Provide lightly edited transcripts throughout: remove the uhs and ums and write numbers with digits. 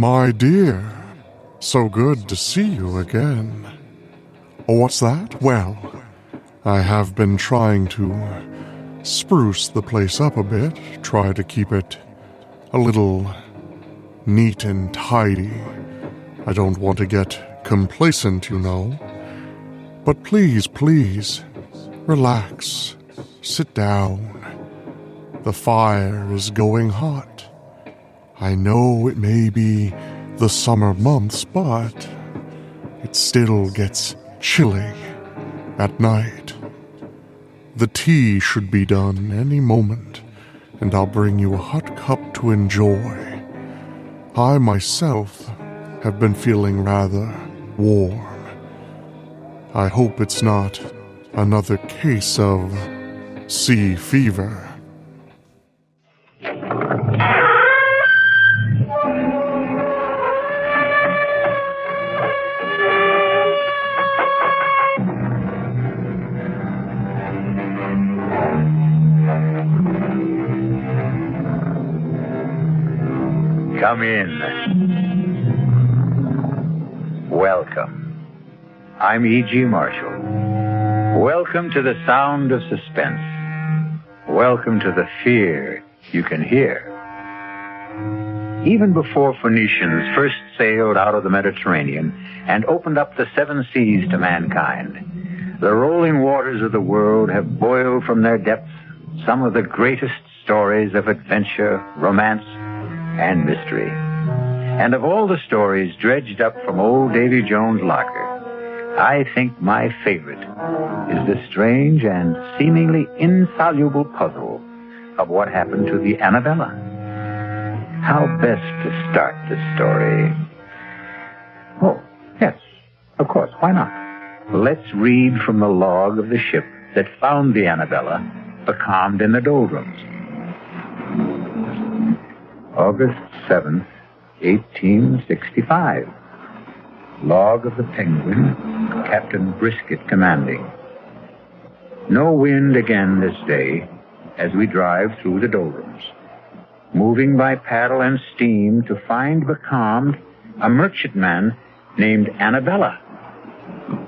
My dear, so good to see you again. Oh, what's that? Well, I have been trying to spruce the place up a bit, try to keep it a little neat and tidy. I don't want to get complacent, you know. But please, relax. Sit down. The fire is going hot. I know it may be the summer months, but it still gets chilly at night. The tea should be done any moment, and I'll bring you a hot cup to enjoy. I myself have been feeling rather warm. I hope it's not another case of sea fever. Come in. Welcome. I'm E.G. Marshall. Welcome to the sound of suspense. Welcome to the fear you can hear. Even before Phoenicians first sailed out of the Mediterranean and opened up the seven seas to mankind, the rolling waters of the world have boiled from their depths some of the greatest stories of adventure, romance, and mystery. And of all the stories dredged up from old Davy Jones' locker, I think my favorite is the strange and seemingly insoluble puzzle of what happened to the Annabella. How best to start the story? Oh, yes, of course, why not? Let's read from the log of the ship that found the Annabella becalmed in the doldrums. August 7th, 1865. Log of the Penguin, Captain Brisket commanding. No wind again this day as we drive through the doldrums, moving by paddle and steam to find becalmed a merchantman named Annabella.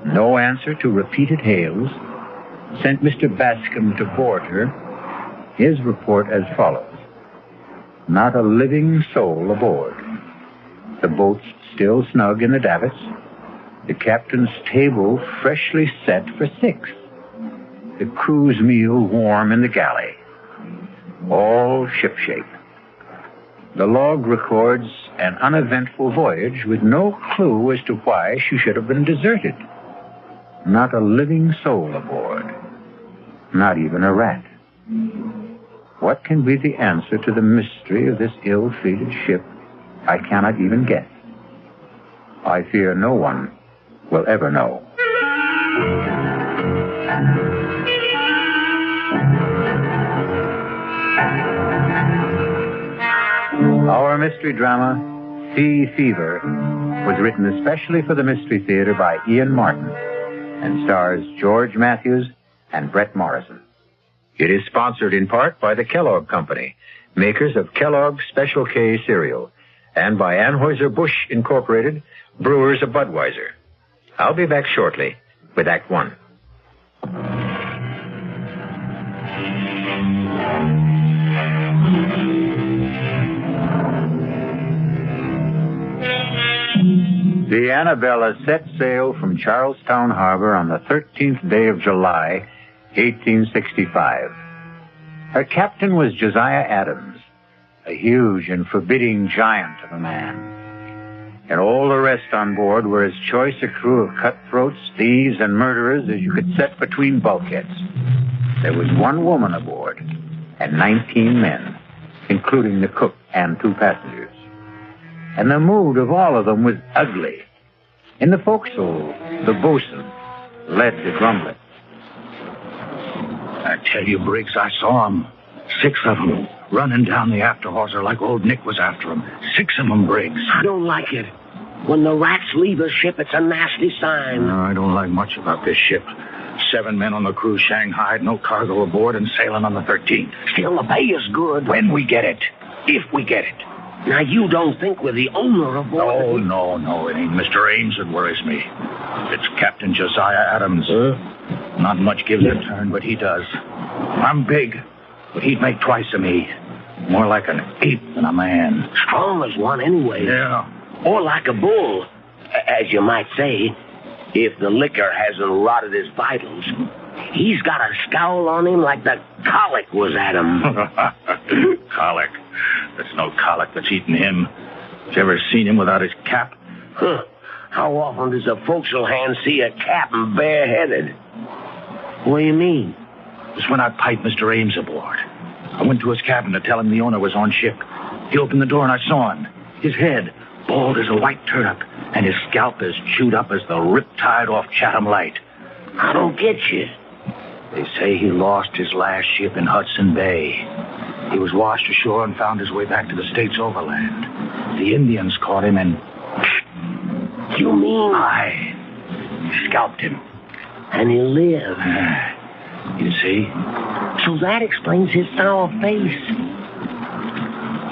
No answer to repeated hails sent Mr. Bascom to board her. His report as follows. Not a living soul aboard. The boat's still snug in the davits. The captain's table freshly set for 6. The crew's meal warm in the galley. All shipshape. The log records an uneventful voyage with no clue as to why she should have been deserted. Not a living soul aboard. Not even a rat. What can be the answer to the mystery of this ill-fated ship? I cannot even guess. I fear no one will ever know. Our mystery drama, Sea Fever, was written especially for the Mystery Theater by Ian Martin and stars George Matthews and Brett Morrison. It is sponsored in part by the Kellogg Company, makers of Kellogg's Special K cereal, and by Anheuser-Busch Incorporated, brewers of Budweiser. I'll be back shortly with Act One. The Annabella set sail from Charlestown Harbor on the 13th day of July, 1865. Her captain was Josiah Adams, a huge and forbidding giant of a man. And all the rest on board were as choice a crew of cutthroats, thieves, and murderers as you could set between bulkheads. There was one woman aboard and 19 men, including the cook and 2 passengers. And the mood of all of them was ugly. In the forecastle, the bosun led the grumbling. I tell you, Briggs, I saw them. 6 of them, running down the after hawser like old Nick was after them. 6 of them, Briggs. I don't like it. When the rats leave a ship, it's a nasty sign. No, I don't like much about this ship. 7 men on the crew shanghaied, no cargo aboard, and sailing on the 13th. Still, the pay is good. When we get it. If we get it. Now, you don't think we're the owner of all No. It ain't Mr. Ames that worries me. It's Captain Josiah Adams. Not much gives a turn, but he does. I'm big, but he'd make twice of me. More like an ape than a man. Strong as one anyway. Yeah. Or like a bull, as you might say, if the liquor hasn't rotted his vitals. He's got a scowl on him like the colic was at him. Colic? There's no colic that's eaten him. You ever seen him without his cap? Huh. How often does a forecastle hand see a captain bareheaded? What do you mean? It's when I piped Mr. Ames aboard. I went to his cabin to tell him the owner was on ship. He opened the door and I saw him. His head, bald as a white turnip, and his scalp as chewed up as the riptide off Chatham Light. I don't get you. They say he lost his last ship in Hudson Bay. He was washed ashore and found his way back to the States overland. The Indians caught him and... You mean... I scalped him. And he lived. You see? So that explains his sour face.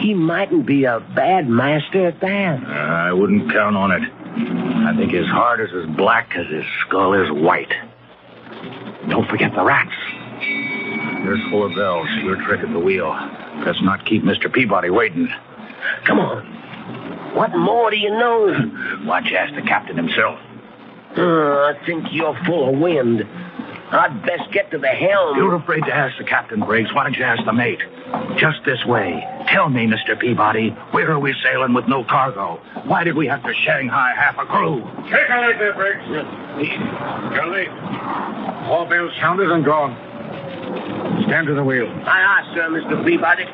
He mightn't be a bad master at that. I wouldn't count on it. I think his heart is as black as his skull is white. Don't forget the rats. There's 4 bells. Your trick at the wheel. Let's not keep Mr. Peabody waiting. Come on. What more do you know? Why don't you ask the captain himself? I think you're full of wind. I'd best get to the helm. You're afraid to ask the captain, Briggs. Why don't you ask the mate? Just this way. Tell me, Mr. Peabody, where are we sailing with no cargo? Why did we have to Shanghai half a crew? Take a light there, Briggs. You're late. All bells sounded and gone. Stand to the wheel. Aye, aye, sir, Mr. Peabody.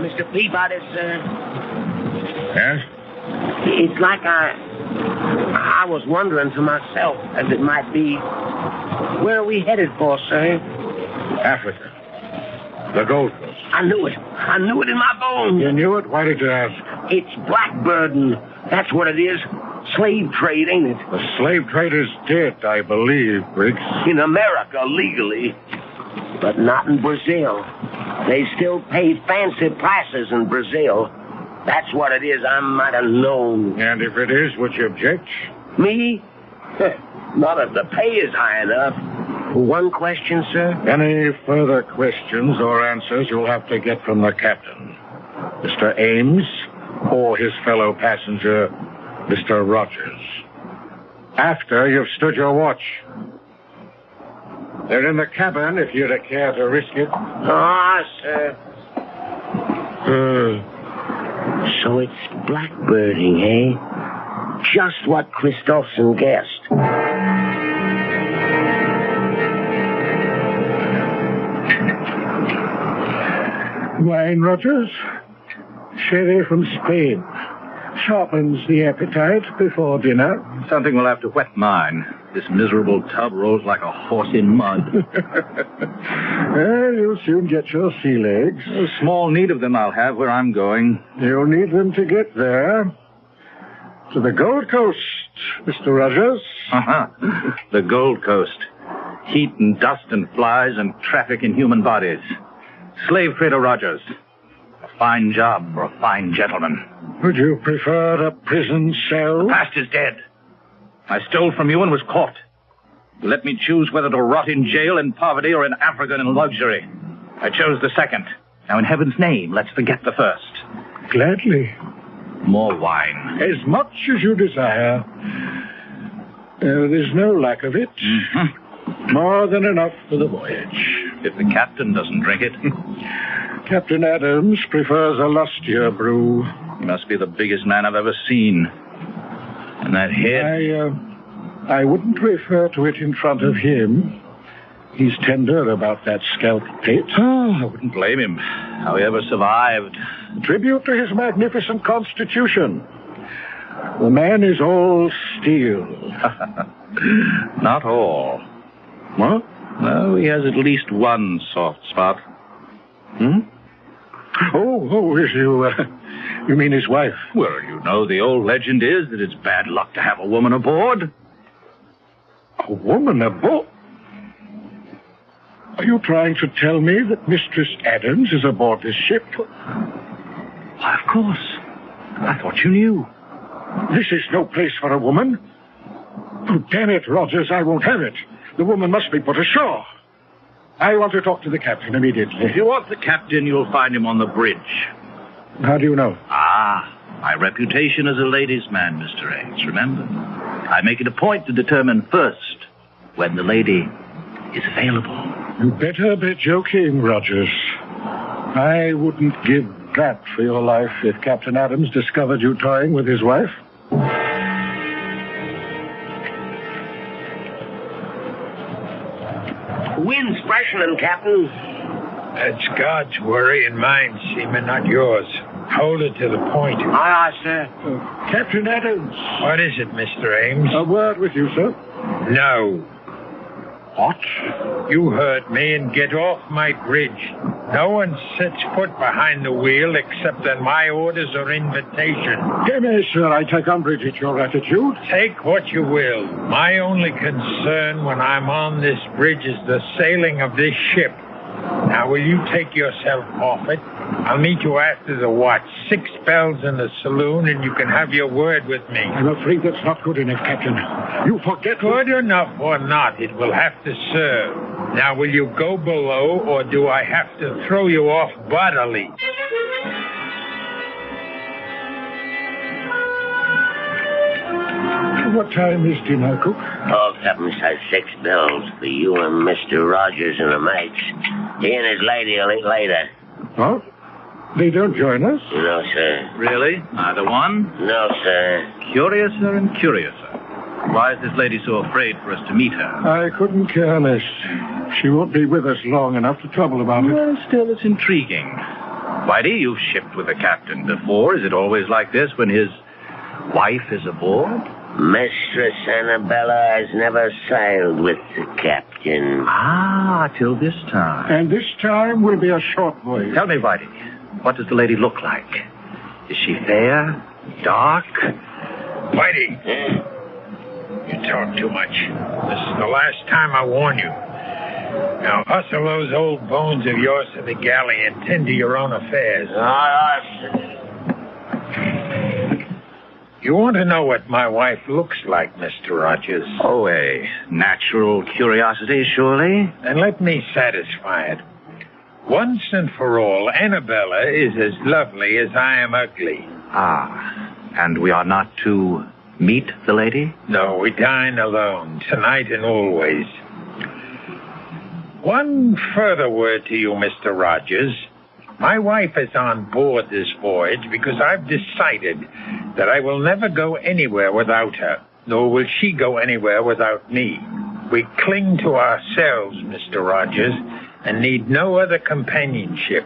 Mr. Peabody, sir. Yes? It's like I was wondering to myself, as it might be, where are we headed for, sir? Africa. The Gold Coast. I knew it. I knew it in my bones. You knew it? Why did you ask? It's blackbirding. That's what it is. Slave trade, ain't it? The slave trade is dead, I believe, Briggs. In America, legally. But not in Brazil. They still pay fancy prices in Brazil. That's what it is. I might have known. And if it is, would you object? Me? Not if the pay is high enough. One question, sir? Any further questions or answers you'll have to get from the captain. Mr. Ames or his fellow passenger, Mr. Rogers. After you've stood your watch. They're in the cabin if you'd care to risk it. Ah, sir. So it's blackbirding, eh? Just what Christopherson guessed. Wine, Rogers. Sherry from Spain. Sharpens the appetite before dinner. Something will have to wet mine. This miserable tub rolls like a horse in mud. Well, you'll soon get your sea legs. A small need of them I'll have where I'm going. You'll need them to get there. To the Gold Coast, Mr. Rogers. The Gold Coast. Heat and dust and flies and traffic in human bodies. Slave trader Rogers. A fine job for a fine gentleman. Would you prefer a prison cell? The past is dead. I stole from you and was caught. You let me choose whether to rot in jail in poverty or in Africa in luxury. I chose the second. Now, in heaven's name, let's forget the first. Gladly. More wine. As much as you desire. There's no lack of it. Mm-hmm. More than enough for the voyage. If the captain doesn't drink it. Captain Adams prefers a lustier brew. He must be the biggest man I've ever seen. And that head... I wouldn't refer to it in front of him. He's tender about that scalp plate. Oh, I wouldn't blame him. How he ever survived. Tribute to his magnificent constitution. The man is all steel. Not all. What? No, he has at least one soft spot. You mean his wife? Well, you know, the old legend is that it's bad luck to have a woman aboard. A woman aboard? Are you trying to tell me that Mistress Adams is aboard this ship? course. I thought you knew. This is no place for a woman. Oh, damn it, Rogers, I won't have it. The woman must be put ashore. I want to talk to the captain immediately. If you want the captain, you'll find him on the bridge. How do you know? My reputation as a ladies' man, Mr. Ames, remember? I make it a point to determine first when the lady is available. You better be joking, Rogers. I wouldn't give that for your life if Captain Adams discovered you toying with his wife. Wind's freshening, Captain. That's God's worry and mine, Seaman, not yours. Hold it to the point. Aye, aye, sir. Captain Adams. What is it, Mr. Ames? A word with you, sir. No. What? You heard me, and get off my bridge. No one sets foot behind the wheel except on my orders or invitation. Dear me, sir, I take umbrage at your attitude. Take what you will. My only concern when I'm on this bridge is the sailing of this ship. Now, will you take yourself off it? I'll meet you after the watch. 6 bells in the saloon, and you can have your word with me. I'm afraid that's not good enough, Captain. You forget... Good enough or not, it will have to serve. Now, will you go below, or do I have to throw you off bodily? What time is dinner, cook? Oh, Captain says 6 bells for you and Mr. Rogers and the mates. He and his lady will eat later. Oh? They don't join us? No, sir. Really? Either one? No, sir. Curiouser and curiouser. Why is this lady so afraid for us to meet her? I couldn't care less. She won't be with us long enough to trouble about it. Well, still, it's intriguing. Whitey, you've shipped with the captain before. Is it always like this when his wife is aboard? Mistress Annabella has never sailed with the captain. Till this time. And this time will be a short voyage. Tell me, Whitey, what does the lady look like? Is she fair? Dark? Whitey, you talk too much. This is the last time I warn you. Now, hustle those old bones of yours to the galley and tend to your own affairs. Aye, sir. You want to know what my wife looks like, Mr. Rogers? Oh, a natural curiosity, surely? And let me satisfy it. Once and for all, Annabella is as lovely as I am ugly. And we are not to meet the lady? No, we dine alone, tonight and always. One further word to you, Mr. Rogers. My wife is on board this voyage because I've decided that I will never go anywhere without her, nor will she go anywhere without me. We cling to ourselves, Mr. Rogers, and need no other companionship.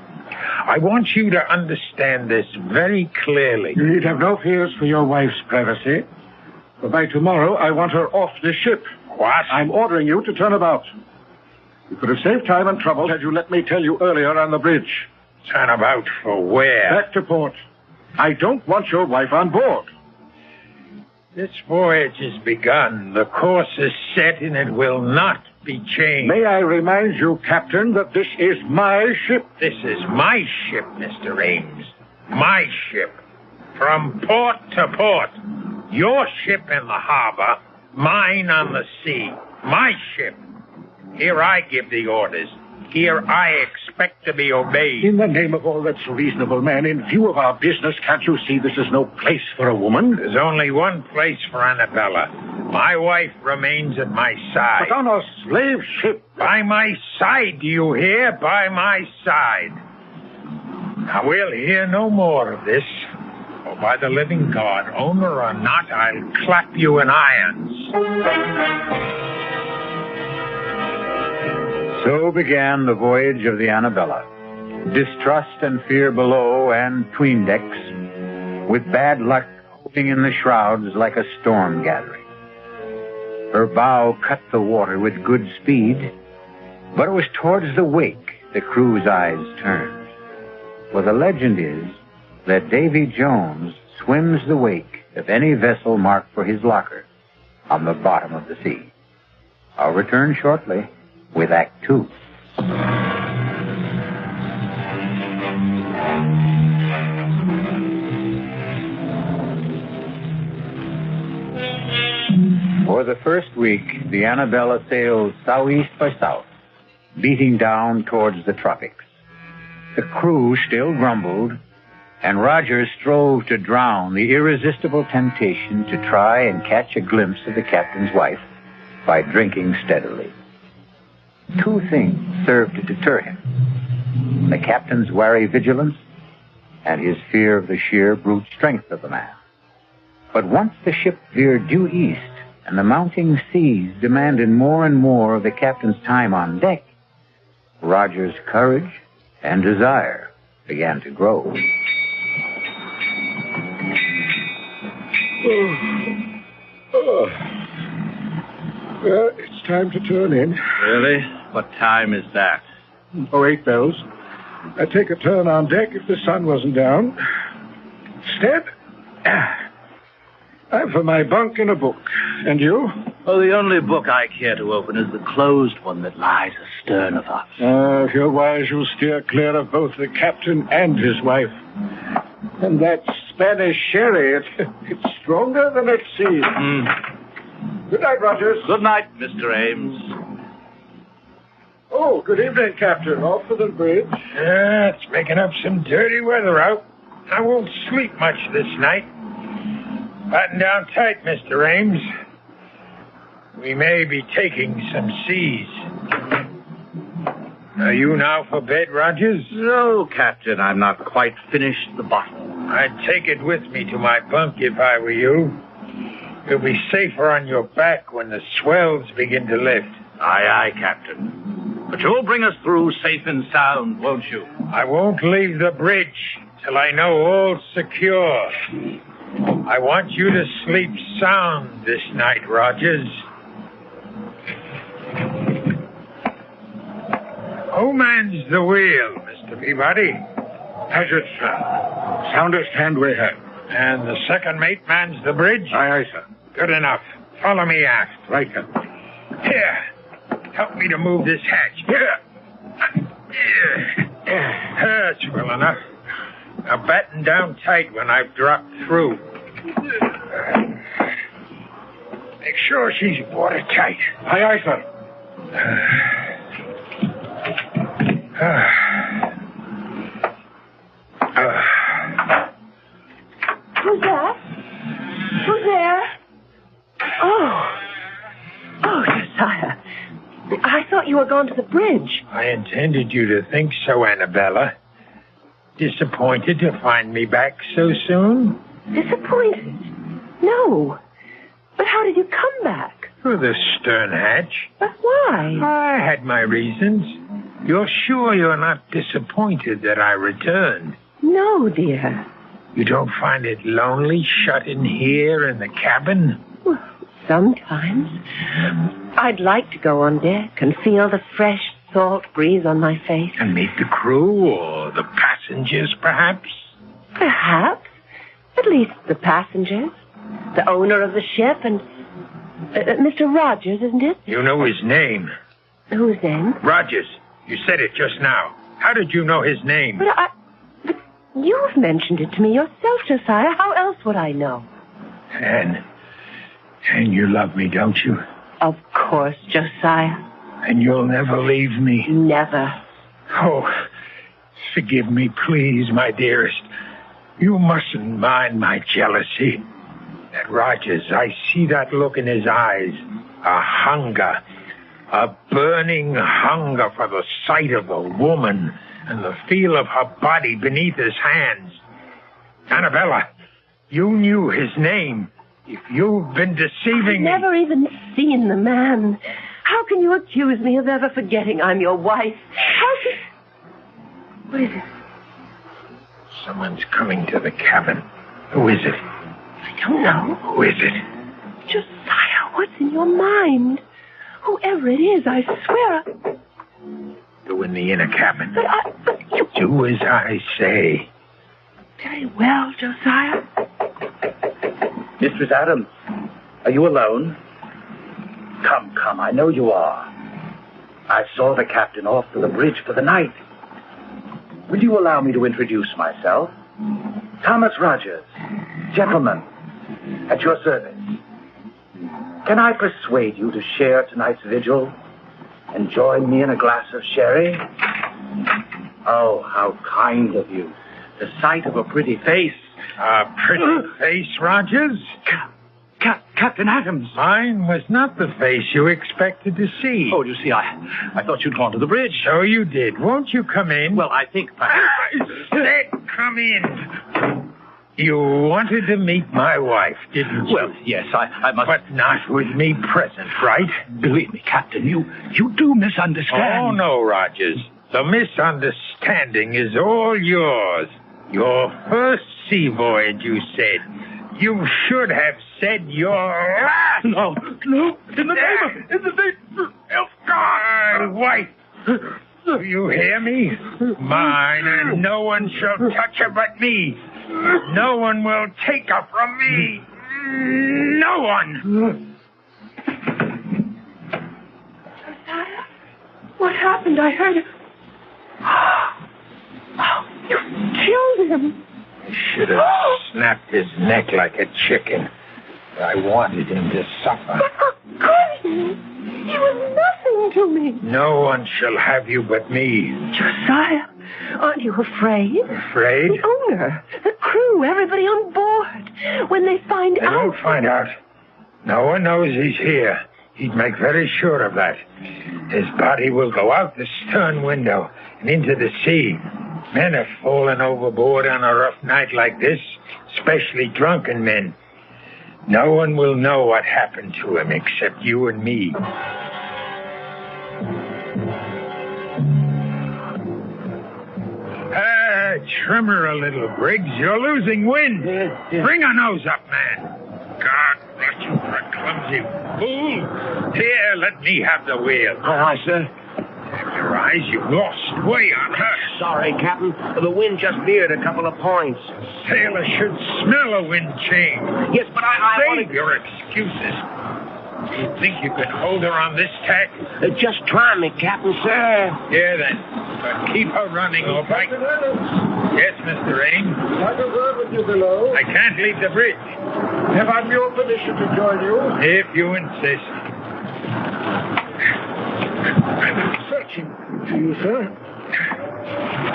I want you to understand this very clearly. You need have no fears for your wife's privacy. But by tomorrow, I want her off this ship. What? I'm ordering you to turn about. You could have saved time and trouble had you let me tell you earlier on the bridge. Turn about for where? Back to port. I don't want your wife on board. This voyage has begun. The course is set, and it will not be changed. May I remind you, Captain, that this is my ship? This is my ship, Mr. Ames. My ship. From port to port. Your ship in the harbor, mine on the sea. My ship. Here I give the orders. Here I expect to be obeyed. In the name of all that's reasonable, man, in view of our business, can't you see this is no place for a woman? There's only one place for Annabella. My wife remains at my side. But on a slave ship. By my side, do you hear? By my side. Now, we'll hear no more of this. For by the living God, owner or not, I'll clap you in irons. So began the voyage of the Annabella. Distrust and fear below and 'tween decks, with bad luck holding in the shrouds like a storm gathering. Her bow cut the water with good speed, but it was towards the wake the crew's eyes turned. For the legend is that Davy Jones swims the wake of any vessel marked for his locker on the bottom of the sea. I'll return shortly with Act 2. For the first week, the Annabella sailed southeast by south, beating down towards the tropics. The crew still grumbled, and Rogers strove to drown the irresistible temptation to try and catch a glimpse of the captain's wife by drinking steadily. Two things served to deter him: the captain's wary vigilance and his fear of the sheer brute strength of the man. But once the ship veered due east and the mounting seas demanded more and more of the captain's time on deck, Roger's courage and desire began to grow. Well, it's time to turn in. Really? What time is that? 8 bells. I'd take a turn on deck if the sun wasn't down. Instead, I'm for my bunk and a book. And you? Oh, the only book I care to open is the closed one that lies astern of us. If you're wise, you'll steer clear of both the captain and his wife. And that Spanish sherry, it's stronger than at sea. Good night, Rogers. Good night, Mr. Ames. Oh, good evening, Captain. Off for the bridge. Yeah, it's making up some dirty weather out. I won't sleep much this night. Batten down tight, Mr. Ames. We may be taking some seas. Are you now for bed, Rogers? No, Captain, I'm not quite finished the bottle. I'd take it with me to my bunk if I were you. You'll be safer on your back when the swells begin to lift. Aye, aye, Captain. But you'll bring us through safe and sound, won't you? I won't leave the bridge till I know all's secure. I want you to sleep sound this night, Rogers. Who mans the wheel, Mr. Peabody? Paget, sir. Soundest hand we have. And the second mate mans the bridge? Aye, aye, sir. Good enough. Follow me aft. Right, Captain. Here. Help me to move this hatch. Here. That's well enough. Now batten down tight when I've dropped through. Make sure she's watertight. Aye, aye, sir. Who's that? Who's there? Oh, Josiah. I thought you were going to the bridge. I intended you to think so, Annabella. Disappointed to find me back so soon? Disappointed? No. But how did you come back? Through the stern hatch. But why? I had my reasons. You're sure you're not disappointed that I returned? No, dear. You don't find it lonely shut in here in the cabin? Well, sometimes. I'd like to go on deck and feel the fresh salt breeze on my face. And meet the crew or the passengers, perhaps? Perhaps. At least the passengers. The owner of the ship and... Mr. Rogers, isn't it? You know his name. Whose name? Rogers. You said it just now. How did you know his name? But you've mentioned it to me yourself, Josiah. How else would I know? And you love me, don't you? Of course, Josiah. And you'll never leave me? Never. Oh, forgive me, please, my dearest. You mustn't mind my jealousy. At Rogers, I see that look in his eyes. A hunger. A burning hunger for the sight of a woman and the feel of her body beneath his hands. Annabella, you knew his name. If you've been deceiving me... I've never even seen the man. How can you accuse me of ever forgetting I'm your wife? How can... What is it? Someone's coming to the cabin. Who is it? I don't know. Who is it? Josiah, what's in your mind? Whoever it is, I swear... Go in the inner cabin. But you... Do as I say. Very well, Josiah. Mistress Adams, are you alone? Come, I know you are. I saw the captain off to the bridge for the night. Will you allow me to introduce myself? Thomas Rogers, gentleman, at your service. Can I persuade you to share tonight's vigil and join me in a glass of sherry? Oh, how kind of you. The sight of a pretty face. A pretty face, Rogers? Captain Adams. Mine was not the face you expected to see. Oh, you see, I thought you'd gone to the bridge. So you did. Won't you come in? Well, I think... Said come in. You wanted to meet my wife, didn't you? Well, yes, I must... But not with me present, right? Believe me, Captain, you do misunderstand. Oh, no, Rogers. The misunderstanding is all yours. Your first sea voyage, you said. You should have said your last. No. In the name of God, my wife. Do you hear me? Mine, and no one shall touch her but me. No one will take her from me. No one. What happened? I heard... Oh, you killed him. I should have snapped his neck like a chicken. I wanted him to suffer. But how could he? He was nothing to me. No one shall have you but me. Josiah, aren't you afraid? Afraid? The owner, the crew, everybody on board. When they find out... They won't find out. No one knows he's here. He'd make very sure of that. His body will go out the stern window and into the sea. Men have fallen overboard on a rough night like this, especially drunken men. No one will know what happened to him except you and me. Trim her a little, Briggs. You're losing wind. Bring her nose up, man. God bless you for a clumsy fool. Here, let me have the wheel. Aye, sir. Your eyes, you've lost way on her. Sorry, Captain. The wind just veered a couple of points. Sailor should smell a wind change. Yes, but I Save your excuses. Do you think you can hold her on this tack? Just try me, Captain, sir. Here, then. But keep her running, all right? Yes, Mr. Ames? Like a word with you below. I can't leave the bridge. Have I your permission to join you? If you insist. Searching for you, sir.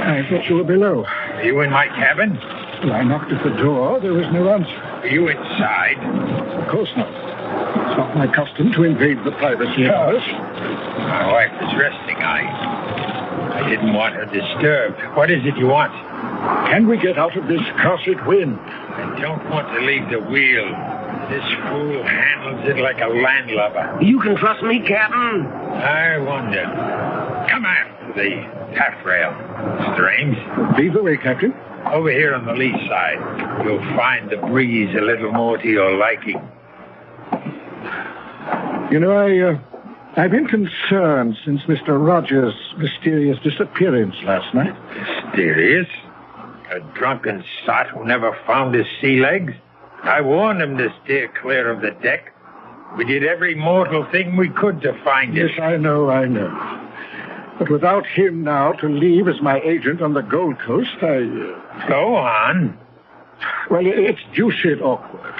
I thought you were below. Are you in my cabin? Well, I knocked at the door. There was no answer. Are you inside? Of course not. It's not my custom to invade the privacy of others. My wife is resting. I didn't want her disturbed. What is it you want? Can we get out of this cursed wind? I don't want to leave the wheel. This fool handles it like a landlubber. You can trust me, Captain. I wonder. Come after the taffrail, Mr. Ames. Lead the way, Captain. Over here on the lee side. You'll find the breeze a little more to your liking. You know, I've been concerned since Mr. Rogers' mysterious disappearance last night. Mysterious? A drunken sot who never found his sea legs? I warned him to steer clear of the deck. We did every mortal thing we could to find him. Yes, I know. But without him now to leave as my agent on the Gold Coast, Go on. Well, it's deuced awkward.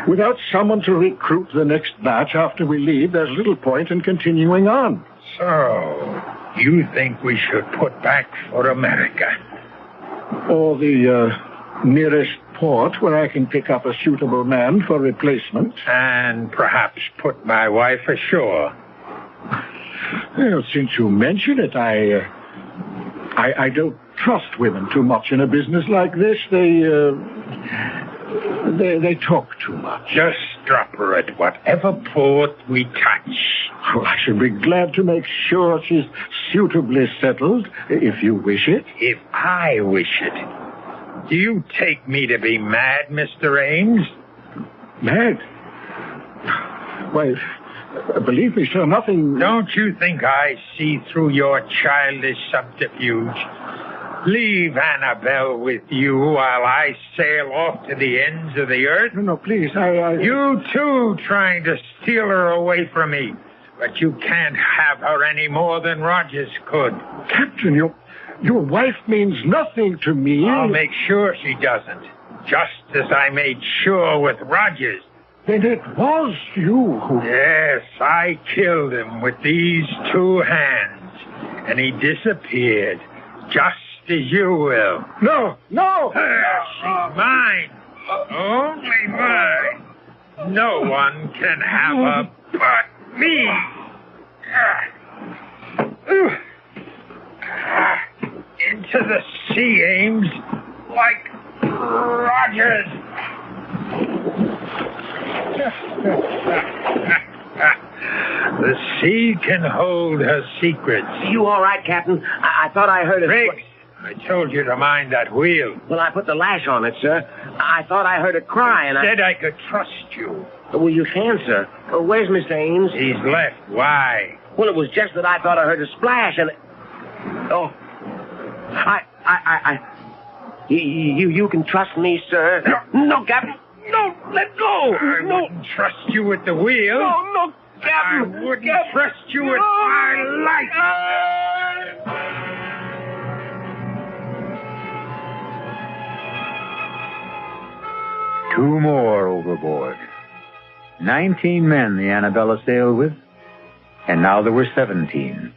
Without someone to recruit the next batch after we leave, there's little point in continuing on. So, you think we should put back for America? Or the nearest port where I can pick up a suitable man for replacement. And perhaps put my wife ashore. Well, since you mention it, I don't trust women too much in a business like this. They talk too much. Just drop her at whatever port we touch. Oh, I should be glad to make sure she's suitably settled, if you wish it. If I wish it. Do you take me to be mad, Mr. Ames? Mad? Why, believe me, sir, nothing... Don't you think I see through your childish subterfuge? Leave Annabelle with you while I sail off to the ends of the earth? No, please, You, too, trying to steal her away from me. But you can't have her any more than Rogers could. Captain, your wife means nothing to me. I'll make sure she doesn't. Just as I made sure with Rogers Then it was you who... Yes, I killed him with these 2 hands, and he disappeared, just as you will. No! She's mine. Only mine. No one can have her but me. Into the sea, Ames, like Rogers. The sea can hold her secrets. You all right, Captain? I thought I heard it. Briggs, I told you to mind that wheel. Well, I put the lash on it, sir. I thought I heard it cry, and Said I could trust you. Well, you can, sir. Where's Mr. Ames? He's left. Why? Well, it was just that I thought I heard a splash, and... Oh. You can trust me, sir. No, Captain. No, let go. I wouldn't trust you with the wheel. No, Captain. I wouldn't trust you with my life. 2 more overboard. 19 men the Annabella sailed with, and now there were 17.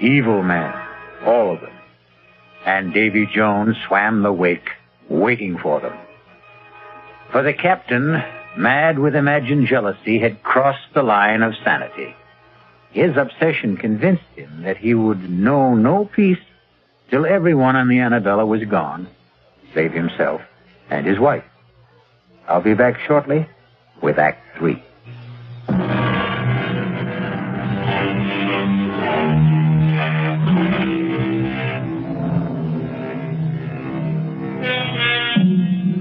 Evil men, all of them. And Davy Jones swam the wake, waiting for them. For the captain, mad with imagined jealousy, had crossed the line of sanity. His obsession convinced him that he would know no peace till everyone on the Annabella was gone, save himself and his wife. I'll be back shortly with Act 3.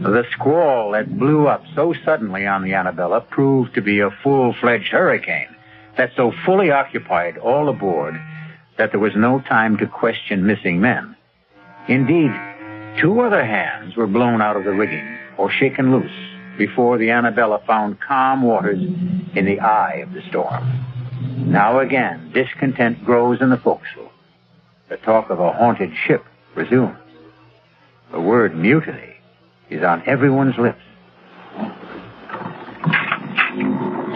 The squall that blew up so suddenly on the Annabella proved to be a full-fledged hurricane that so fully occupied all aboard that there was no time to question missing men. Indeed, 2 other hands were blown out of the rigging or shaken loose before the Annabella found calm waters in the eye of the storm. Now again, discontent grows in the forecastle. The talk of a haunted ship resumes. The word mutiny is on everyone's lips.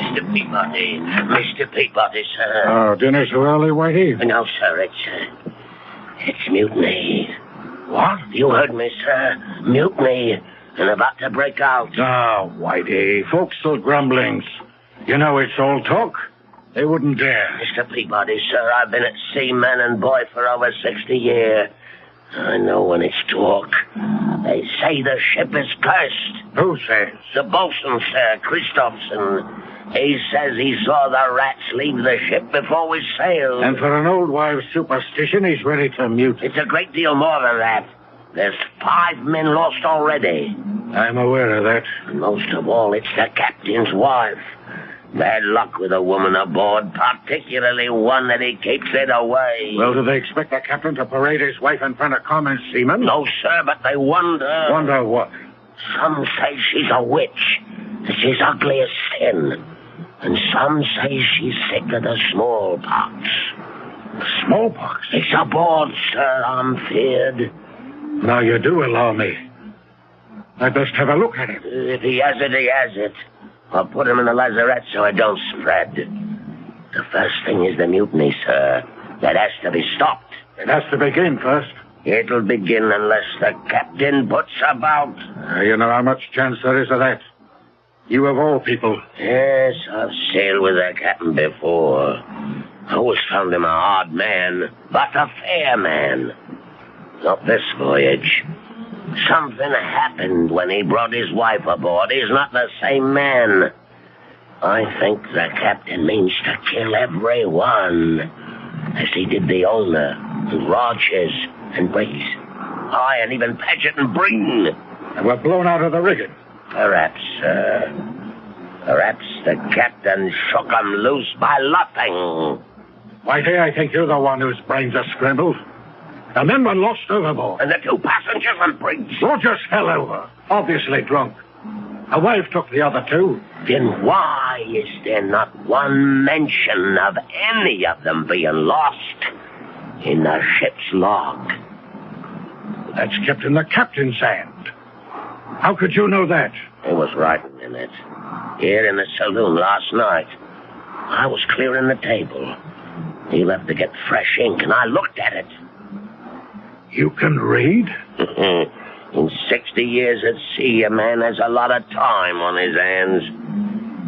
Mr. Peabody, sir. Oh, dinner so early, Whitey? No, sir, it's mutiny. What? You heard me, sir. Mutiny. And about to break out. Ah, Whitey, forecastle grumblings. You know it's all talk. They wouldn't dare. Mr. Peabody, sir, I've been at sea, man and boy, for over 60 years. I know when it's talk. They say the ship is cursed. Who says? The bosun, sir, Christopherson. He says he saw the rats leave the ship before we sailed. And for an old wives' superstition, he's ready to mute. It's a great deal more than that. There's 5 men lost already. I'm aware of that. And most of all, it's the captain's wife. Bad luck with a woman aboard, particularly one that he keeps it away. Well, do they expect the captain to parade his wife in front of common seamen? No, sir, but they wonder. Wonder what? Some say she's a witch, that she's ugly as sin. And some say she's sick of the smallpox. Smallpox? It's aboard, sir, I'm feared. Now you do allow me. I'd best have a look at him. If he has it, he has it. I'll put him in the lazarette so it don't spread. The first thing is the mutiny, sir. That has to be stopped. It has to begin first. It'll begin unless the captain puts about. You know how much chance there is of that. You of all people. Yes, I've sailed with the captain before. I always found him a hard man, but a fair man. Not this voyage. Something happened when he brought his wife aboard. He's not the same man. I think the captain means to kill everyone, as he did the owner, and Rogers, and Briggs. Aye, and even Paget and Breen. And we're blown out of the rigging. Perhaps, sir. Perhaps the captain shook 'em loose by luffing. Whitey, I think you're the one whose brains are scrambled. The men were lost overboard. And the 2 passengers and Briggs. Rogers fell over, obviously drunk. A wife took the other 2. Then why is there not one mention of any of them being lost in the ship's log? That's kept in the captain's hand. How could you know that? It was writing in it. here in the saloon last night. I was clearing the table. He left to get fresh ink, and I looked at it. You can read? In 60 years at sea, a man has a lot of time on his hands.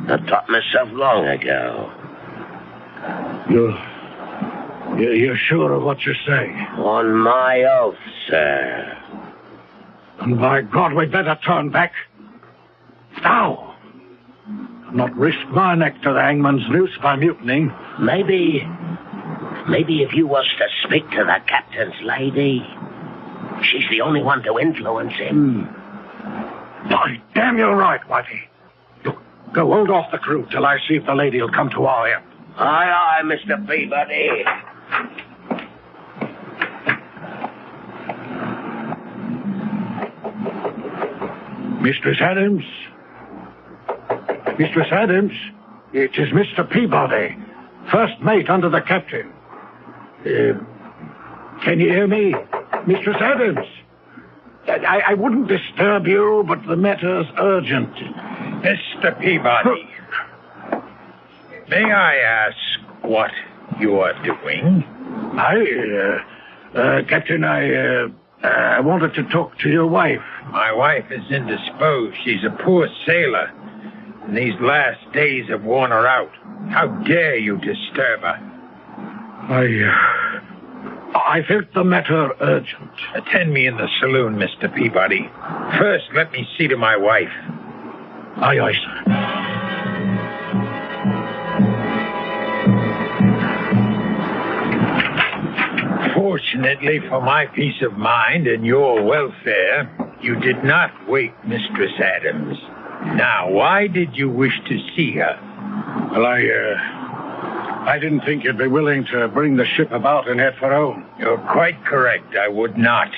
I taught myself long ago. You're sure of what you're saying? On my oath, sir. And by God, we'd better turn back. Now. Not risk my neck to the hangman's noose by mutinying. Maybe if you was to speak to the captain's lady, she's the only one to influence him. By damn, you're right, Whitey. Look, go hold off the crew till I see if the lady will come to our help. Aye, Mr. Peabody. Mistress Adams? Mistress Adams? It is Mr. Peabody, first mate under the captain. Can you hear me? Mistress Adams? I wouldn't disturb you, but the matter's urgent. Mr. Peabody, may I ask what you are doing? Captain, I wanted to talk to your wife. My wife is indisposed. She's a poor sailor, and these last days have worn her out. How dare you disturb her? I felt the matter urgent. Attend me in the saloon, Mr. Peabody. First, let me see to my wife. Aye, sir. Fortunately for my peace of mind and your welfare, you did not wake Mistress Adams. Now, why did you wish to see her? Well, I didn't think you'd be willing to bring the ship about and head for home. You're quite correct. I would not.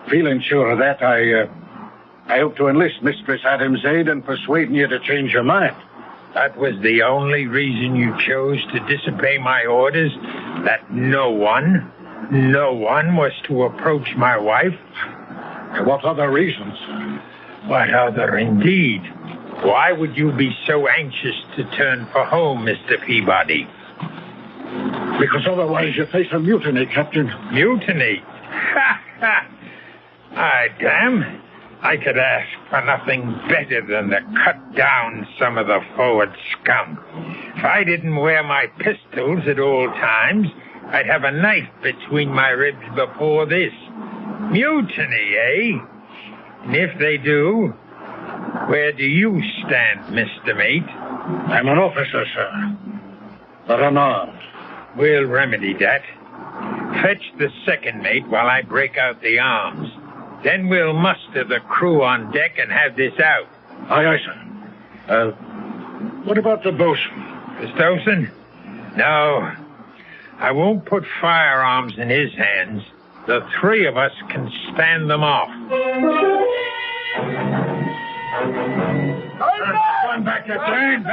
Feeling sure of that, I hope to enlist Mistress Adams' aid in persuading you to change your mind. That was the only reason you chose to disobey my orders? That no one was to approach my wife? What other reasons? What other, indeed? Why would you be so anxious to turn for home, Mr. Peabody? Because otherwise you face a mutiny, Captain. Mutiny? Ha, ha! Aye, damn. I could ask for nothing better than to cut down some of the forward scum. If I didn't wear my pistols at all times, I'd have a knife between my ribs before this. Mutiny, eh? And if they do, where do you stand, Mr. Mate? I'm an officer, sir, but unarmed. We'll remedy that. Fetch the second mate while I break out the arms. Then we'll muster the crew on deck and have this out. Aye, sir. What about the bosun? The bosun? No. I won't put firearms in his hands. The three of us can stand them off. Turn back, Turn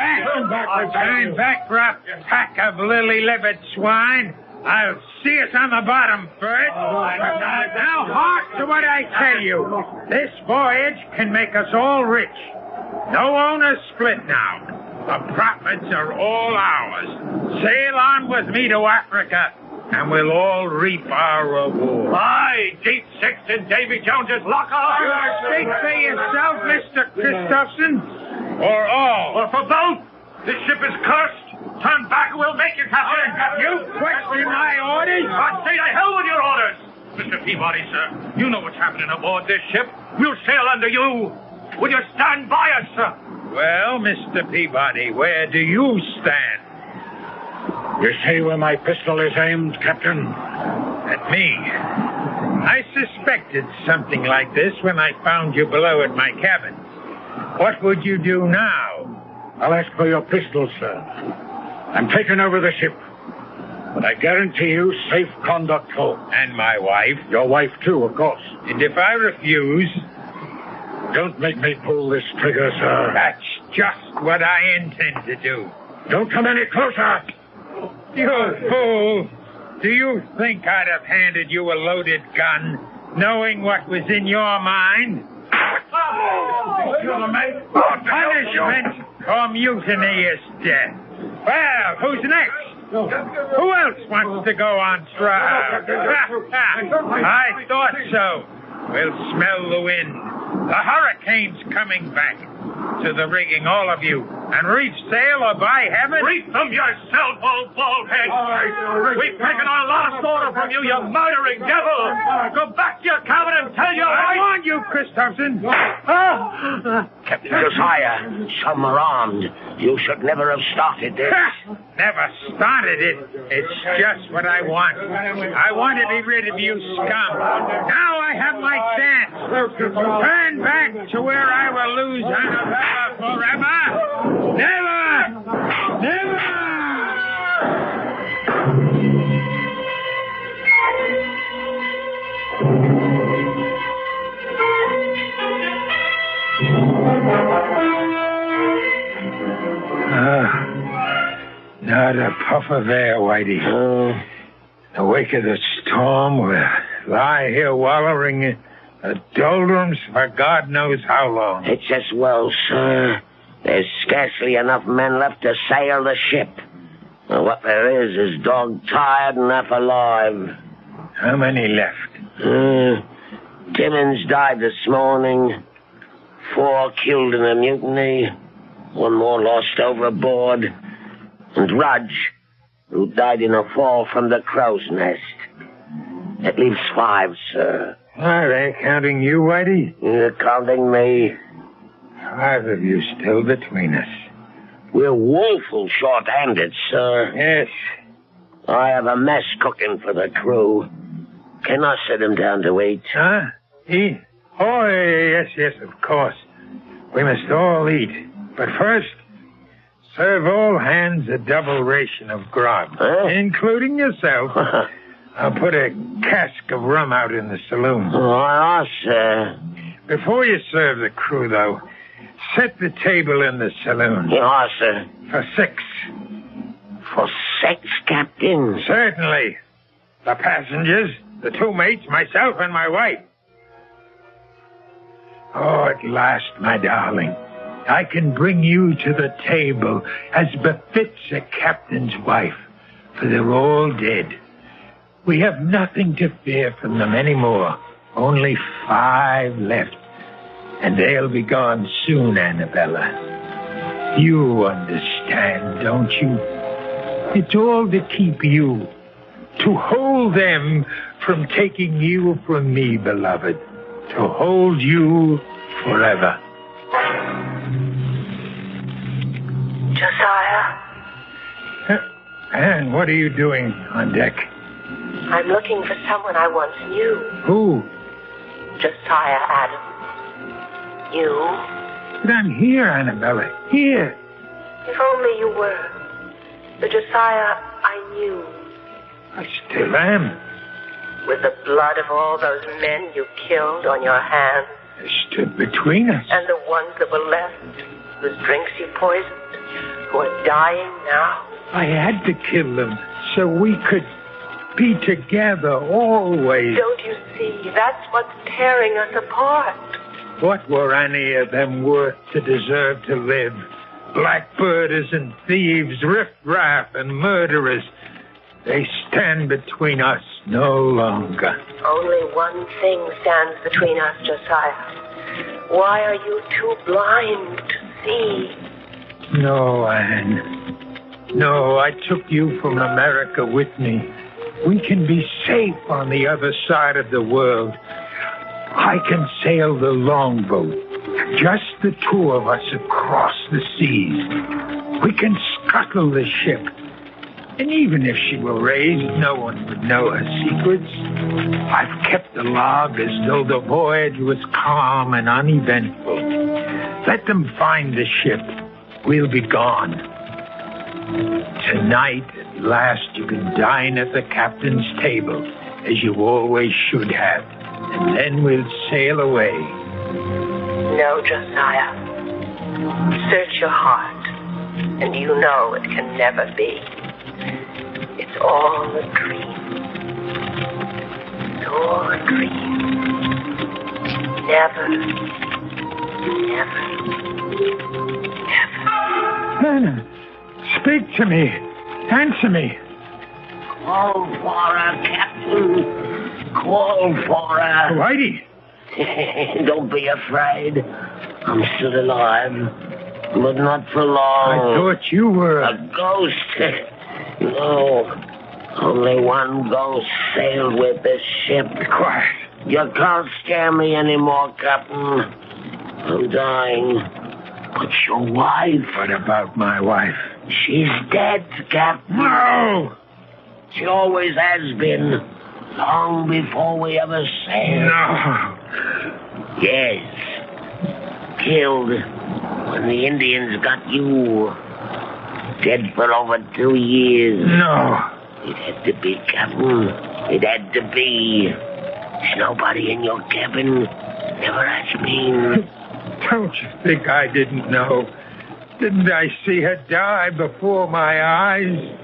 back, for a pack of lily-livered swine. I'll see us on the bottom first. Now, hark to what I tell you. This voyage can make us all rich. No owners split now. The profits are all ours. Sail on with me to Africa, and we'll all reap our reward. Aye, Deep Six in Davy Jones's locker. Speak for yourself, Mr. Christopherson, or all. Or for both. This ship is cursed. Turn back and we'll make it happen. You question my orders? I'd say to hell with your orders. Mr. Peabody, sir, you know what's happening aboard this ship. We'll sail under you. Will you stand by us, sir? Well, Mr. Peabody, where do you stand? You see where my pistol is aimed, Captain? At me. I suspected something like this when I found you below at my cabin. What would you do now? I'll ask for your pistol, sir. I'm taking over the ship. But I guarantee you safe conduct home. And my wife? Your wife, too, of course. And if I refuse? Don't make me pull this trigger, sir. That's just what I intend to do. Don't come any closer. You fool! Do you think I'd have handed you a loaded gun, knowing what was in your mind? Punishment or mutiny is death. Well, who's next? Who else wants to go on trial? I thought so. We'll smell the wind. The hurricane's coming back. To the rigging, all of you. And reef sail or by heaven. Reef them yourself, old baldhead. We've taken our last order from you, you murdering devil. Go back to your cabin and tell your wife. I warned you, Christopherson. Captain Josiah, some are armed. You should never have started this. Never started it. It's just what I want. I want to be rid of you scum. Now I have my chance. Turn back to where I will lose Annabella forever. Never! Never! Not a puff of air, Whitey. In the wake of the storm, we'll lie here wallowing in the doldrums for God knows how long. It's as well, sir. There's scarcely enough men left to sail the ship. And what there is dog-tired and half alive. How many left? Timmins died this morning. 4 killed in a mutiny. 1 more lost overboard. And Rudge, who died in a fall from the crow's nest. That leaves 5, sir. Are they counting you, Whitey? You're counting me. 5 of you still between us. We're woeful short-handed, sir. Yes. I have a mess cooking for the crew. Can I sit him down to eat? Huh? Eat? Oh, yes, of course. We must all eat. But first, serve all hands a double ration of grog, including yourself. I'll put a cask of rum out in the saloon. Oh, sir. Before you serve the crew, though, set the table in the saloon. Yes, sir. For 6. For 6, Captain? Certainly. The passengers, the 2 mates, myself, and my wife. Oh, at last, my darling, I can bring you to the table as befits a captain's wife, for they're all dead. We have nothing to fear from them anymore. Only 5 left, and they'll be gone soon, Annabella. You understand, don't you? It's all to keep you, to hold them from taking you from me, beloved, to hold you forever. Josiah? Anne, what are you doing on deck? I'm looking for someone I once knew. Who? Josiah Adams. You? But I'm here, Annabella. Here. If only you were. The Josiah I knew. I still am. With the blood of all those men you killed on your hands. They stood between us. And the ones that were left, whose drinks you poisoned, who are dying now. I had to kill them so we could be together always. Don't you see? That's what's tearing us apart. What were any of them worth to deserve to live? Blackbirders and thieves, riffraff and murderers. They stand between us no longer. Only one thing stands between us, Josiah. Why are you too blind to see? No, Anne. No, I took you from America with me. We can be safe on the other side of the world. I can sail the longboat, just the 2 of us across the seas. We can scuttle the ship. And even if she were raised, no one would know her secrets. I've kept the log as though the voyage was calm and uneventful. Let them find the ship. We'll be gone. Tonight, at last, you can dine at the captain's table, as you always should have. And then we'll sail away. No, Josiah. Search your heart, and you know it can never be. It's all a dream. It's all a dream. Never, Anna, speak to me. Answer me. Call for her, Captain. Call for her. Whitey. Don't be afraid. I'm still alive, but not for long. I thought you were a ghost. No, only one ghost sailed with this ship. Quiet. You can't scare me anymore, Captain. I'm dying. But your wife... What about my wife? She's dead, Captain. No! She always has been. Long before we ever sailed. No. Yes. Killed when the Indians got you. Dead for over 2 years. No. It had to be, Captain. It had to be. There's nobody in your cabin. Never has been. Don't you think I didn't know? Didn't I see her die before my eyes?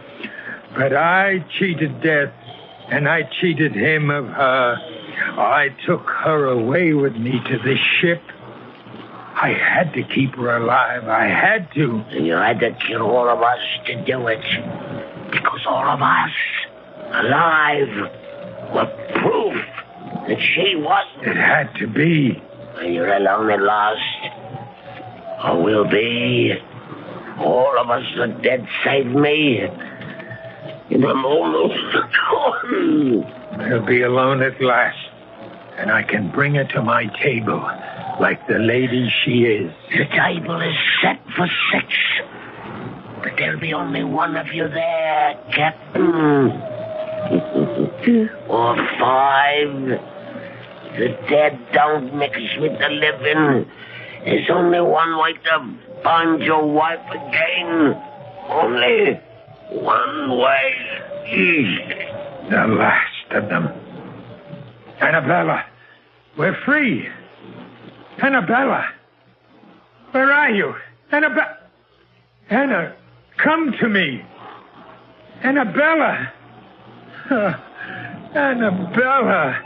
But I cheated death, and I cheated him of her. I took her away with me to the ship. I had to keep her alive. I had to. You had to kill all of us to do it. Because all of us, alive, were proof that she wasn't. It had to be. And you're alone at last. Or will be. All of us are dead save me. And I'm almost gone. I'll be alone at last. And I can bring her to my table, like the lady she is. The table is set for 6. But there'll be only one of you there, Captain. Or 5. The dead don't mix with the living. There's only one way to find your wife again. Only one way. The last of them. Annabella, we're free. Annabella, where are you? Anna, come to me. Annabella. Annabella.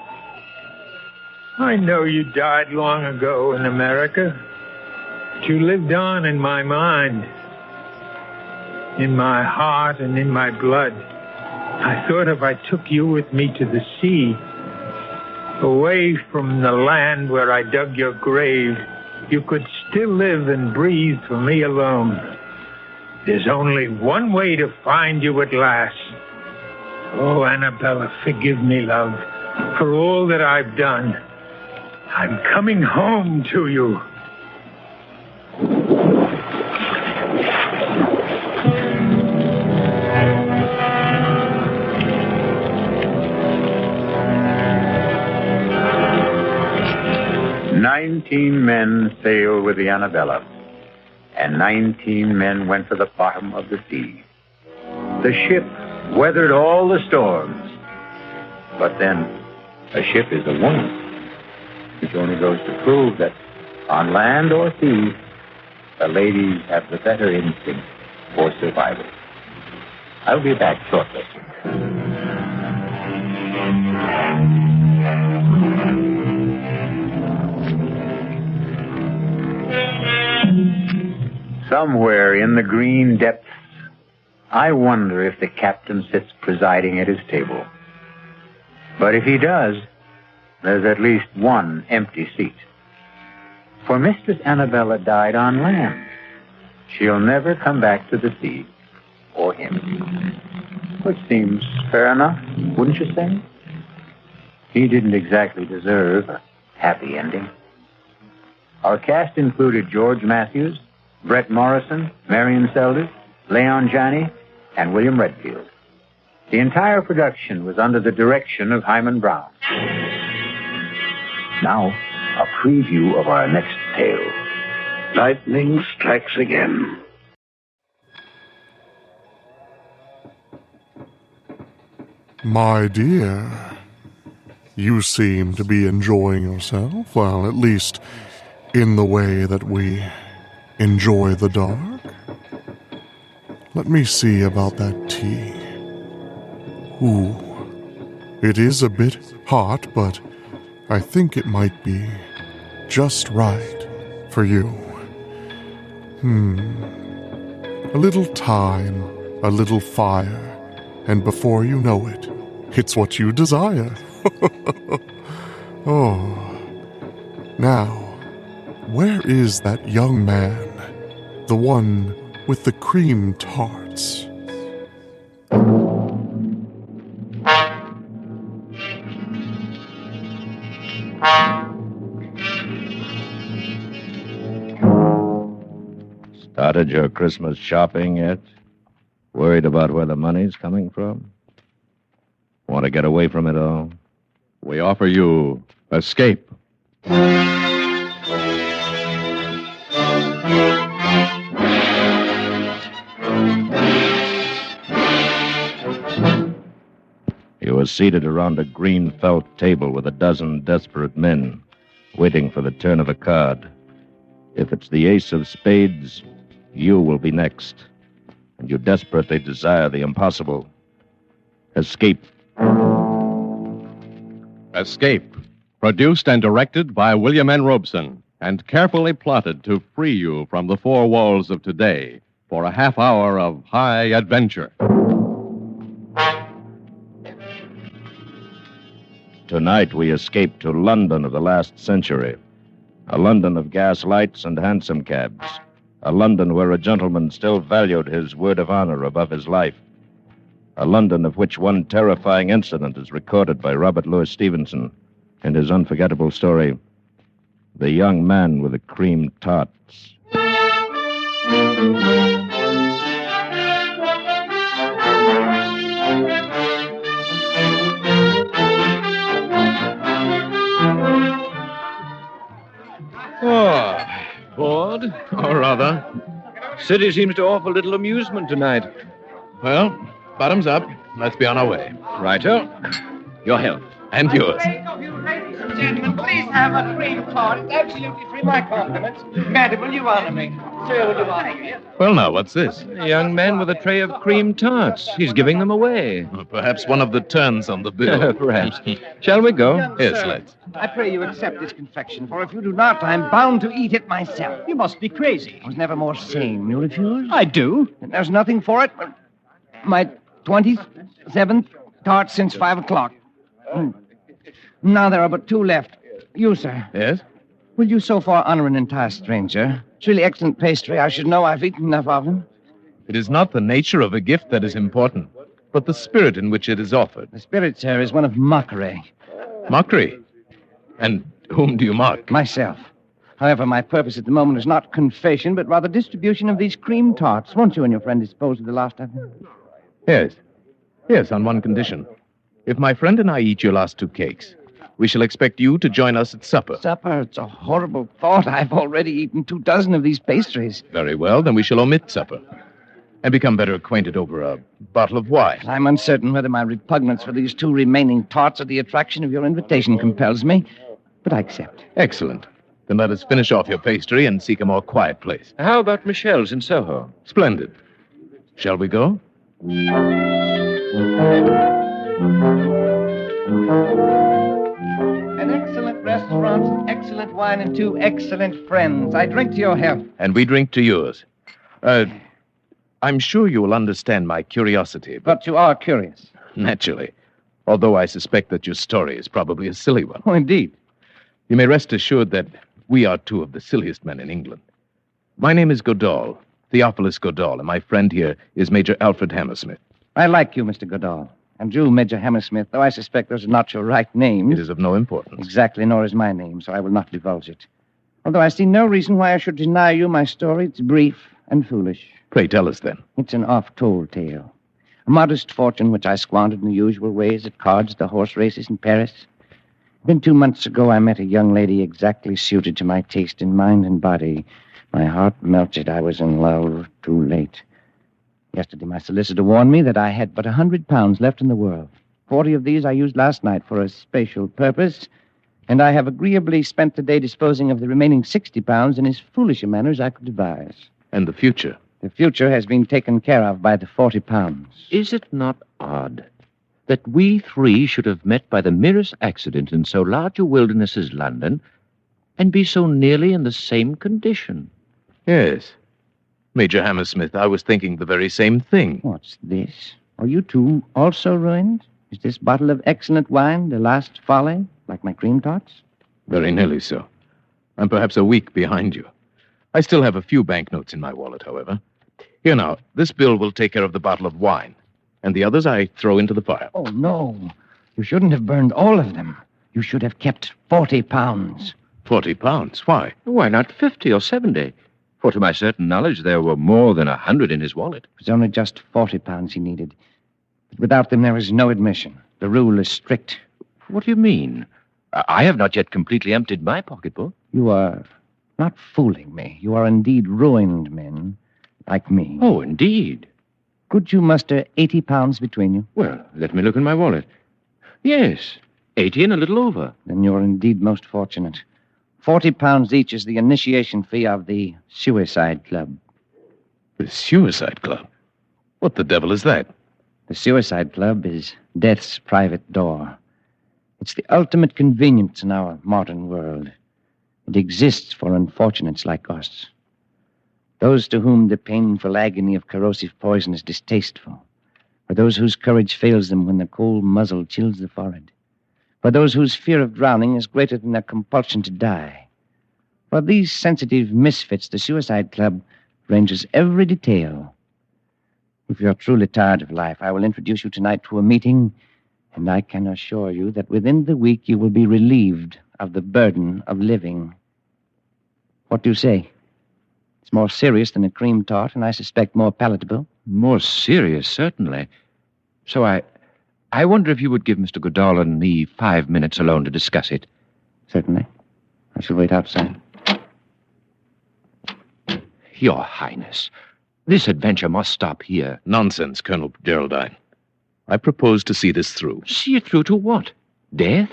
I know you died long ago in America, but you lived on in my mind, in my heart and in my blood. I thought if I took you with me to the sea, away from the land where I dug your grave, you could still live and breathe for me alone. There's only one way to find you at last. Oh, Annabella, forgive me, love, for all that I've done. I'm coming home to you. "19 men sailed with the Annabella, and 19 men went to the bottom of the sea. The ship weathered all the storms. But then, a ship is a woman, which only goes to prove that on land or sea, the ladies have the better instinct for survival. I'll be back shortly. Somewhere in the green depths, I wonder if the captain sits presiding at his table. But if he does, there's at least one empty seat. For Mistress Annabella died on land. She'll never come back to the sea, or him. Which seems fair enough, wouldn't you say? He didn't exactly deserve a happy ending. Our cast included George Matthews, Brett Morrison, Marion Seldes, Leon Janney, and William Redfield. The entire production was under the direction of Hyman Brown. Now, a preview of our next tale. Lightning Strikes Again. My dear, you seem to be enjoying yourself, well, at least in the way that we enjoy the dark. Let me see about that tea. Ooh, it is a bit hot, but I think it might be just right for you. A little time, a little fire, and before you know it, it's what you desire. Oh. Now, where is that young man? The one with the cream tarts? Started your Christmas shopping yet? Worried about where the money's coming from? Want to get away from it all? We offer you escape. You were seated around a green felt table with a dozen desperate men, waiting for the turn of a card. If it's the ace of spades, you will be next. And you desperately desire the impossible. Escape. Escape. Produced and directed by William N. Robeson, and carefully plotted to free you from the four walls of today for a half hour of high adventure. Tonight we escape to London of the last century. A London of gas lights and hansom cabs. A London where a gentleman still valued his word of honor above his life. A London of which one terrifying incident is recorded by Robert Louis Stevenson in his unforgettable story, The Young Man with the Cream Tarts. Oh, bored? Or rather, city seems to offer little amusement tonight. Well, bottoms up. Let's be on our way. Righto. Your health. And yours. Ladies and gentlemen, please have a cream tart. It's absolutely free. My compliments. Madam, will you honor me? Sir, will you honor me? Well, now, what's this? A young man with a tray of cream tarts. He's giving them away. Perhaps one of the turns on the bill. Perhaps. Shall we go? Yes, Sir, let's. I pray you accept this confection, for if you do not, I'm bound to eat it myself. You must be crazy. I was never more sane. You refuse? I do. And there's nothing for it but my 27th tart since 5 o'clock. Now there are but two left. You, sir. Yes? Will you so far honor an entire stranger? It's really excellent pastry. I should know. I've eaten enough of them. It is not the nature of a gift that is important, but the spirit in which it is offered. The spirit, sir, is one of mockery. Mockery? And whom do you mock? Myself. However, my purpose at the moment is not confession, but rather distribution of these cream tarts. Won't you and your friend dispose of the last of them? Yes. Yes, on one condition. If my friend and I eat your last two cakes, we shall expect you to join us at supper. Supper? It's a horrible thought. I've already eaten 24 of these pastries. Very well, then we shall omit supper and become better acquainted over a bottle of wine. I'm uncertain whether my repugnance for these two remaining tarts or the attraction of your invitation compels me, but I accept. Excellent. Then let us finish off your pastry and seek a more quiet place. How about Michelle's in Soho? Splendid. Shall we go? An excellent restaurant, excellent wine, and two excellent friends. I drink to your health. And we drink to yours. I'm sure you will understand my curiosity. But you are curious. Naturally. Although I suspect that your story is probably a silly one. Oh, indeed. You may rest assured that we are two of the silliest men in England. My name is Godall, Theophilus Godall, and my friend here is Major Alfred Hammersmith. I like you, Mr. Godall. And you, Major Hammersmith, though I suspect those are not your right names. It is of no importance. Exactly, nor is my name, so I will not divulge it. Although I see no reason why I should deny you my story. It's brief and foolish. Pray tell us, then. It's an oft-told tale. A modest fortune which I squandered in the usual ways at cards, the horse races in Paris. Then 2 months ago, I met a young lady exactly suited to my taste in mind and body. My heart melted. I was in love too late. Yesterday, my solicitor warned me that I had but £100 left in the world. 40 of these I used last night for a special purpose, and I have agreeably spent the day disposing of the remaining £60 in as foolish a manner as I could devise. And the future? The future has been taken care of by the £40. Is it not odd that we three should have met by the merest accident in so large a wilderness as London, and be so nearly in the same condition. Yes. Major Hammersmith, I was thinking the very same thing. What's this? Are you two also ruined? Is this bottle of excellent wine the last folly, like my cream tarts? Very nearly so. I'm perhaps a week behind you. I still have a few banknotes in my wallet, however. Here now, this bill will take care of the bottle of wine, and the others I throw into the fire. Oh, no. You shouldn't have burned all of them. You should have kept 40 pounds. 40 pounds? Why? Why not 50 or 70? For to my certain knowledge, there were more than 100 in his wallet. It was only just 40 pounds he needed. But without them, there is no admission. The rule is strict. What do you mean? I have not yet completely emptied my pocketbook. You are not fooling me. You are indeed ruined men, like me. Oh, indeed. Could you muster 80 pounds between you? Well, let me look in my wallet. Yes, 80 and a little over. Then you're indeed most fortunate. 40 pounds each is the initiation fee of the Suicide Club. The Suicide Club? What the devil is that? The Suicide Club is death's private door. It's the ultimate convenience in our modern world. It exists for unfortunates like us. Those to whom the painful agony of corrosive poison is distasteful. For those whose courage fails them when the cold muzzle chills the forehead. For those whose fear of drowning is greater than their compulsion to die. For these sensitive misfits, the Suicide Club ranges every detail. If you're truly tired of life, I will introduce you tonight to a meeting, and I can assure you that within the week you will be relieved of the burden of living. What do you say? It's more serious than a cream tart, and I suspect more palatable. More serious, certainly. So I wonder if you would give Mr. Goodall and me 5 minutes alone to discuss it. Certainly. I shall wait outside. Your Highness, this adventure must stop here. Nonsense, Colonel Geraldine. I propose to see this through. See it through to what? Death?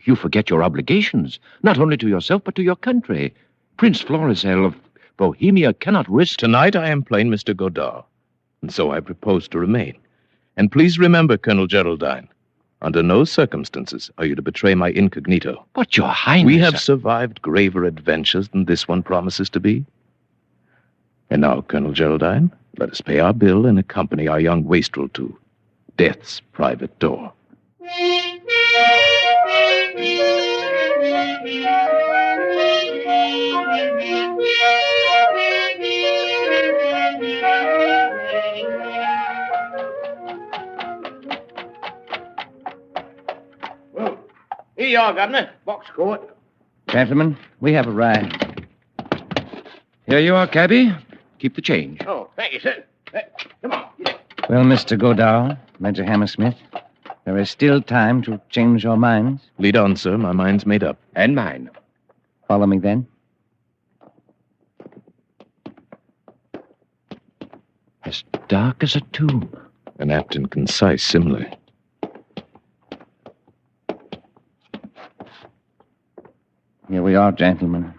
You forget your obligations, not only to yourself, but to your country. Prince Florizel of Bohemia cannot risk... Tonight I am plain Mr. Godard, and so I propose to remain. And please remember, Colonel Geraldine, under no circumstances are you to betray my incognito. But, Your Highness... We have survived graver adventures than this one promises to be. And now, Colonel Geraldine, let us pay our bill and accompany our young wastrel to death's private door. Well, here you are, Governor. Box court. Gentlemen, we have arrived. Here you are, cabby. Keep the change. Oh, thank you, sir. Come on. Well, Mr. Godard, Major Hammersmith, there is still time to change your minds. Lead on, sir. My mind's made up. And mine. Follow me, then. As dark as a tomb. An apt and concise simile. Here we are, gentlemen,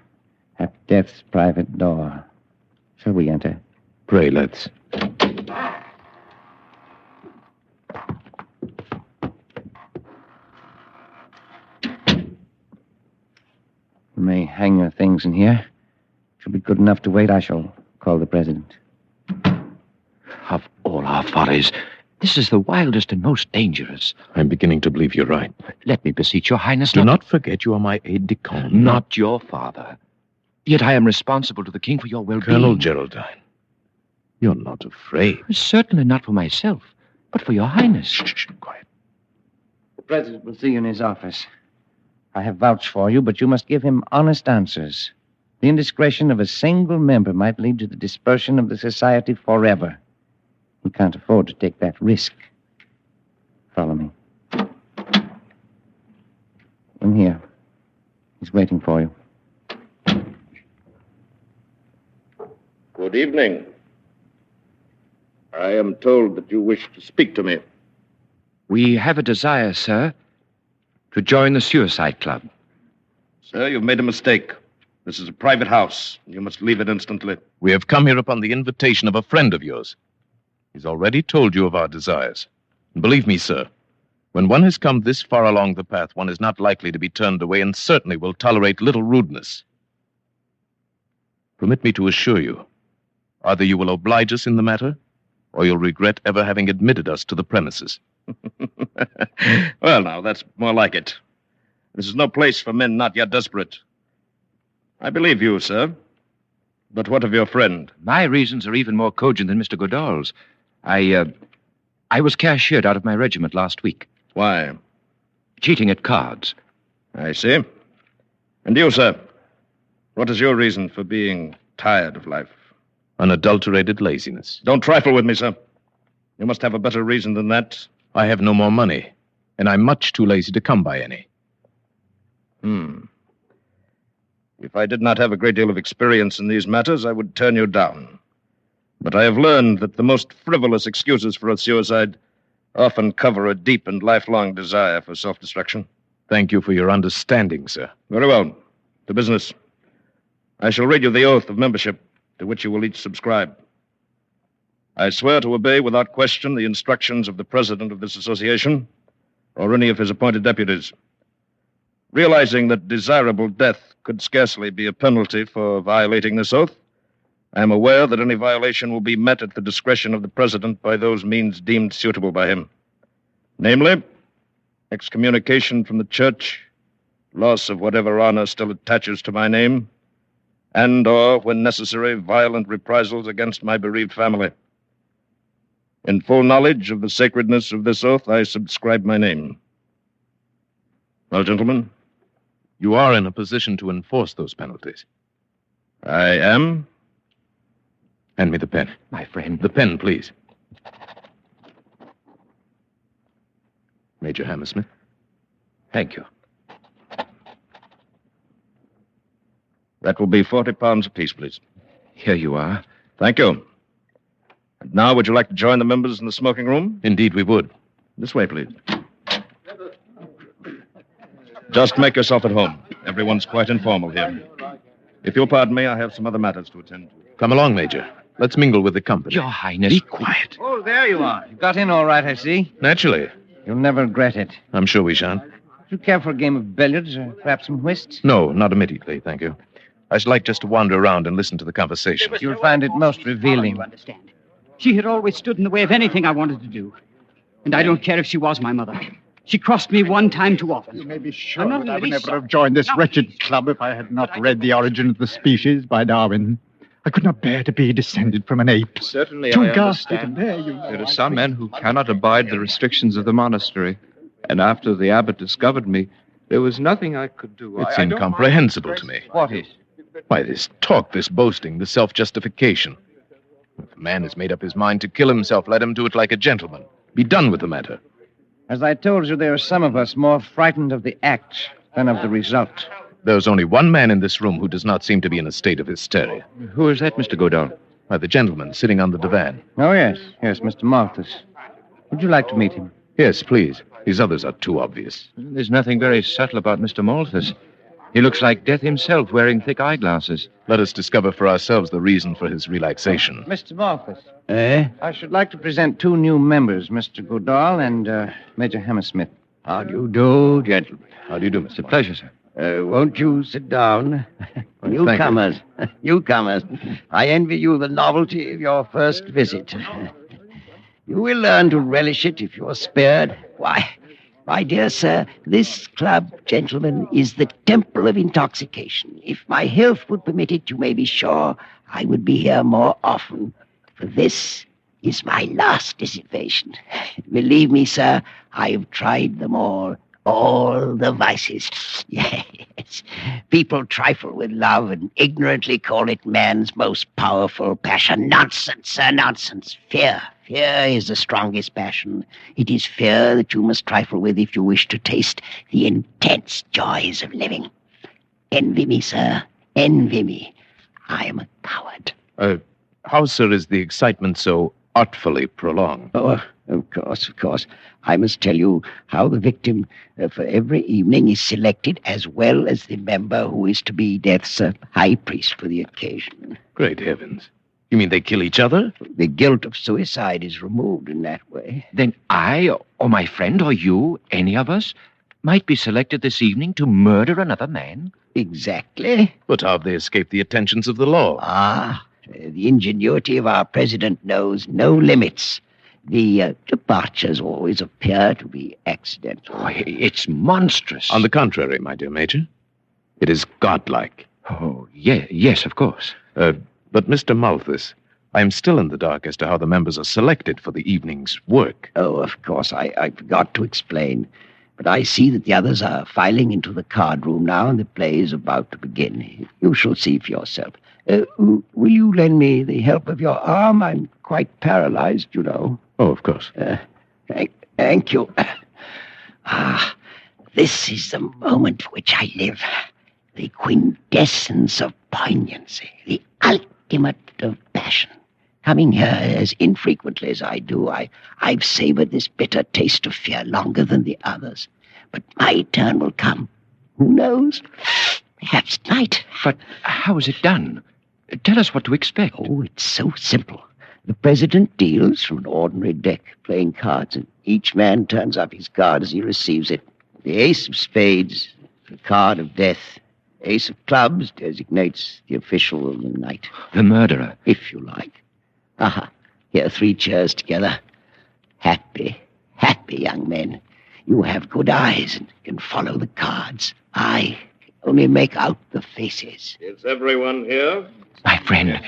at death's private door. Shall we enter? Pray, let's. You may hang your things in here. If you'll be good enough to wait, I shall call the president. Of all our follies, this is the wildest and most dangerous. I'm beginning to believe you're right. Let me beseech your Highness Do not forget you are my aide-de-camp. Not your father. Yet I am responsible to the king for your well-being. Colonel Geraldine, you're not afraid. Certainly not for myself, but for your Highness. Shh, quiet. The president will see you in his office. I have vouched for you, but you must give him honest answers. The indiscretion of a single member might lead to the dispersion of the society forever. We can't afford to take that risk. Follow me. In here. He's waiting for you. Good evening. I am told that you wish to speak to me. We have a desire, sir, to join the Suicide Club. Sir, you've made a mistake. This is a private house. You must leave it instantly. We have come here upon the invitation of a friend of yours. He's already told you of our desires. And believe me, sir, When one has come this far along the path, one is not likely to be turned away and certainly will tolerate little rudeness. Permit me to assure you, either you will oblige us in the matter, or you'll regret ever having admitted us to the premises. Well, now, that's more like it. This is no place for men not yet desperate. I believe you, sir. But what of your friend? My reasons are even more cogent than Mr. Goodall's. I was cashiered out of my regiment last week. Why? Cheating at cards. I see. And you, sir? What is your reason for being tired of life? Unadulterated laziness. Don't trifle with me, sir. You must have a better reason than that. I have no more money, and I'm much too lazy to come by any. If I did not have a great deal of experience in these matters, I would turn you down. But I have learned that the most frivolous excuses for a suicide often cover a deep and lifelong desire for self-destruction. Thank you for your understanding, sir. Very well. To business. I shall read you the oath of membership to which you will each subscribe. I swear to obey without question the instructions of the president of this association or any of his appointed deputies. Realizing that desirable death could scarcely be a penalty for violating this oath, I am aware that any violation will be met at the discretion of the president by those means deemed suitable by him. Namely, excommunication from the church, loss of whatever honor still attaches to my name, and, or, when necessary, violent reprisals against my bereaved family. In full knowledge of the sacredness of this oath, I subscribe my name. Well, gentlemen? You are in a position to enforce those penalties. I am. Hand me the pen. My friend. The pen, please. Major Hammersmith. Thank you. That will be £40 apiece, please. Here you are. Thank you. And now, would you like to join the members in the smoking room? Indeed, we would. This way, please. Just make yourself at home. Everyone's quite informal here. If you'll pardon me, I have some other matters to attend to. Come along, Major. Let's mingle with the company. Your Highness. Be quiet. Oh, there you are. You got in all right, I see. Naturally. You'll never regret it. I'm sure we shan't. Do you care for a game of billiards or perhaps some whist? No, not immediately, thank you. I should like just to wander around and listen to the conversation. You'll find it most revealing. You understand. She had always stood in the way of anything I wanted to do. And I don't care if she was my mother. She crossed me one time too often. You may be sure that I would never have joined this wretched club if I had not read The Origin of the Species by Darwin. I could not bear to be descended from an ape. Certainly, Too I ghastly to understand. bear, you know. There are some men who cannot abide the restrictions of the monastery. And after the abbot discovered me, there was nothing I could do. It's I don't incomprehensible to me. What is? Why, this talk, this boasting, this self-justification. If a man has made up his mind to kill himself, let him do it like a gentleman. Be done with the matter. As I told you, there are some of us more frightened of the act than of the result. There's only one man in this room who does not seem to be in a state of hysteria. Who is that, Mr. Goodall? Why, the gentleman sitting on the divan. Oh, yes. Yes, Mr. Malthus. Would you like to meet him? Yes, please. These others are too obvious. There's nothing very subtle about Mr. Malthus. He looks like death himself, wearing thick eyeglasses. Let us discover for ourselves the reason for his relaxation. Mr. Malthus. I should like to present two new members, Mr. Goodall and Major Hammersmith. How do you do, gentlemen? How do you do, Mr. It's a pleasure, sir. Won't you sit down? Newcomers. Newcomers. I envy you the novelty of your first visit. You will learn to relish it if you are spared. Why, my dear sir, this club, gentlemen, is the temple of intoxication. If my health would permit it, you may be sure I would be here more often. For this is my last dissipation. Believe me, sir, I have tried them all the vices. Yes. People trifle with love and ignorantly call it man's most powerful passion. Nonsense, sir, nonsense. Fear. Fear is the strongest passion. It is fear that you must trifle with if you wish to taste the intense joys of living. Envy me, sir. Envy me. I am a coward. How, sir, is the excitement so artfully prolonged? Oh, of course. I must tell you how the victim for every evening is selected, as well as the member who is to be death's high priest for the occasion. Great heavens. You mean they kill each other? The guilt of suicide is removed in that way. Then I, or my friend, or you, any of us, might be selected this evening to murder another man? Exactly. But how have they escaped the attentions of the law? The ingenuity of our president knows no limits. The departures always appear to be accidental. Oh, it's monstrous. On the contrary, my dear Major, it is godlike. Oh, yes, of course. But Mr. Malthus, I am still in the dark as to how the members are selected for the evening's work. Oh, of course, I forgot to explain. But I see that the others are filing into the card room now, and the play is about to begin. You shall see for yourself. Will you lend me the help of your arm? I'm quite paralyzed, you know. Oh, of course. Thank you. This is the moment for which I live. The quintessence of poignancy, the ultimate of passion. Coming here as infrequently as I do, I've savored this bitter taste of fear longer than the others. But my turn will come. Who knows? Perhaps tonight. But how is it done? Tell us what to expect. Oh, it's so simple. The president deals from an ordinary deck, playing cards, and each man turns up his card as he receives it. The ace of spades, the card of death. Ace of clubs designates the official of the night. The murderer. If you like. Here, 3 chairs together. Happy young men. You have good eyes and can follow the cards. I only make out the faces. Is everyone here? My friend,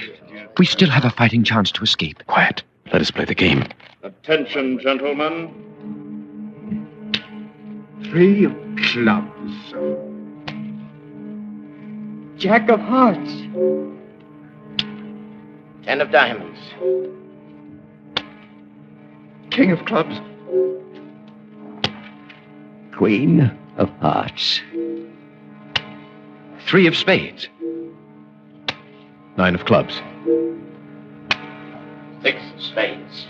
we still have a fighting chance to escape. Quiet. Let us play the game. Attention, gentlemen. 3 of clubs. Jack of hearts. 10 of diamonds. King of clubs. Queen of hearts. 3 of spades. 9 of clubs. 6 of spades.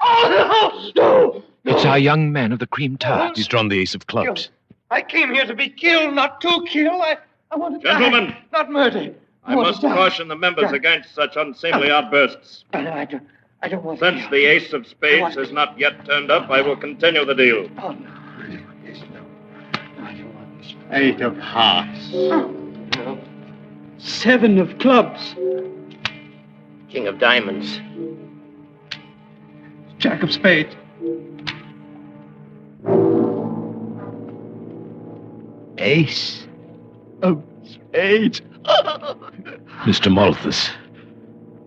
Oh, no! It's our young man of the Cream Tarts. He's drawn the ace of clubs. I came here to be killed, not to kill. I want to Gentlemen. die, not murder. I must caution the members against such unseemly outbursts. But I don't want to. Since the ace of spades has not yet turned up, I will continue the deal. Oh, no. I don't want this. 8 of hearts. No. 7 of clubs. King of diamonds. Jack of spades. Ace of spades. Mr. Malthus.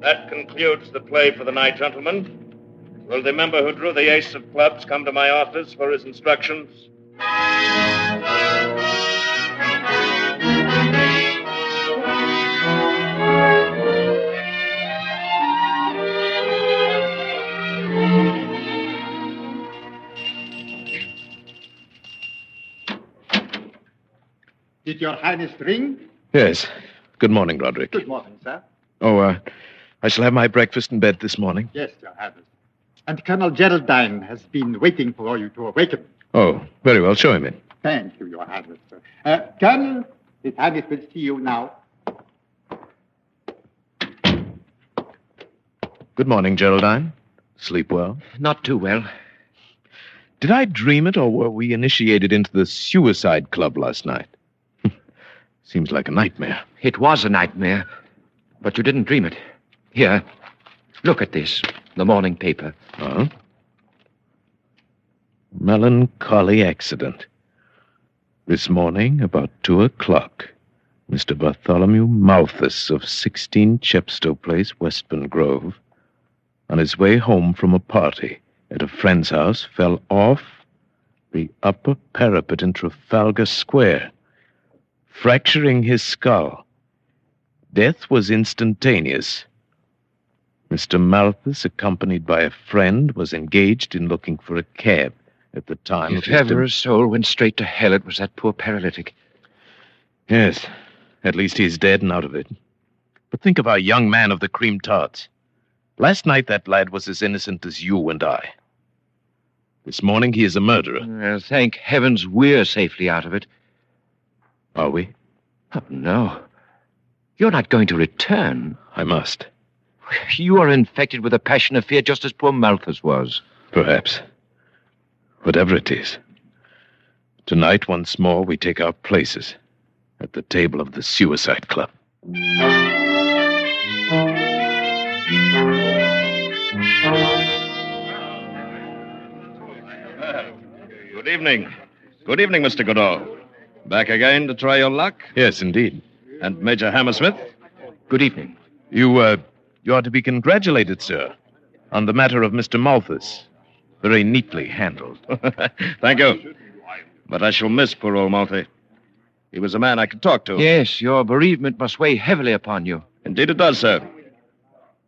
That concludes the play for the night, gentlemen. Will the member who drew the ace of clubs come to my office for his instructions? Did your Highness ring? Yes. Good morning, Roderick. Good morning, sir. Oh, I shall have my breakfast in bed this morning. Yes, your Highness. And Colonel Geraldine has been waiting for you to awaken. Oh, very well. Show him in. Thank you, your Highness. Colonel, His Highness will see you now. Good morning, Geraldine. Sleep well? Not too well. Did I dream it, or were we initiated into the suicide club last night? Seems like a nightmare. It was a nightmare, but you didn't dream it. Here, look at this, the morning paper. Huh? Melancholy accident. This morning, about 2 o'clock, Mr. Bartholomew Malthus of 16 Chepstow Place, Westbourne Grove, on his way home from a party at a friend's house, fell off the upper parapet in Trafalgar Square, fracturing his skull. Death was instantaneous. Mr. Malthus, accompanied by a friend, was engaged in looking for a cab at the time. If ever a soul went straight to hell, it was that poor paralytic. Yes, at least he's dead and out of it. But think of our young man of the Cream Tarts. Last night that lad was as innocent as you and I. This morning he is a murderer. Thank heavens we're safely out of it. Are we? Oh, no. You're not going to return. I must. You are infected with a passion of fear just as poor Malthus was. Perhaps. Whatever it is. Tonight, once more, we take our places at the table of the Suicide Club. Good evening. Good evening, Mr. Goodall. Back again to try your luck? Yes, indeed. And Major Hammersmith? Good evening. You are to be congratulated, sir, on the matter of Mr. Malthus. Very neatly handled. Thank you. But I shall miss poor old Malthy. He was a man I could talk to. Yes, your bereavement must weigh heavily upon you. Indeed it does, sir.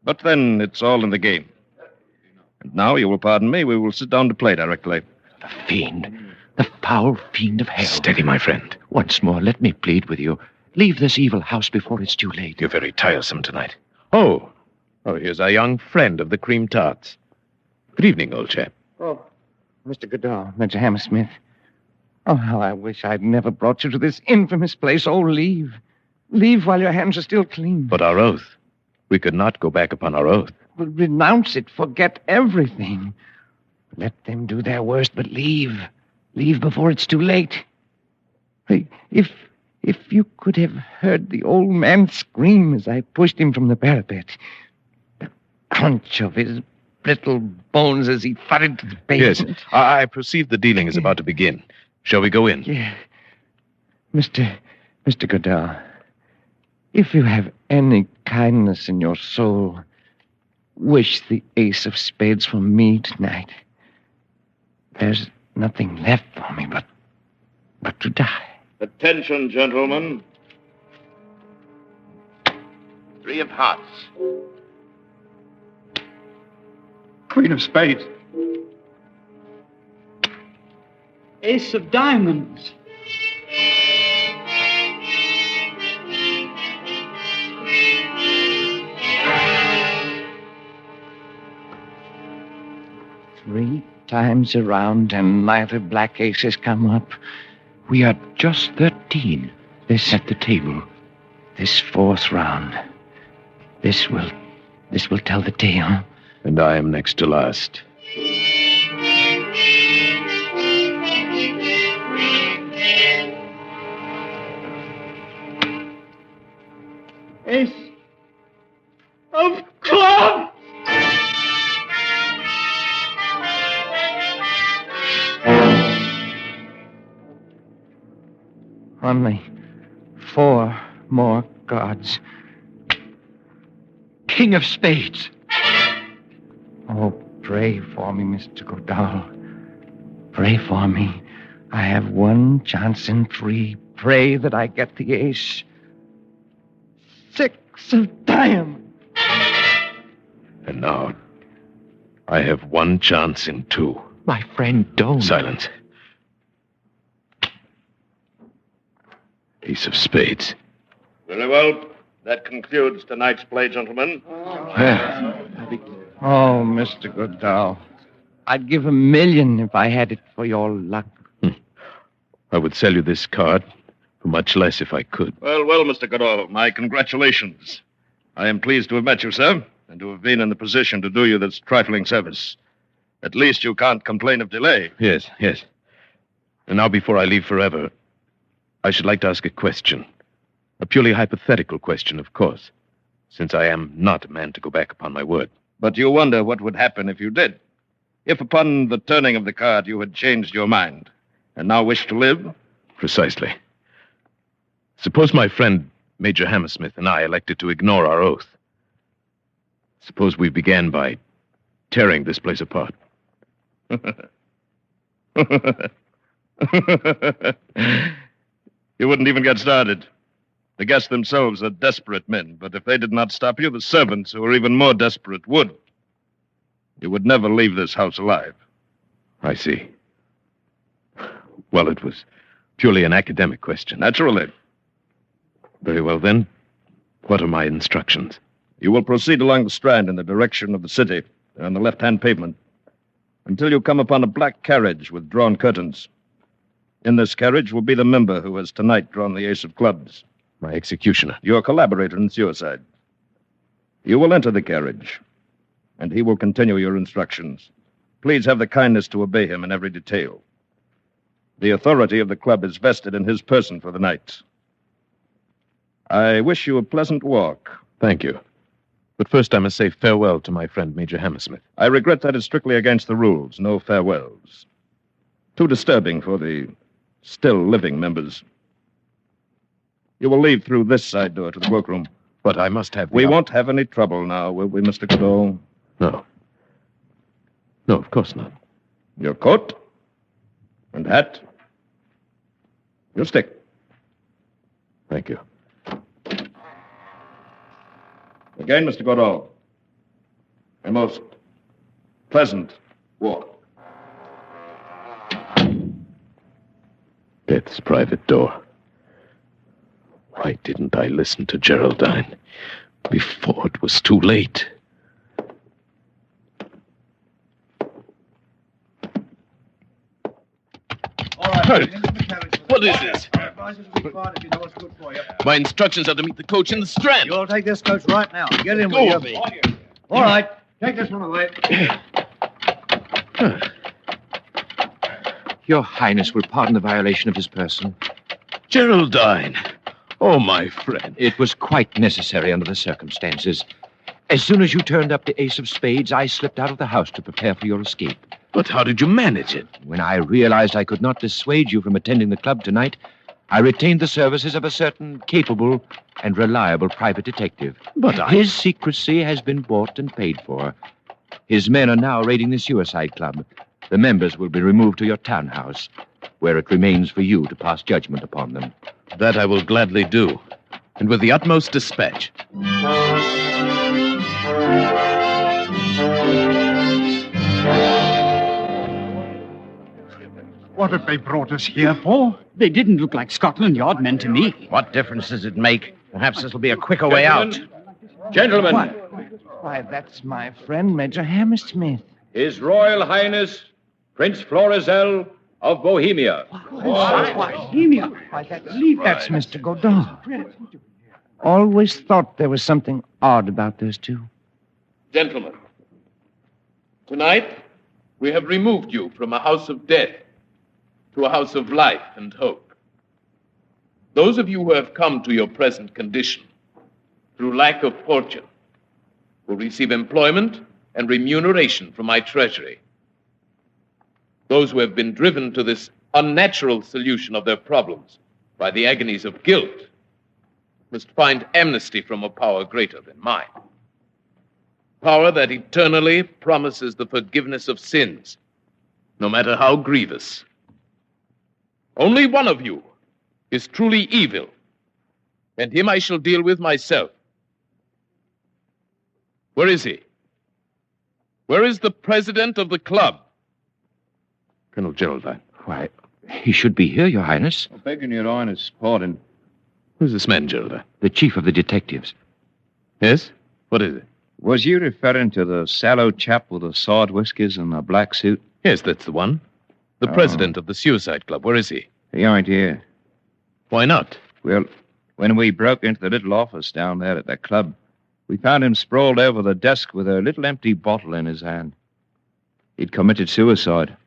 But then it's all in the game. And now, you will pardon me, we will sit down to play directly. The fiend. The foul fiend of hell. Steady, my friend. Once more, let me plead with you. Leave this evil house before it's too late. You're very tiresome tonight. Oh, here's our young friend of the Cream Tarts. Good evening, old chap. Oh, Mr. Goodall, Major Hammersmith. Oh, how I wish I'd never brought you to this infamous place. Oh, leave. Leave while your hands are still clean. But our oath. We could not go back upon our oath. Well, renounce it. Forget everything. Let them do their worst, but leave. Leave before it's too late. If you could have heard the old man scream as I pushed him from the parapet, the crunch of his brittle bones as he thudded to the pavement. Yes, I perceive the dealing is about to begin. Shall we go in? Yeah. Mr. Goodall, if you have any kindness in your soul, wish the ace of spades for me tonight. There's nothing left for me but to die. Attention, gentlemen. 3 of hearts. Queen of spades. Ace of diamonds. Three times around and neither black ace has come up. We are just 13. This at the table. This 4th round. This will tell the tale. And I am next to last. Ace of clubs! Only 4 more cards. King of spades. Oh, pray for me, Mr. Goodall. Pray for me. I have 1 chance in 3. Pray that I get the ace. 6 of diamonds. And now, I have 1 chance in 2. My friend, don't. Silence. Ace of spades. Very well. That concludes tonight's play, gentlemen. Oh, Mr. Goodall, I'd give $1 million if I had it for your luck. I would sell you this card for much less if I could. Well, Mr. Goodall, my congratulations. I am pleased to have met you, sir, and to have been in the position to do you this trifling service. At least you can't complain of delay. Yes. And now, before I leave forever, I should like to ask a question. A purely hypothetical question, of course, since I am not a man to go back upon my word. But you wonder what would happen if you did. If upon the turning of the card you had changed your mind and now wish to live? Precisely. Suppose my friend, Major Hammersmith, and I elected to ignore our oath. Suppose we began by tearing this place apart. You wouldn't even get started. The guests themselves are desperate men, but if they did not stop you, the servants, who are even more desperate, would. You would never leave this house alive. I see. Well, it was purely an academic question. Naturally. Very well, then. What are my instructions? You will proceed along the Strand in the direction of the city, on the left-hand pavement, until you come upon a black carriage with drawn curtains. In this carriage will be the member who has tonight drawn the ace of clubs. My executioner. Your collaborator in suicide. You will enter the carriage, and he will continue your instructions. Please have the kindness to obey him in every detail. The authority of the club is vested in his person for the night. I wish you a pleasant walk. Thank you. But first I must say farewell to my friend, Major Hammersmith. I regret that it's strictly against the rules. No farewells. Too disturbing for the still living members. You will leave through this side door to the workroom. But I must have... We won't have any trouble now, will we, Mr. Goodall? No. No, of course not. Your coat? And hat? Your stick? Thank you. Again, Mr. Goodall. A most pleasant walk. Death's private door. Why didn't I listen to Geraldine before it was too late? All right. What is this? My instructions are to meet the coach in the Strand. You'll take this coach right now. Get in with you. All right. Take this one away. Your Highness will pardon the violation of his person. Geraldine. Oh, my friend. It was quite necessary under the circumstances. As soon as you turned up the ace of spades, I slipped out of the house to prepare for your escape. But how did you manage it? When I realized I could not dissuade you from attending the club tonight, I retained the services of a certain capable and reliable private detective. But His secrecy has been bought and paid for. His men are now raiding the suicide club. The members will be removed to your townhouse, where it remains for you to pass judgment upon them. That I will gladly do, and with the utmost dispatch. What have they brought us here for? They didn't look like Scotland Yard men to me. What difference does it make? Perhaps this will be a quicker way out. Gentlemen. Why, that's my friend, Major Hammersmith. His Royal Highness, Prince Florizel of Bohemia. Bohemia. Why, that's Mr. Godard. Always thought there was something odd about those two. Gentlemen, tonight we have removed you from a house of death to a house of life and hope. Those of you who have come to your present condition through lack of fortune will receive employment and remuneration from my treasury. Those who have been driven to this unnatural solution of their problems by the agonies of guilt must find amnesty from a power greater than mine. Power that eternally promises the forgiveness of sins, no matter how grievous. Only one of you is truly evil, and him I shall deal with myself. Where is he? Where is the president of the club? Colonel Geraldine. Why, he should be here, Your Highness. Begging Your Highness' pardon. Who's this man, Geraldine? The chief of the detectives. Yes? What is it? Was you referring to the sallow chap with the sawed whiskers and a black suit? Yes, that's the one. The president of the Suicide Club. Where is he? He ain't here. Why not? Well, when we broke into the little office down there at the club, we found him sprawled over the desk with a little empty bottle in his hand. He'd committed suicide.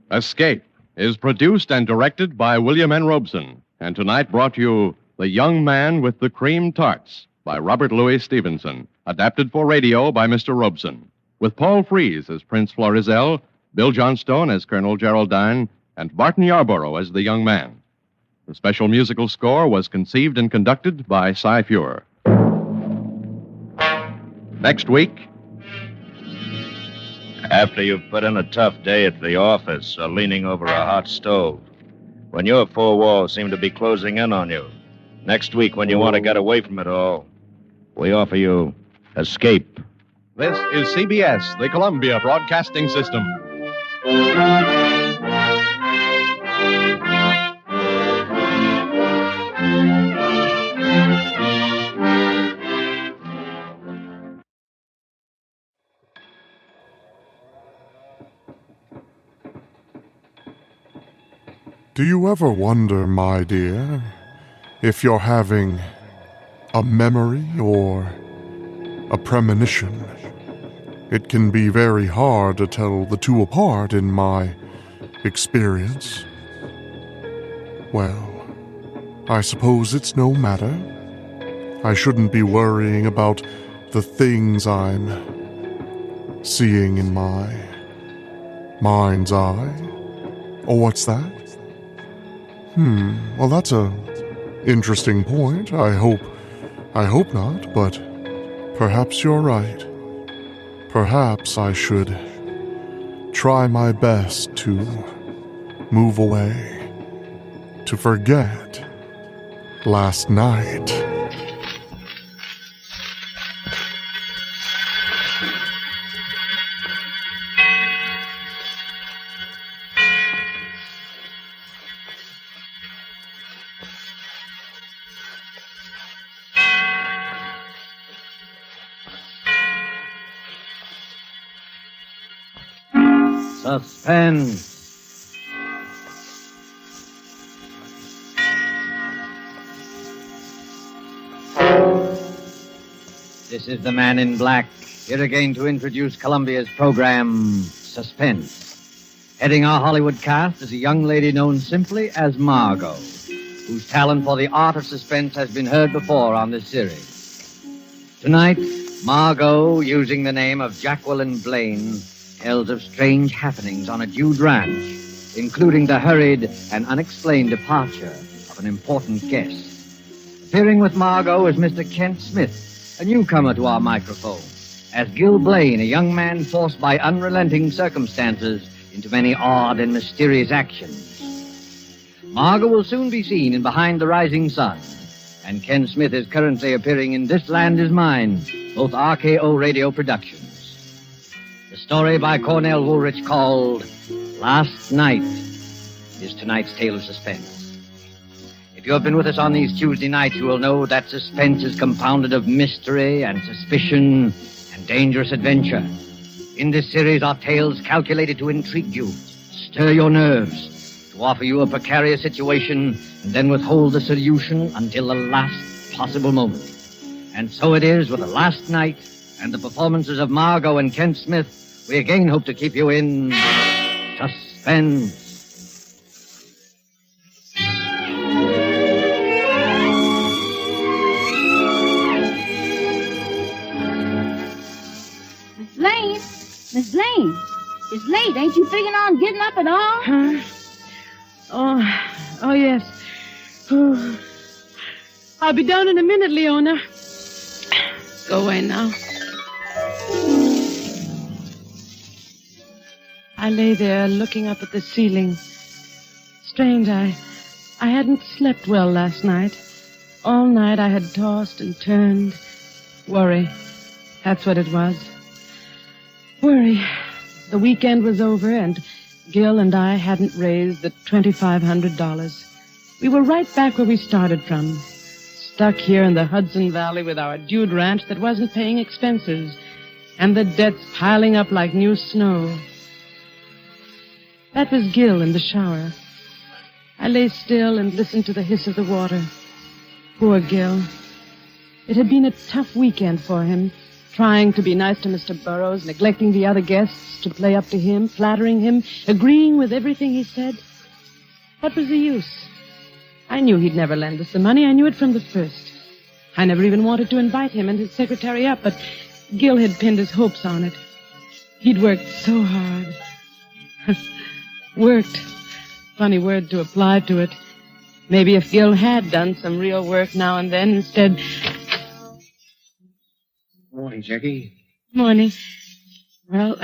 Escape is produced and directed by William N. Robeson, and tonight brought you The Young Man with the Cream Tarts by Robert Louis Stevenson, adapted for radio by Mr. Robeson, with Paul Frees as Prince Florizel, Bill Johnstone as Colonel Geraldine, and Barton Yarborough as the young man. The special musical score was conceived and conducted by Cy Feuer. Next week... After you've put in a tough day at the office or leaning over a hot stove, when your four walls seem to be closing in on you, next week when you want to get away from it all, we offer you escape. This is CBS, the Columbia Broadcasting System. Do you ever wonder, my dear, if you're having a memory or a premonition? It can be very hard to tell the two apart in my experience. Well, I suppose it's no matter. I shouldn't be worrying about the things I'm seeing in my mind's eye. Oh, what's that? Well, that's a interesting point. I hope not, but perhaps you're right. Perhaps I should try my best to move away, to forget last night. Suspense. This is the Man in Black, here again to introduce Columbia's program, Suspense. Heading our Hollywood cast is a young lady known simply as Margot, whose talent for the art of suspense has been heard before on this series. Tonight, Margot, using the name of Jacqueline Blaine, tells of strange happenings on a Jude ranch, including the hurried and unexplained departure of an important guest. Appearing with Margot is Mr. Kent Smith, a newcomer to our microphone, as Gil Blaine, a young man forced by unrelenting circumstances into many odd and mysterious actions. Margot will soon be seen in Behind the Rising Sun, and Ken Smith is currently appearing in This Land Is Mine, both RKO radio productions. The story by Cornell Woolrich called Last Night is tonight's tale of suspense. If you have been with us on these Tuesday nights, you will know that suspense is compounded of mystery and suspicion and dangerous adventure. In this series are tales calculated to intrigue you, stir your nerves, to offer you a precarious situation, and then withhold the solution until the last possible moment. And so it is with The Last Night and the performances of Margot and Kent Smith. We again hope to keep you in suspense. Miss Blaine, it's late. Ain't you figuring on getting up at all? Huh? Oh, yes. Oh. I'll be down in a minute, Leona. Go away now. I lay there looking up at the ceiling. Strange, I hadn't slept well last night. All night I had tossed and turned. Worry. That's what it was. Worry. The weekend was over, and Gil and I hadn't raised the $2,500. We were right back where we started from. Stuck here in the Hudson Valley with our dude ranch that wasn't paying expenses, and the debts piling up like new snow. That was Gil in the shower. I lay still and listened to the hiss of the water. Poor Gil. It had been a tough weekend for him, trying to be nice to Mr. Burroughs, neglecting the other guests to play up to him, flattering him, agreeing with everything he said. What was the use? I knew he'd never lend us the money. I knew it from the first. I never even wanted to invite him and his secretary up, but Gil had pinned his hopes on it. He'd worked so hard. Worked. Funny word to apply to it. Maybe if Gil had done some real work now and then instead... Morning, Jackie. Morning. Well,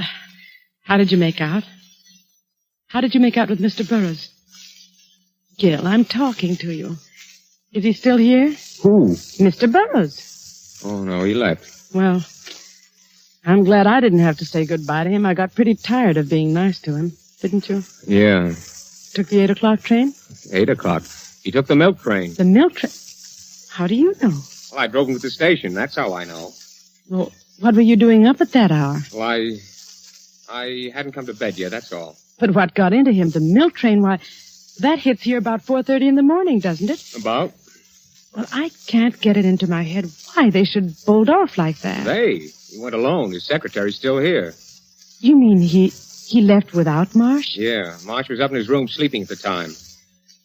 how did you make out? How did you make out with Mr. Burroughs? Gil, I'm talking to you. Is he still here? Who? Mr. Burroughs. Oh, no, he left. Well, I'm glad I didn't have to say goodbye to him. I got pretty tired of being nice to him, didn't you? Yeah. Took the 8 o'clock train? 8 o'clock. He took the milk train. The milk train? How do you know? Well, I drove him to the station. That's how I know. Well, what were you doing up at that hour? Well, I hadn't come to bed yet, that's all. But what got into him? The milk train? Why, That hits here about 4:30 in the morning, doesn't it? About? Well, I can't get it into my head why they should bolt off like that. He went alone. His secretary's still here. You mean he left without Marsh? Yeah, Marsh was up in his room sleeping at the time.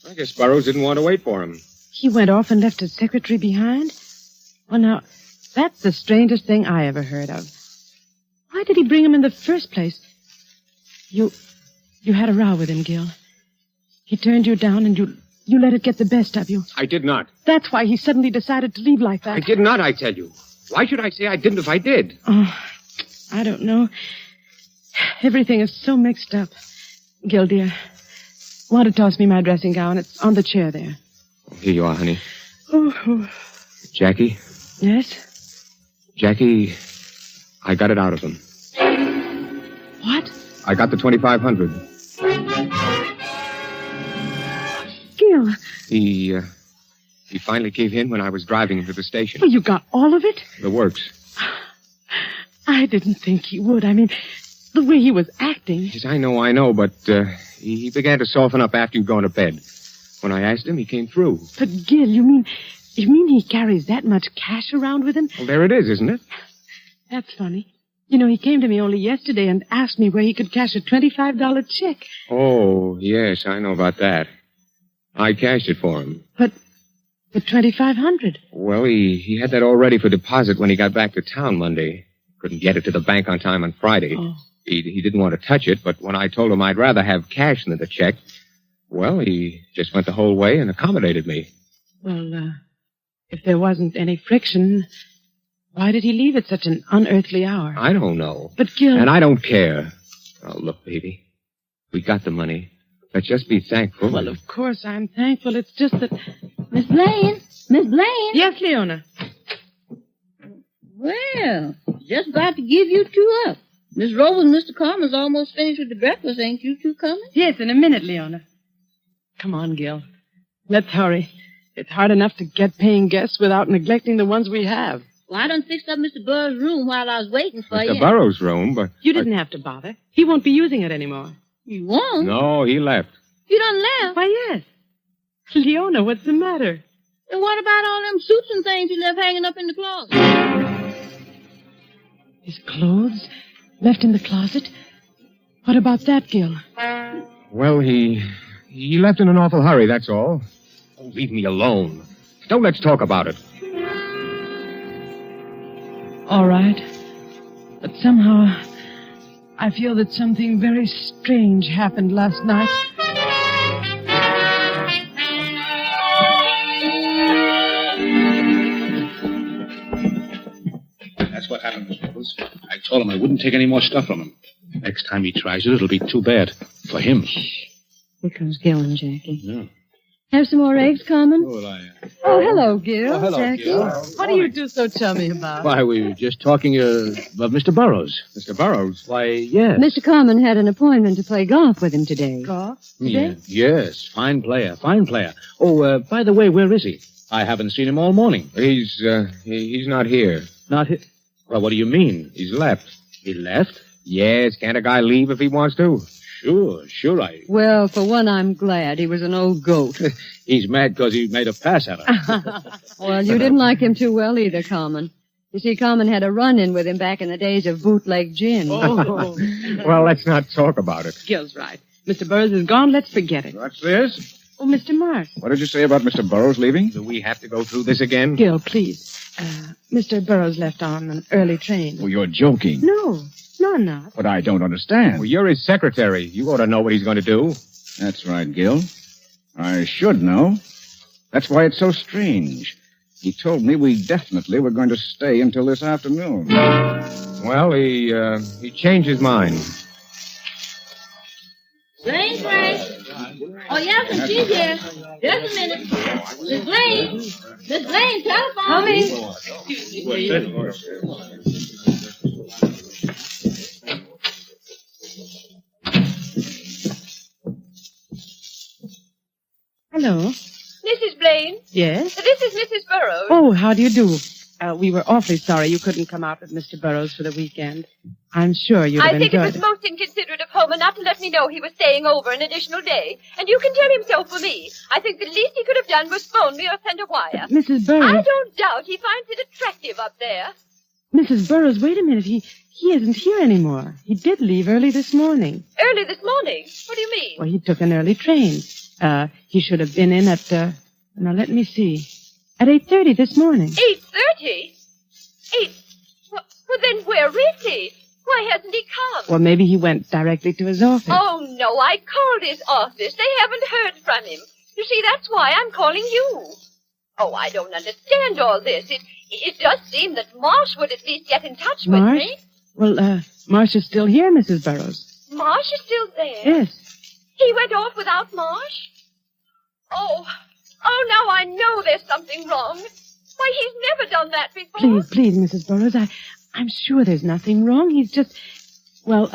I guess Burroughs didn't want to wait for him. He went off and left his secretary behind? Well, now, that's the strangest thing I ever heard of. Why did he bring him in the first place? You had a row with him, Gil. He turned you down and you let it get the best of you. I did not. That's why he suddenly decided to leave like that. I did not, I tell you. Why should I say I didn't if I did? Oh, I don't know. Everything is so mixed up. Gil, dear, want to toss me my dressing gown? It's on the chair there. Here you are, honey. Oh. Jackie? Yes? Jackie, I got it out of him. What? I got the $2,500. Gil. He finally gave in when I was driving him to the station. Well, you got all of it? The works. I didn't think he would. I mean, the way he was acting. Yes, I know, but he began to soften up after you'd gone to bed. When I asked him, he came through. But, Gil, you mean he carries that much cash around with him? Well, there it is, isn't it? That's funny. You know, he came to me only yesterday and asked me where he could cash a $25 check. Oh, yes, I know about that. I cashed it for him. But $2,500. Well, he had that all ready for deposit when he got back to town Monday. Couldn't get it to the bank on time on Friday. Oh. He didn't want to touch it, but when I told him I'd rather have cash than the check, well, he just went the whole way and accommodated me. Well, if there wasn't any friction, why did he leave at such an unearthly hour? I don't know. But, Gil... And I don't care. Oh, look, baby. We got the money. Let's just be thankful. Well, of course I'm thankful. It's just that... Miss Blaine? Miss Blaine? Yes, Leona. Well, just about to give you two up. Miss Rose and Mr. Carmen's almost finished with the breakfast. Ain't you two coming? Yes, in a minute, Leona. Come on, Gil. Let's hurry. It's hard enough to get paying guests without neglecting the ones we have. Well, I done fixed up Mr. Burroughs' room while I was waiting for you. Mr. Burroughs' room, but... You didn't have to bother. He won't be using it anymore. You won't? No, he left. You done left? Why, yes. Leona, what's the matter? And what about all them suits and things you left hanging up in the closet? His clothes? Left in the closet? What about that, Gil? Well, he left in an awful hurry, that's all. Oh, leave me alone. Don't let's talk about it. All right. But somehow, I feel that something very strange happened last night. That's what happened, Miss Nichols. I told him I wouldn't take any more stuff from him. Next time he tries it, it'll be too bad. For him. Here comes Gil and Jackie. Yeah. Have some more eggs, Carmen? Oh, hello, Gil. Oh, hello, Jackie. Gil. What do you do so chummy about? Why, we were just talking about Mr. Burroughs. Mr. Burroughs? Why, yes. Mr. Carmen had an appointment to play golf with him today. Golf? Yeah. Yes, fine player, fine player. Oh, by the way, where is he? I haven't seen him all morning. He's not here. Not here? Well, what do you mean? He's left. He left? Yes, can't a guy leave if he wants to? Sure, I... Well, for one, I'm glad. He was an old goat. He's mad because he made a pass at her. Well, you didn't like him too well either, Carmen. You see, Carmen had a run-in with him back in the days of bootleg gin. Oh. Well, let's not talk about it. Gil's right. Mr. Burroughs is gone. Let's forget it. What's this? Oh, Mr. Marsh. What did you say about Mr. Burroughs leaving? Do we have to go through this again? Gil, please. Mr. Burroughs left on an early train. Oh, you're joking. No, I'm not. But I don't understand. Well, you're his secretary. You ought to know what he's going to do. That's right, Gil. I should know. That's why it's so strange. He told me we definitely were going to stay until this afternoon. Well, he changed his mind. Blaine, oh, yes, and she's here. Just a minute. Miss Blaine. Miss Blaine, telephone. Coming. Hello. Mrs. Blaine? Yes? This is Mrs. Burroughs. Oh, how do you do? We were awfully sorry you couldn't come out with Mr. Burroughs for the weekend. I'm sure you'd have I think enjoyed it was most inconsiderate of home not to let me know he was staying over an additional day. And you can tell him so for me. I think the least he could have done was phone me or send a wire. Mrs. Burroughs. I don't doubt he finds it attractive up there. Mrs. Burroughs, wait a minute. He isn't here anymore. He did leave early this morning. Early this morning? What do you mean? Well, he took an early train. He should have been in at, now let me see, at 8:30 this morning. 8:30? Well, then where is he? Why hasn't he come? Well, maybe he went directly to his office. Oh, no, I called his office. They haven't heard from him. You see, that's why I'm calling you. Oh, I don't understand all this. It does seem that Marsh would at least get in touch with Marsh? me. Well, Marsh is still here, Mrs. Burroughs. Marsh is still there? Yes. He went off without Marsh? Oh, now I know there's something wrong. Why, he's never done that before. Please, Mrs. Burroughs, I'm sure there's nothing wrong. He's just, well,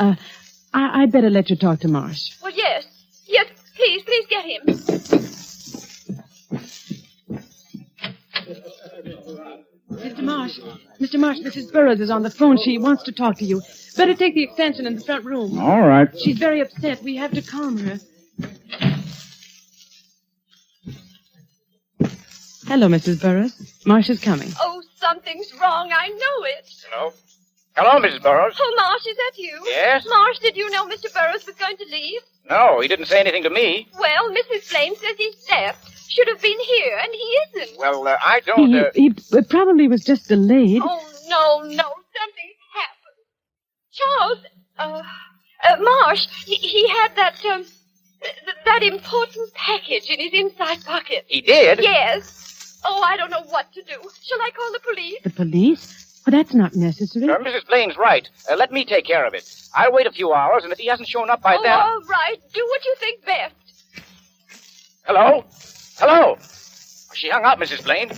I'd better let you talk to Marsh. Well, yes, please get him. Mr. Marsh, Mrs. Burroughs is on the phone. She wants to talk to you. Better take the extension in the front room. All right. She's very upset. We have to calm her. Hello, Mrs. Burroughs. Marsh is coming. Oh, something's wrong. I know it. Hello, Mrs. Burroughs. Oh, Marsh, is that you? Yes? Marsh, did you know Mr. Burroughs was going to leave? No, he didn't say anything to me. Well, Mrs. Blaine says he's left. Should have been here, and he isn't. Well, I don't... He probably was just delayed. Oh, no, something's happened. Charles, Marsh, he had that important package in his inside pocket. He did? Yes. Oh, I don't know what to do. Shall I call the police? The police? Well, that's not necessary. Mrs. Blaine's right. Let me take care of it. I'll wait a few hours, and if he hasn't shown up by then... All right. Do what you think best. Hello? She hung up, Mrs. Blaine.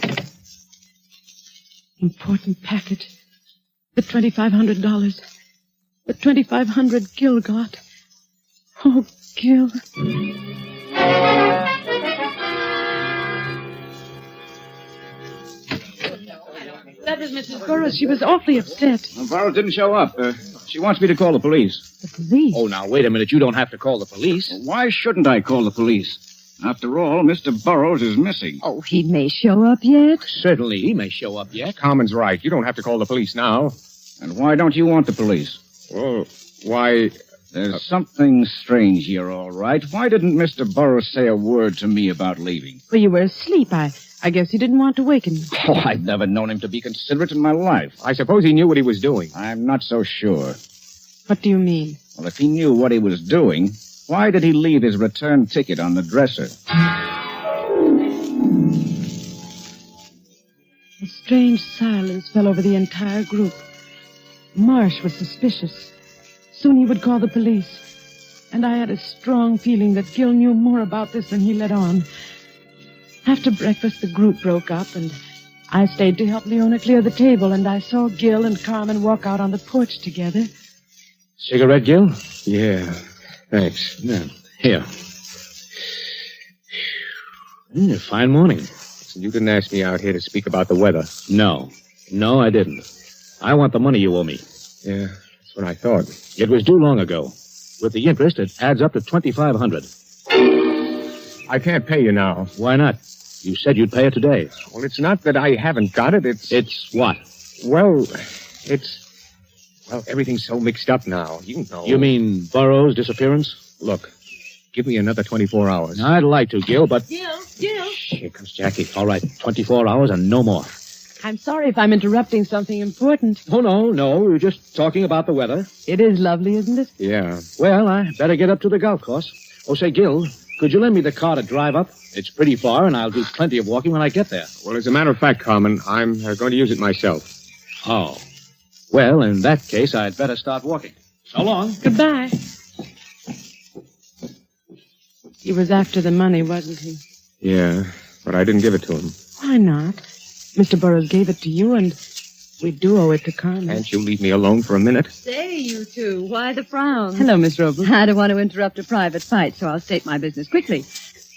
Important package. The $2,500. The $2,500 Gil got. Oh, Gil. That is Mrs. Burroughs. She was awfully upset. Well, Burroughs didn't show up. She wants me to call the police. The police? Oh, now, wait a minute. You don't have to call the police. Well, why shouldn't I call the police? After all, Mr. Burroughs is missing. Oh, he may show up yet. Certainly, he may show up yet. Carmen's right. You don't have to call the police now. And why don't you want the police? Well, why... There's something strange here, all right. Why didn't Mr. Burroughs say a word to me about leaving? Well, you were asleep. I guess he didn't want to waken you. Oh, I've never known him to be considerate in my life. I suppose he knew what he was doing. I'm not so sure. What do you mean? Well, if he knew what he was doing, why did he leave his return ticket on the dresser? A strange silence fell over the entire group. Marsh was suspicious. Soon he would call the police. And I had a strong feeling that Gil knew more about this than he let on. After breakfast, the group broke up, and I stayed to help Leona clear the table, and I saw Gil and Carmen walk out on the porch together. Cigarette, Gil? Yeah, thanks. Yeah. Here. Fine morning. You didn't ask me out here to speak about the weather. No, I didn't. I want the money you owe me. Yeah, that's what I thought. It was due long ago. With the interest, it adds up to $2,500. I can't pay you now. Why not? You said you'd pay it today. Well, it's not that I haven't got it. It's what? Well, everything's so mixed up now. You know. You mean Burroughs' disappearance? Look, give me another 24 hours. I'd like to, Gil, but... Gil. Here comes Jackie. All right, 24 hours and no more. I'm sorry if I'm interrupting something important. Oh, no. We're just talking about the weather. It is lovely, isn't it? Yeah. Well, I better get up to the golf course. Oh, say, Gil, could you lend me the car to drive up? It's pretty far, and I'll do plenty of walking when I get there. Well, as a matter of fact, Carmen, I'm going to use it myself. Oh. Well, in that case, I'd better start walking. So long. Goodbye. He was after the money, wasn't he? Yeah, but I didn't give it to him. Why not? Mr. Burroughs gave it to you, and we do owe it to Carmen. Can't you leave me alone for a minute? Say, you two, why the frown? Hello, Miss Robles. I don't want to interrupt a private fight, so I'll state my business quickly.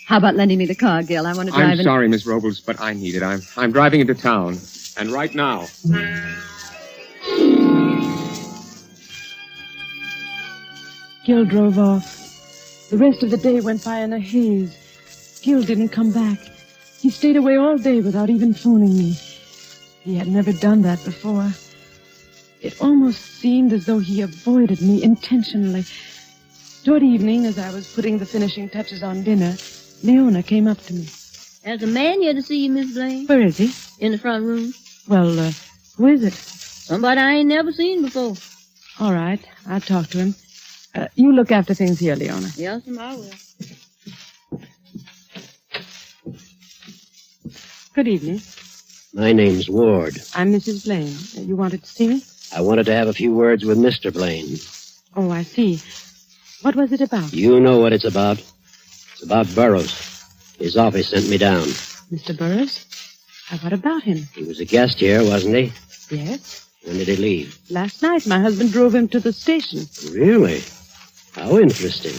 How about lending me the car, Gil? I want to drive I'm sorry, Miss Robles, but I need it. I'm driving into town, and right now. Gil drove off. The rest of the day went by in a haze. Gil didn't come back. He stayed away all day without even phoning me. He had never done that before. It almost seemed as though he avoided me intentionally. Toward evening, as I was putting the finishing touches on dinner, Leona came up to me. There's a man here to see you, Miss Blaine. Where is he? In the front room. Well, who is it? Somebody I ain't never seen before. All right, I'll talk to him. You look after things here, Leona. Yes, I will. Good evening. My name's Ward. I'm Mrs. Blaine. You wanted to see me? I wanted to have a few words with Mr. Blaine. Oh, I see. What was it about? You know what it's about. It's about Burroughs. His office sent me down. Mr. Burroughs? What about him? He was a guest here, wasn't he? Yes. When did he leave? Last night, my husband drove him to the station. Really? How interesting.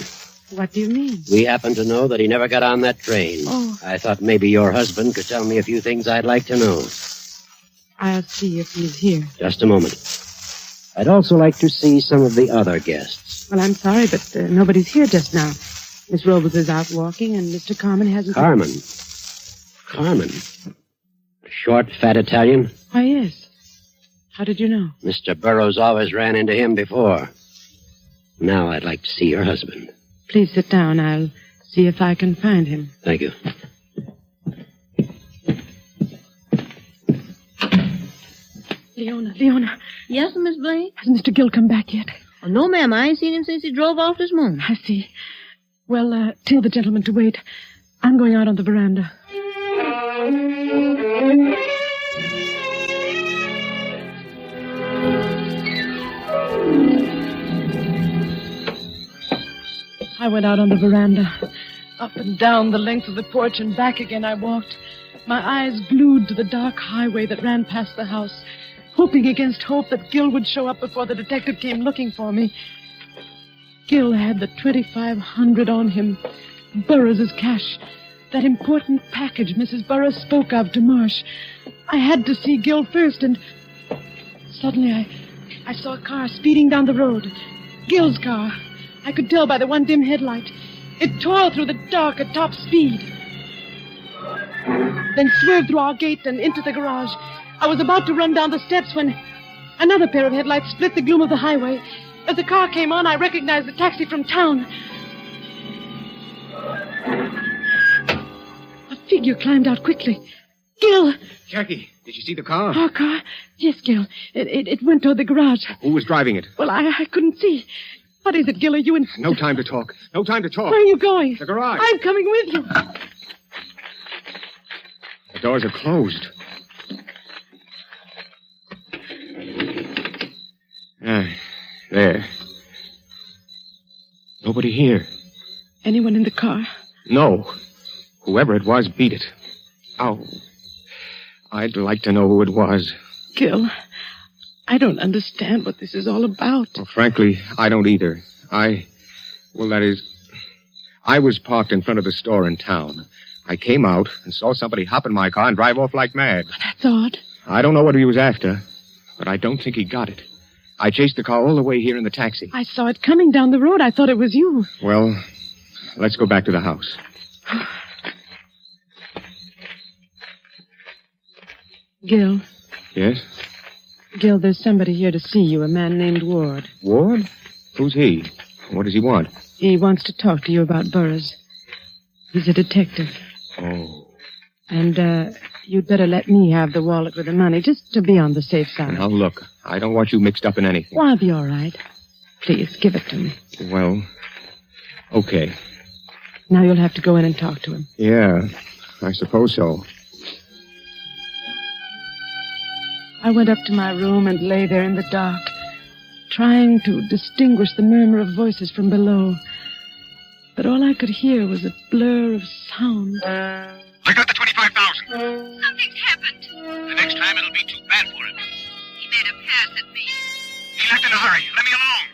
What do you mean? We happen to know that he never got on that train. Oh. I thought maybe your husband could tell me a few things I'd like to know. I'll see if he's here. Just a moment. I'd also like to see some of the other guests. Well, I'm sorry, but nobody's here just now. Miss Robles is out walking, and Mr. Carmen hasn't... Carmen? Carmen? A short, fat Italian? Why, yes. How did you know? Mr. Burroughs always ran into him before. Now I'd like to see your husband. Please sit down. I'll see if I can find him. Thank you. Leona. Yes, Miss Blaine? Has Mr. Gill come back yet? Oh, no, ma'am. I ain't seen him since he drove off this morning. I see. Well, tell the gentleman to wait. I'm going out on the veranda. I went out on the veranda. Up and down the length of the porch and back again I walked, my eyes glued to the dark highway that ran past the house, hoping against hope that Gil would show up before the detective came looking for me. Gil had the $2,500 on him, Burroughs' cash, that important package Mrs. Burroughs spoke of to Marsh. I had to see Gil first, and suddenly I saw a car speeding down the road. Gil's car. I could tell by the one dim headlight. It tore through the dark at top speed, then swerved through our gate and into the garage. I was about to run down the steps when another pair of headlights split the gloom of the highway. As the car came on, I recognized the taxi from town. A figure climbed out quickly. Gil! Jackie, did you see the car? Our car? Yes, Gil. It went toward the garage. Who was driving it? Well, I couldn't see. What is it, Gil? Are you in... No time to talk. No time to talk. Where are you going? The garage. I'm coming with you. The doors are closed. There. Nobody here. Anyone in the car? No. Whoever it was, beat it. Oh. I'd like to know who it was. Gil, I don't understand what this is all about. Well, frankly, I don't either. I was parked in front of the store in town. I came out and saw somebody hop in my car and drive off like mad. That's odd. I don't know what he was after, but I don't think he got it. I chased the car all the way here in the taxi. I saw it coming down the road. I thought it was you. Well, let's go back to the house. Gil. Yes? Gil, there's somebody here to see you, a man named Ward. Ward? Who's he? What does he want? He wants to talk to you about Burroughs. He's a detective. Oh. And, you'd better let me have the wallet with the money, just to be on the safe side. Now, look, I don't want you mixed up in anything. Well, I'll be all right. Please, give it to me. Well, okay. Now you'll have to go in and talk to him. Yeah, I suppose so. I went up to my room and lay there in the dark, trying to distinguish the murmur of voices from below. But all I could hear was a blur of sound. I got the 25,000. Something's happened. The next time it'll be too bad for him. He made a pass at me. He left in a hurry. Let me alone.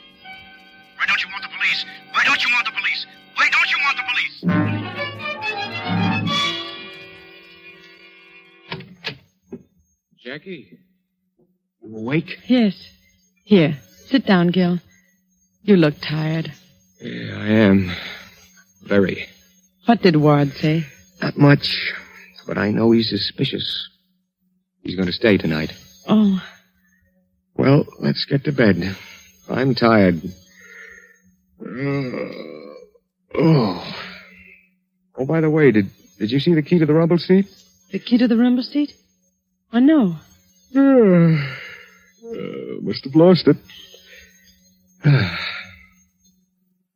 Why don't you want the police? Why don't you want the police? Why don't you want the police? Jackie? You awake? Yes. Here, sit down, Gil. You look tired. Yeah, I am. Very. What did Ward say? Not much, but I know he's suspicious. He's going to stay tonight. Oh. Well, let's get to bed. I'm tired. Oh, by the way, did you see the key to the rumble seat? The key to the rumble seat? Oh, no. Must have lost it.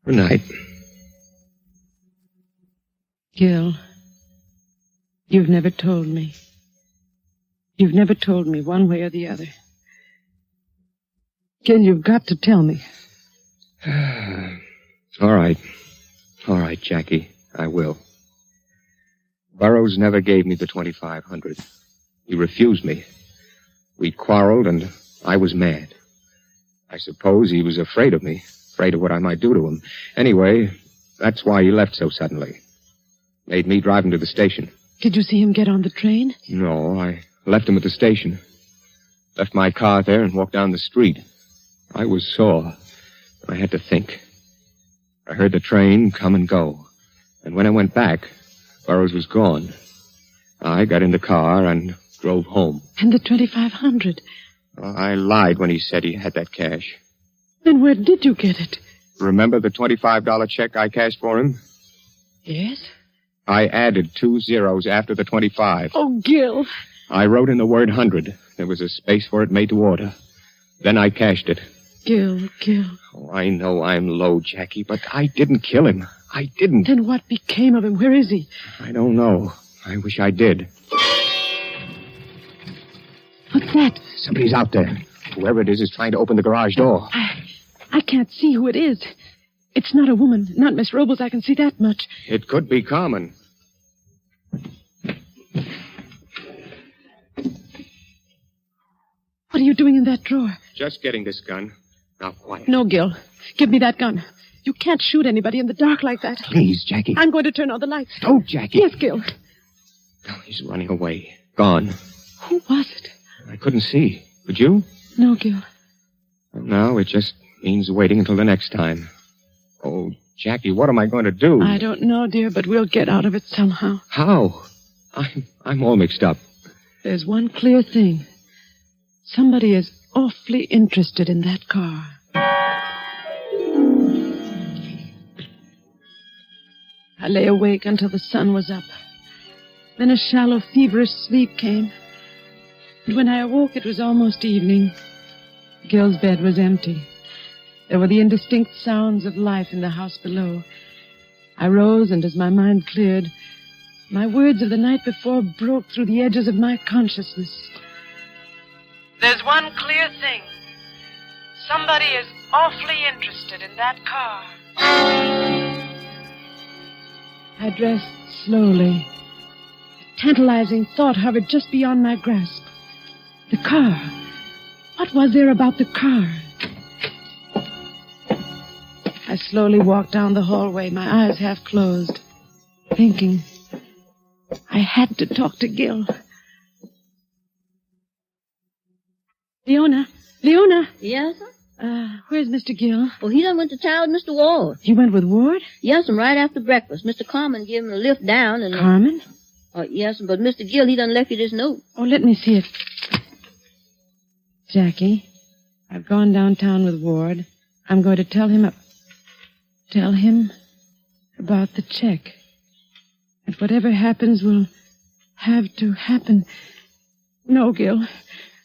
Good night. Gil, you've never told me. You've never told me one way or the other. Gil, you've got to tell me. All right. All right, Jackie. I will. Burroughs never gave me the $2,500. He refused me. We quarreled, and I was mad. I suppose he was afraid of me, afraid of what I might do to him. Anyway, that's why he left so suddenly. Made me drive him to the station. Did you see him get on the train? No, I left him at the station. Left my car there and walked down the street. I was sore. I had to think. I heard the train come and go. And when I went back, Burroughs was gone. I got in the car and drove home. And the $2,500? I lied when he said he had that cash. Then where did you get it? Remember the $25 check I cashed for him? Yes? I added 2 zeros after the 25. Oh, Gil. I wrote in the word 100. There was a space for it made to order. Then I cashed it. Gil. Oh, I know I'm low, Jackie, but I didn't kill him. I didn't. Then what became of him? Where is he? I don't know. I wish I did. What's that? Somebody's out there. Whoever it is trying to open the garage door. I can't see who it is. It's not a woman. Not Miss Robles. I can see that much. It could be Carmen. What are you doing in that drawer? Just getting this gun. Now, quiet. No, Gil. Give me that gun. You can't shoot anybody in the dark like that. Please, Jackie. I'm going to turn on the lights. Don't, Jackie. Yes, Gil. No, he's running away. Gone. Who was it? I couldn't see. Could you? No, Gil. No, it just means waiting until the next time. Oh, Jackie, what am I going to do? I don't know, dear, but we'll get out of it somehow. How? I'm all mixed up. There's one clear thing. Somebody is awfully interested in that car. I lay awake until the sun was up. Then a shallow, feverish sleep came. And when I awoke, it was almost evening. Gil's bed was empty. There were the indistinct sounds of life in the house below. I rose, and as my mind cleared, my words of the night before broke through the edges of my consciousness. There's one clear thing. Somebody is awfully interested in that car. I dressed slowly. A tantalizing thought hovered just beyond my grasp. The car. What was there about the car? I slowly walked down the hallway, my eyes half closed, thinking. I had to talk to Gil. Leona? Yes, sir? Where's Mr. Gill? Well, he done went to town with Mr. Ward. He went with Ward? Yes, and right after breakfast. Mr. Carmen gave him a lift down and... Carmen? Yes, but Mr. Gill, he done left you this note. Oh, let me see it. Jackie, I've gone downtown with Ward. I'm going to tell him about the check. And whatever happens will have to happen. No, Gil.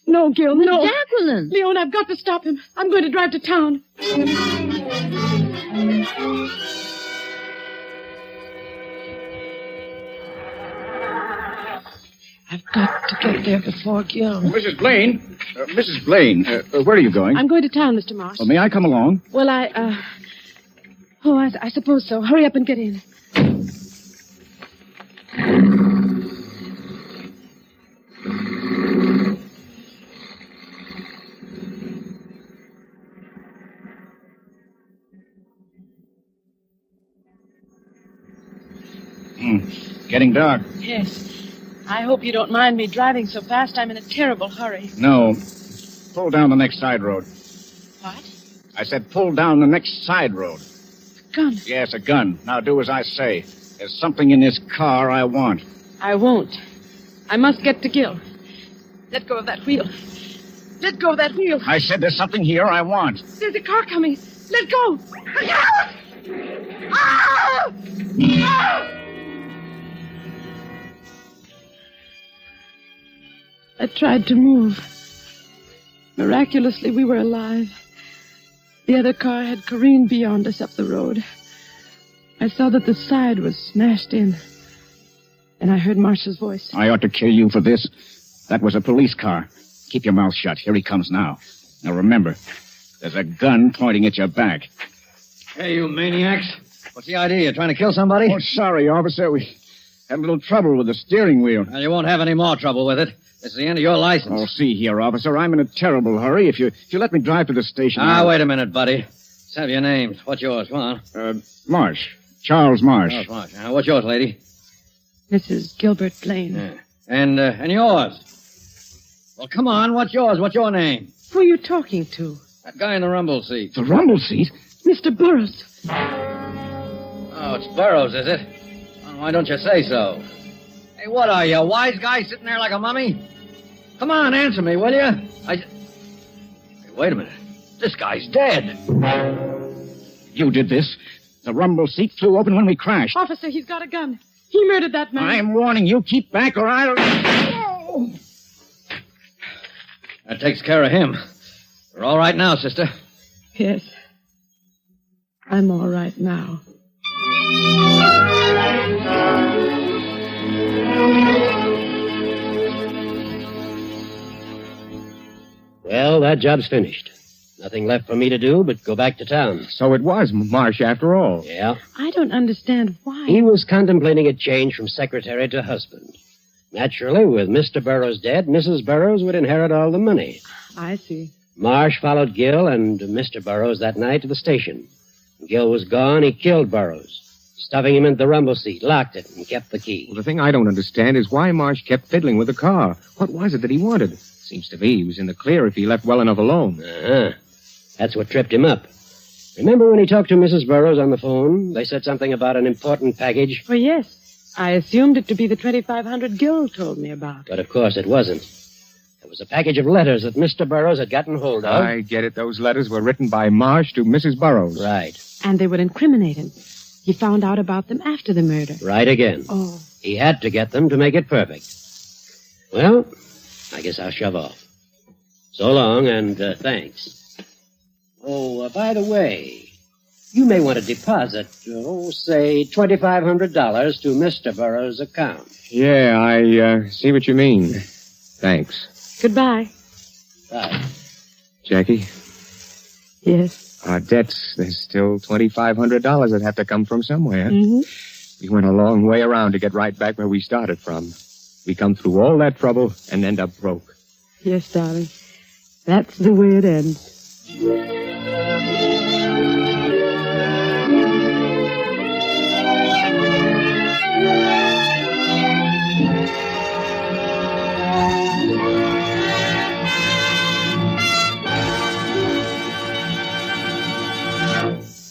No, Gil, no. Jacqueline. Leon, I've got to stop him. I'm going to drive to town. I've got to get there before Gil. Mrs. Blaine. Mrs. Blaine, where are you going? I'm going to town, Mr. Marsh. Well, may I come along? Well, I suppose so. Hurry up and get in. Getting dark. Yes. I hope you don't mind me driving so fast. I'm in a terrible hurry. No. Pull down the next side road. What? I said pull down the next side road. gun. Yes, a gun. Now do as I say. There's something in this car I want. I won't. I must get to Gil. Let go of that wheel. Let go of that wheel. I said there's something here I want. There's a car coming. Let go. Ah! Ah! I tried to move. Miraculously, we were alive. The other car had careened beyond us up the road. I saw that the side was smashed in. And I heard Marsh's voice. I ought to kill you for this. That was a police car. Keep your mouth shut. Here he comes now. Now remember, there's a gun pointing at your back. Hey, you maniacs. What's the idea? You trying to kill somebody? Oh, sorry, officer. We had a little trouble with the steering wheel. Well, you won't have any more trouble with it. This is the end of your license. Oh, see here, officer. I'm in a terrible hurry. If you let me drive to the station... Wait a minute, buddy. Let's have your names. What's yours? Come on. Marsh. Charles Marsh. Charles Marsh. What's yours, lady? Mrs. Gilbert Blaine. Yeah. And yours? Well, come on. What's yours? What's your name? Who are you talking to? That guy in the rumble seat. The rumble seat? Mr. Burroughs. Oh, it's Burroughs, is it? Well, why don't you say so? Hey, what are you, a wise guy sitting there like a mummy? Come on, answer me, will you? Hey, wait a minute. This guy's dead. You did this. The rumble seat flew open when we crashed. Officer, he's got a gun. He murdered that man. I'm warning you. Keep back or I'll... Oh. That takes care of him. You're all right now, sister. Yes. I'm all right now. Well, that job's finished. Nothing left for me to do but go back to town. So it was Marsh after all. Yeah. I don't understand why. He was contemplating a change from secretary to husband. Naturally, with Mr. Burroughs dead, Mrs. Burroughs would inherit all the money. I see. Marsh followed Gil and Mr. Burroughs that night to the station. When Gil was gone, he killed Burroughs, stuffing him into the rumble seat, locked it, and kept the key. Well, the thing I don't understand is why Marsh kept fiddling with the car. What was it that he wanted? Seems to me he was in the clear if he left well enough alone. Uh-huh. That's what tripped him up. Remember when he talked to Mrs. Burroughs on the phone? They said something about an important package. Oh, yes. I assumed it to be the 2,500 Gil told me about. But, of course, it wasn't. It was a package of letters that Mr. Burroughs had gotten hold of. I get it. Those letters were written by Marsh to Mrs. Burroughs. Right. And they would incriminate him. He found out about them after the murder. Right again. Oh. He had to get them to make it perfect. Well, I guess I'll shove off. So long, and thanks. Oh, by the way, you may want to deposit, say, $2,500 to Mr. Burroughs' account. Yeah, I see what you mean. Thanks. Goodbye. Bye. Jackie? Yes? Our debts, there's still $2,500 that have to come from somewhere. Mm-hmm. We went a long way around to get right back where we started from. We come through all that trouble and end up broke. Yes, darling. That's the way it ends.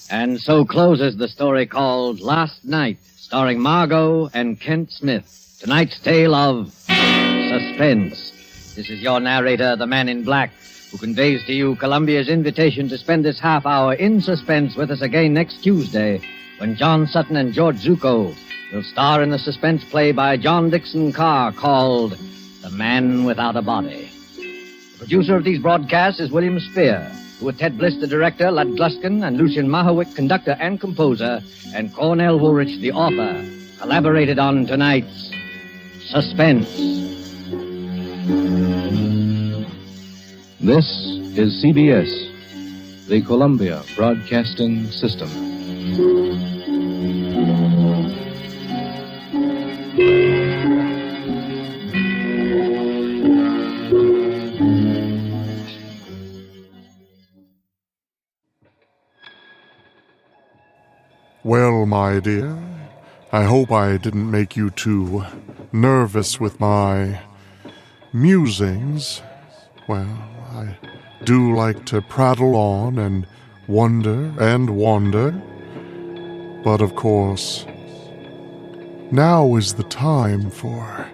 And so closes the story called Last Night, starring Margot and Kent Smith. Tonight's tale of Suspense. This is your narrator, the Man in Black, who conveys to you Columbia's invitation to spend this half hour in suspense with us again next Tuesday, when John Sutton and George Zucco will star in the suspense play by John Dixon Carr called The Man Without a Body. The producer of these broadcasts is William Spear, who with Ted Bliss, the director, Lud Gluskin, and Lucien Mahowick, conductor and composer, and Cornell Woolrich, the author, collaborated on tonight's Suspense. This is CBS, the Columbia Broadcasting System. Well, my dear, I hope I didn't make you too nervous with my musings. Well, I do like to prattle on and wonder and wander. But of course, now is the time for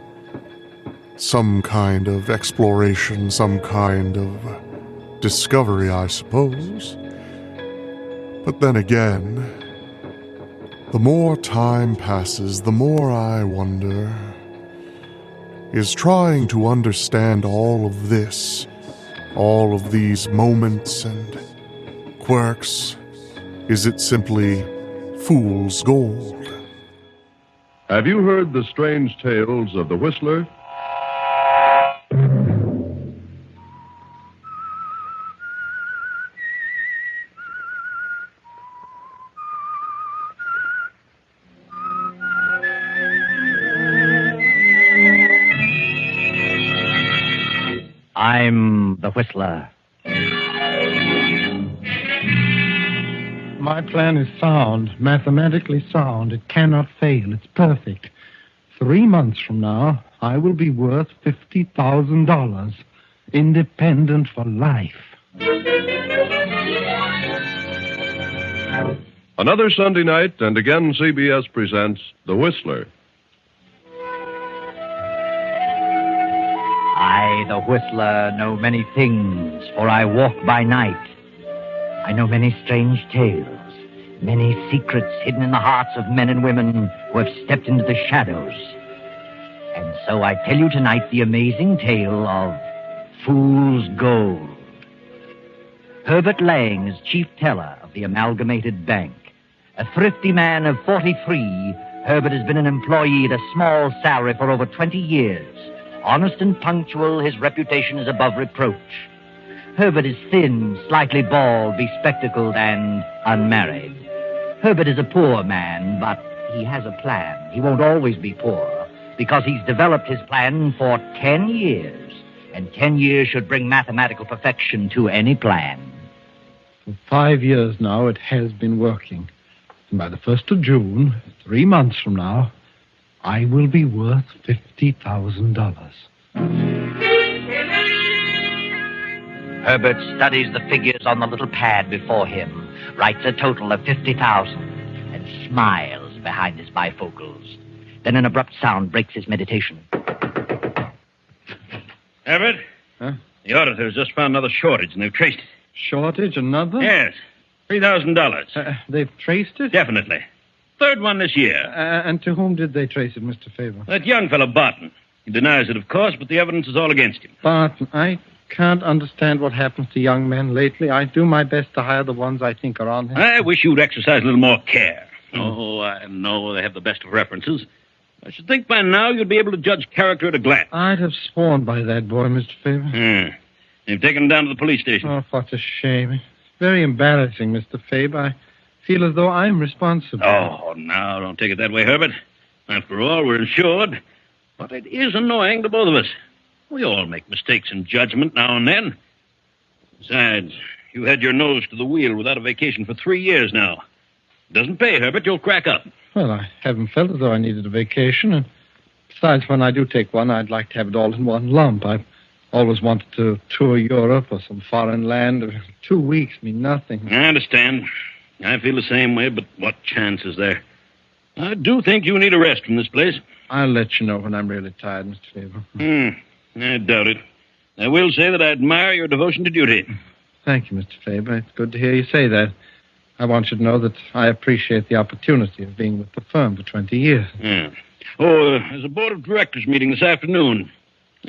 some kind of exploration, some kind of discovery, I suppose. But then again, the more time passes, the more I wonder, is trying to understand all of this, all of these moments and quirks, is it simply fool's gold? Have you heard the strange tales of the Whistler? I'm the Whistler. My plan is sound, mathematically sound. It cannot fail. It's perfect. 3 months from now, I will be worth $50,000. Independent for life. Another Sunday night, and again CBS presents The Whistler. I, the Whistler, know many things, for I walk by night. I know many strange tales, many secrets hidden in the hearts of men and women who have stepped into the shadows. And so I tell you tonight the amazing tale of Fool's Gold. Herbert Lang is chief teller of the Amalgamated Bank. A thrifty man of 43, Herbert has been an employee at a small salary for over 20 years. Honest and punctual, his reputation is above reproach. Herbert is thin, slightly bald, bespectacled, and unmarried. Herbert is a poor man, but he has a plan. He won't always be poor, because he's developed his plan for 10 years. And 10 years should bring mathematical perfection to any plan. For 5 years now, it has been working. And by the 1st of June, 3 months from now, I will be worth $50,000. Herbert studies the figures on the little pad before him, writes a total of 50,000, and smiles behind his bifocals. Then an abrupt sound breaks his meditation. Herbert? Huh? The auditors just found another shortage, and they've traced it. Shortage, another? Yes. $3,000. They've traced it? Definitely. Third one this year. And to whom did they trace it, Mr. Faber? That young fellow, Barton. He denies it, of course, but the evidence is all against him. Barton, I can't understand what happens to young men lately. I do my best to hire the ones I think are on him. I wish you'd exercise a little more care. Oh, I know they have the best of references. I should think by now you'd be able to judge character at a glance. I'd have sworn by that boy, Mr. Faber. You've taken him down to the police station. Oh, what a shame. It's very embarrassing, Mr. Faber. I feel as though I'm responsible. Oh, now, don't take it that way, Herbert. After all, we're insured. But it is annoying to both of us. We all make mistakes in judgment now and then. Besides, you had your nose to the wheel without a vacation for 3 years now. It doesn't pay, Herbert. You'll crack up. Well, I haven't felt as though I needed a vacation. And besides, when I do take one, I'd like to have it all in one lump. I've always wanted to tour Europe or some foreign land. 2 weeks mean nothing. I understand. I feel the same way, but what chance is there? I do think you need a rest from this place. I'll let you know when I'm really tired, Mr. Faber. I doubt it. I will say that I admire your devotion to duty. Thank you, Mr. Faber. It's good to hear you say that. I want you to know that I appreciate the opportunity of being with the firm for 20 years. Yeah. There's a board of directors meeting this afternoon.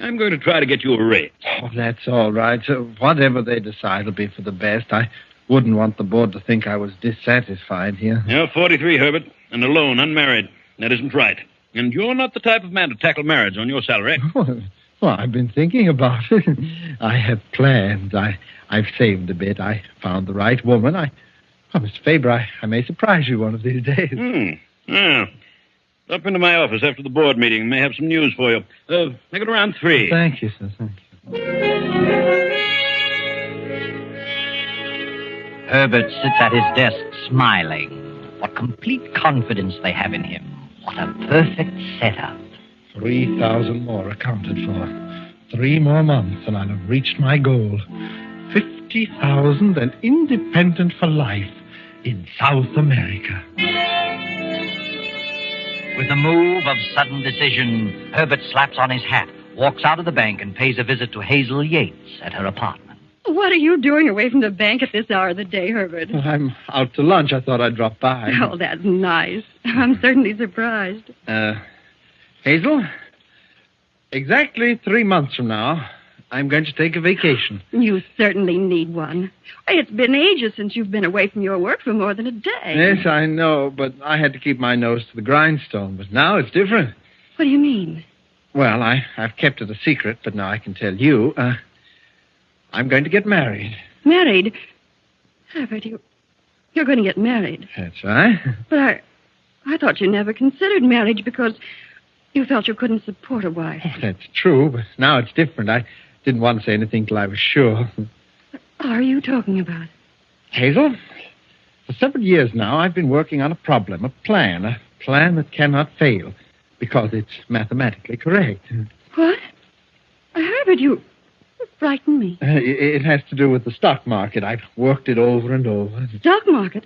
I'm going to try to get you a raise. Oh, that's all right. Whatever they decide will be for the best. I wouldn't want the board to think I was dissatisfied here. You're 43, Herbert, and alone, unmarried. That isn't right. And you're not the type of man to tackle marriage on your salary. Well, I've been thinking about it. I have plans. I've saved a bit. I found the right woman. Mr. Faber, I may surprise you one of these days. Yeah. Up into my office after the board meeting. May have some news for you. Make it around 3. Thank you, sir. Thank you. Herbert sits at his desk smiling. What complete confidence they have in him. What a perfect setup. 3,000 more accounted for. 3 more months and I'll have reached my goal. 50,000 and independent for life in South America. With a move of sudden decision, Herbert slaps on his hat, walks out of the bank, and pays a visit to Hazel Yates at her apartment. What are you doing away from the bank at this hour of the day, Herbert? Well, I'm out to lunch. I thought I'd drop by. Oh, that's nice. I'm certainly surprised. Hazel, exactly 3 months from now, I'm going to take a vacation. You certainly need one. It's been ages since you've been away from your work for more than a day. Yes, I know, but I had to keep my nose to the grindstone. But now it's different. What do you mean? Well, I've kept it a secret, but now I can tell you. I'm going to get married. Married? Herbert, you're going to get married. That's right. But I thought you never considered marriage because you felt you couldn't support a wife. That's true, but now it's different. I didn't want to say anything till I was sure. What are you talking about? Hazel, for several years now, I've been working on a problem, a plan that cannot fail, because it's mathematically correct. What? Herbert, you frighten me. It has to do with the stock market. I've worked it over and over. Stock market?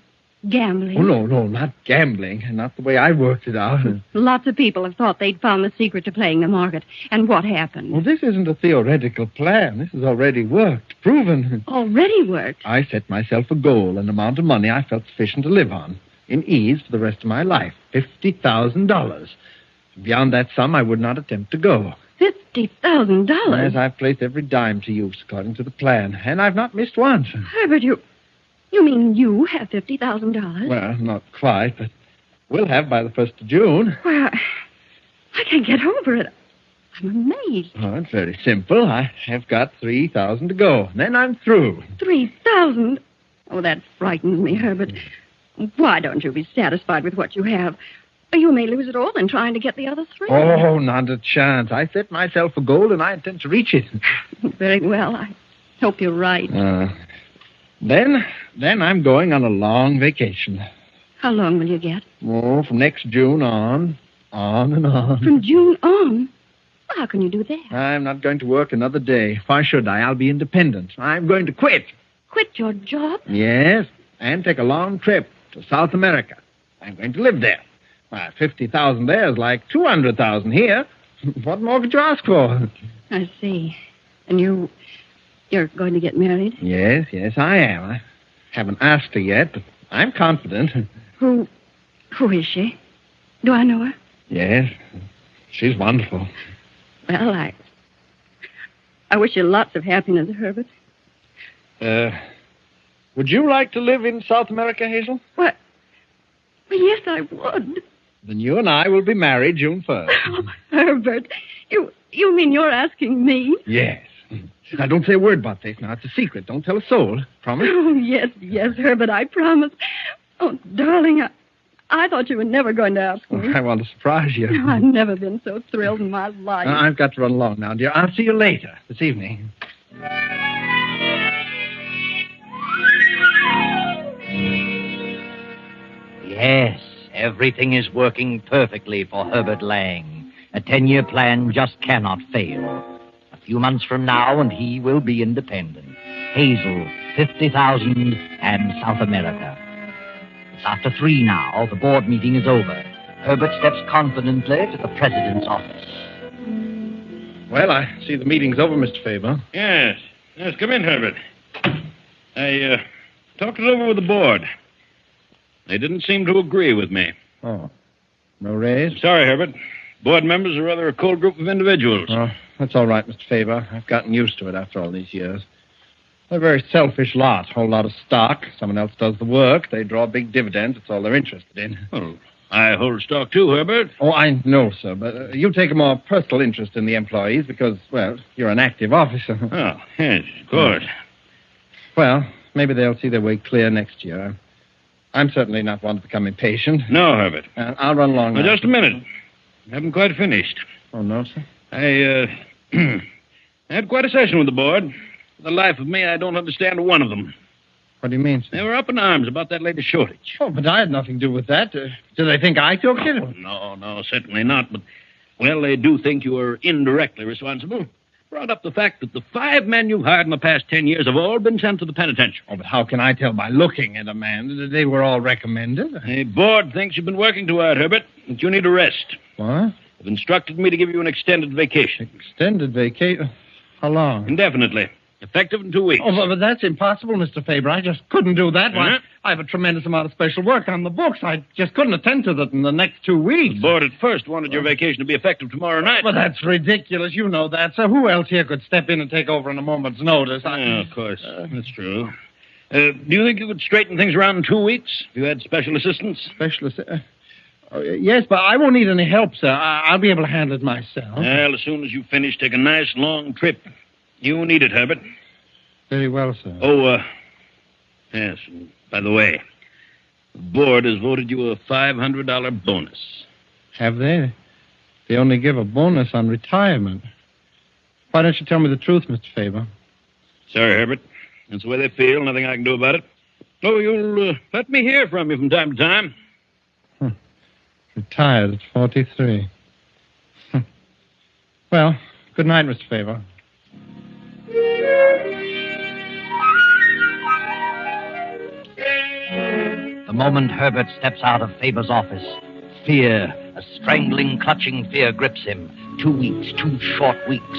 Gambling? Oh, no, not gambling. Not the way I worked it out. Lots of people have thought they'd found the secret to playing the market. And what happened? Well, this isn't a theoretical plan. This has already worked, proven. Already worked? I set myself a goal, an amount of money I felt sufficient to live on, in ease for the rest of my life, $50,000. Beyond that sum, I would not attempt to go. $50,000? Yes, I've placed every dime to use according to the plan, and I've not missed once. Herbert, you mean you have $50,000? Well, not quite, but we'll have by the 1st of June. Well, I can't get over it. I'm amazed. Oh, it's very simple. I have got $3,000 to go. Then I'm through. $3,000? Oh, that frightens me, Herbert. Why don't you be satisfied with what you have? You may lose it all in trying to get the other $3. Oh, not a chance. I set myself a goal, and I intend to reach it. Very well. I hope you're right. Then I'm going on a long vacation. How long will you get? Oh, from next June on and on. From June on? How can you do that? I'm not going to work another day. Why should I? I'll be independent. I'm going to quit. Quit your job? Yes, and take a long trip to South America. I'm going to live there. Why, 50,000 there is like 200,000 here. What more could you ask for? I see. And you're going to get married? Yes, I am. I haven't asked her yet, but I'm confident. Who is she? Do I know her? Yes, she's wonderful. Well, I wish you lots of happiness, Herbert. Would you like to live in South America, Hazel? What? Well, yes, I would. Then you and I will be married June 1st. Oh, Herbert, you mean you're asking me? Yes. Now, don't say a word about this. Now, it's a secret. Don't tell a soul. Promise? Oh, yes, Herbert, I promise. Oh, darling, I thought you were never going to ask me. I want to surprise you. I've never been so thrilled in my life. I've got to run along now, dear. I'll see you later this evening. Yes, everything is working perfectly for Herbert Lang. A 10-year plan just cannot fail. A few months from now, and he will be independent. Hazel, 50,000, and South America. It's after 3 now. The board meeting is over. Herbert steps confidently to the president's office. Well, I see the meeting's over, Mr. Faber. Yes, come in, Herbert. I talked it over with the board. They didn't seem to agree with me. Oh. No raise? Sorry, Herbert. Board members are rather a cold group of individuals. Oh, that's all right, Mr. Faber. I've gotten used to it after all these years. They're a very selfish lot. Whole lot of stock. Someone else does the work. They draw big dividends. It's all they're interested in. Well, I hold stock too, Herbert. Oh, I know, sir. But you take a more personal interest in the employees because, well, you're an active officer. Oh, yes, of course. Well, maybe they'll see their way clear next year. I'm certainly not one to become impatient. No, Herbert. I'll run along now. Just a minute. I haven't quite finished. Oh, no, sir? I had quite a session with the board. For the life of me, I don't understand one of them. What do you mean, sir? They were up in arms about that latest shortage. Oh, but I had nothing to do with that. Do they think I took it? No, certainly not. But, well, they do think you were indirectly responsible. brought up the fact that the 5 men you've hired in the past 10 years have all been sent to the penitentiary. Oh, but how can I tell by looking at a man? They were all recommended. The board thinks you've been working too hard, Herbert, that you need a rest. What? They've instructed me to give you an extended vacation. Extended vacation? How long? Indefinitely. Effective in 2 weeks. Oh, but that's impossible, Mr. Faber. I just couldn't do that. Why, Huh? I have a tremendous amount of special work on the books. I just couldn't attend to that in the next 2 weeks. The board at first wanted your vacation to be effective tomorrow night. Well, that's ridiculous. You know that, sir. Who else here could step in and take over on a moment's notice? Yeah, of course. That's true. Do you think you could straighten things around in 2 weeks if you had special assistance? Special assistance? Yes, but I won't need any help, sir. I'll be able to handle it myself. Well, as soon as you finish, take a nice long trip. You need it, Herbert. Very well, sir. Oh, yes. And by the way, the board has voted you a $500 bonus. Have they? They only give a bonus on retirement. Why don't you tell me the truth, Mr. Faber? Sorry, Herbert. That's the way they feel. Nothing I can do about it. Oh, you'll let me hear from you from time to time. Retired at 43. Well, good night, Mr. Faber. The moment Herbert steps out of Faber's office, fear, a strangling, clutching fear grips him. 2 weeks, 2 short weeks.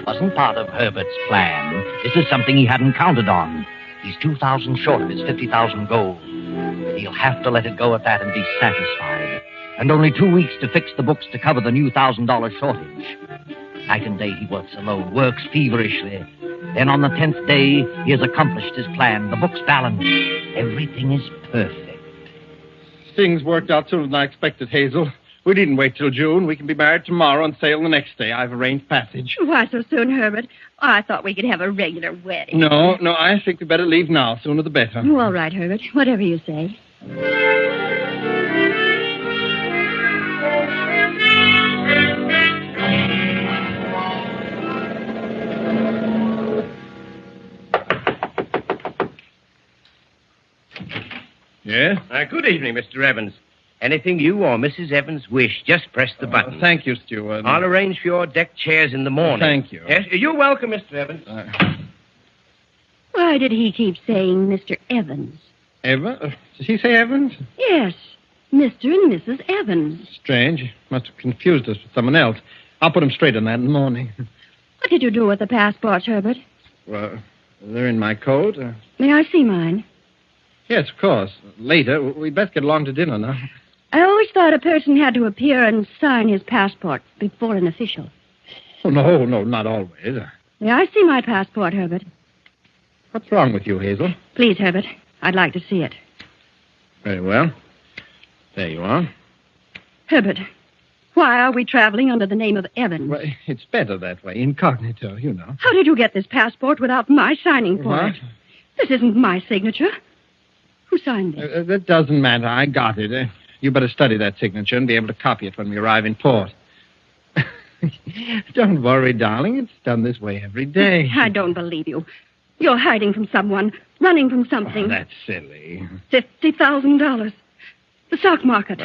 Wasn't part of Herbert's plan. This is something he hadn't counted on. He's 2,000 short of his 50,000 goal. He'll have to let it go at that and be satisfied. And only 2 weeks to fix the books to cover the new $1,000 shortage. Night and day he works alone, works feverishly. Then on the 10th day, he has accomplished his plan. The book's balanced. Everything is perfect. Things worked out sooner than I expected, Hazel. We needn't wait till June. We can be married tomorrow and sail the next day. I've arranged passage. Why so soon, Herbert? I thought we could have a regular wedding. No, I think we better leave now. Sooner the better. Oh, all right, Herbert. Whatever you say. Yes? Good evening, Mr. Evans. Anything you or Mrs. Evans wish, just press the button. Thank you, Stewart. I'll arrange for your deck chairs in the morning. Thank you. Yes, you're welcome, Mr. Evans. Why did he keep saying Mr. Evans? Did he say Evans? Yes, Mr. and Mrs. Evans. Strange. Must have confused us with someone else. I'll put him straight on that in the morning. What did you do with the passports, Herbert? Well, they're in my coat. May I see mine? Yes, of course. Later. We'd best get along to dinner now. I always thought a person had to appear and sign his passport before an official. Oh, no, not always. May I see my passport, Herbert? What's wrong with you, Hazel? Please, Herbert. I'd like to see it. Very well. There you are. Herbert, why are we traveling under the name of Evans? Well, it's better that way. Incognito, you know. How did you get this passport without my signing for What? it? This isn't my signature. Who signed it? That doesn't matter. I got it. You better study that signature and be able to copy it when we arrive in port. Don't worry, darling. It's done this way every day. I don't believe you. You're hiding from someone, running from something. Oh, that's silly. $50,000. The stock market.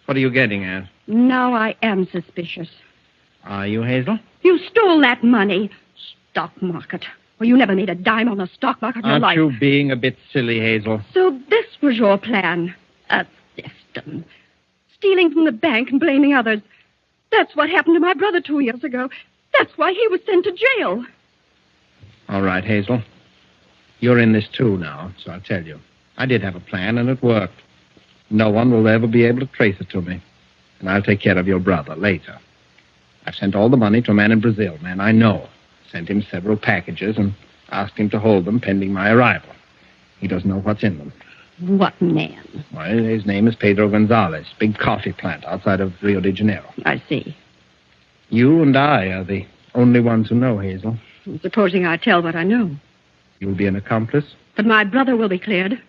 What are you getting at? Now I am suspicious. Are you, Hazel? You stole that money. Stock market. Well, you never made a dime on the stock market in your Aren't life. you being a bit silly, Hazel? So this was your plan. A system. Stealing from the bank and blaming others. That's what happened to my brother 2 years ago. That's why he was sent to jail. All right, Hazel. You're in this too now, so I'll tell you. I did have a plan, and it worked. No one will ever be able to trace it to me. And I'll take care of your brother later. I've sent all the money to a man in Brazil, man I know. Sent him several packages and asked him to hold them pending my arrival. He doesn't know what's in them. What man? Well, his name is Pedro Gonzalez, big coffee plant outside of Rio de Janeiro. I see. You and I are the only ones who know, Hazel. Supposing I tell what I know. You'll be an accomplice? But my brother will be cleared.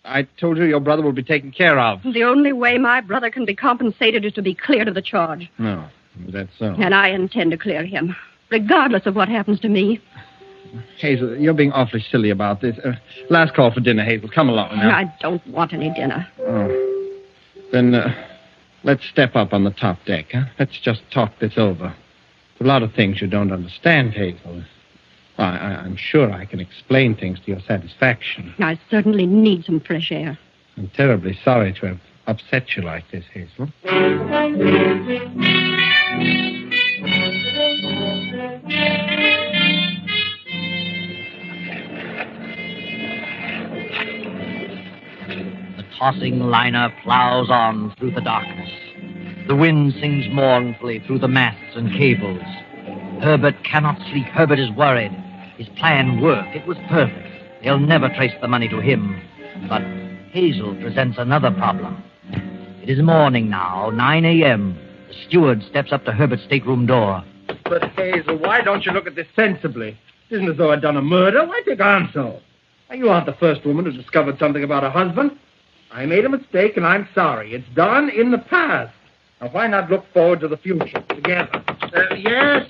I told you your brother will be taken care of. The only way my brother can be compensated is to be cleared of the charge. No, that's so. And I intend to clear him, regardless of what happens to me. Hazel, you're being awfully silly about this. Last call for dinner, Hazel. Come along now. I don't want any dinner. Oh. Then let's step up on the top deck, huh? Let's just talk this over. A lot of things you don't understand, Hazel. I'm sure I can explain things to your satisfaction. I certainly need some fresh air. I'm terribly sorry to have upset you like this, Hazel. The tossing liner plows on through the darkness. The wind sings mournfully through the masts and cables. Herbert cannot sleep. Herbert is worried. His plan worked. It was perfect. They'll never trace the money to him. But Hazel presents another problem. It is morning now, 9 a.m. The steward steps up to Herbert's stateroom door. But, Hazel, why don't you look at this sensibly? It isn't as though I'd done a murder. Why take on so? Now, you aren't the first woman who discovered something about her husband. I made a mistake, and I'm sorry. It's done in the past. Now, why not look forward to the future together? Yes?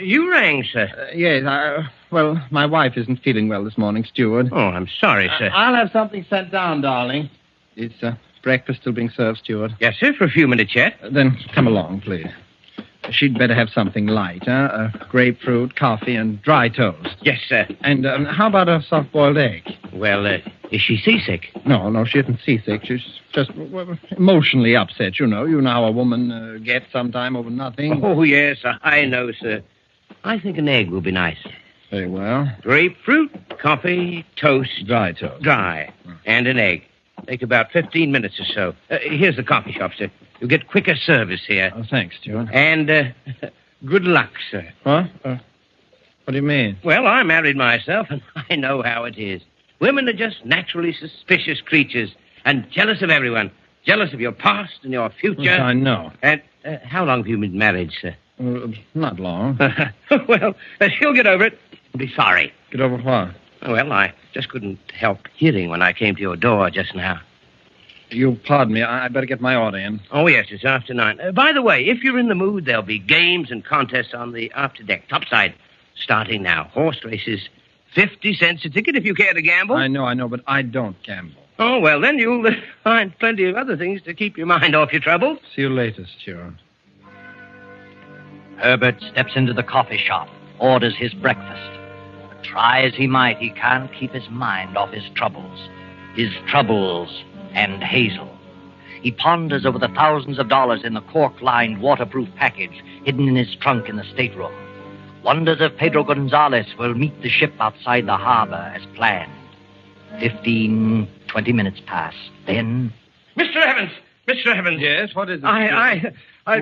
You rang, sir. Yes, well, my wife isn't feeling well this morning, steward. Oh, I'm sorry, sir. I'll have something sent down, darling. Is breakfast still being served, steward? Yes, sir, for a few minutes yet. Then come along, please. She'd better have something light, grapefruit, coffee, and dry toast. Yes, sir. And how about a soft-boiled egg? Well, is she seasick? No, she isn't seasick. She's just emotionally upset, you know. You know how a woman gets sometime over nothing. Oh, yes, I know, sir. I think an egg will be nice. Very well. Grapefruit, coffee, toast. Dry toast. Dry. And an egg. Take about 15 minutes or so. Here's the coffee shop, sir. You'll get quicker service here. Oh, thanks, steward. And good luck, sir. What? What do you mean? Well, I married myself, and I know how it is. Women are just naturally suspicious creatures and jealous of everyone. Jealous of your past and your future. Yes, I know. And how long have you been married, sir? Not long. Well, she'll get over it. Be sorry. Get over what? Well, I just couldn't help hearing when I came to your door just now. You pardon me. I'd better get my order in. Oh, yes, it's after 9. By the way, if you're in the mood, there'll be games and contests on the after deck, topside, starting now. Horse races, 50 cents a ticket if you care to gamble. I know, but I don't gamble. Oh, well, then you'll find plenty of other things to keep your mind off your troubles. See you later, steward. Herbert steps into the coffee shop, orders his breakfast. But try as he might, he can't keep his mind off his troubles. His troubles and Hazel. He ponders over the thousands of dollars in the cork-lined waterproof package hidden in his trunk in the stateroom. Wonders if Pedro Gonzalez will meet the ship outside the harbor as planned. 15, 20 minutes pass. Then... Mr. Evans! Mr. Evans! Yes, what is it?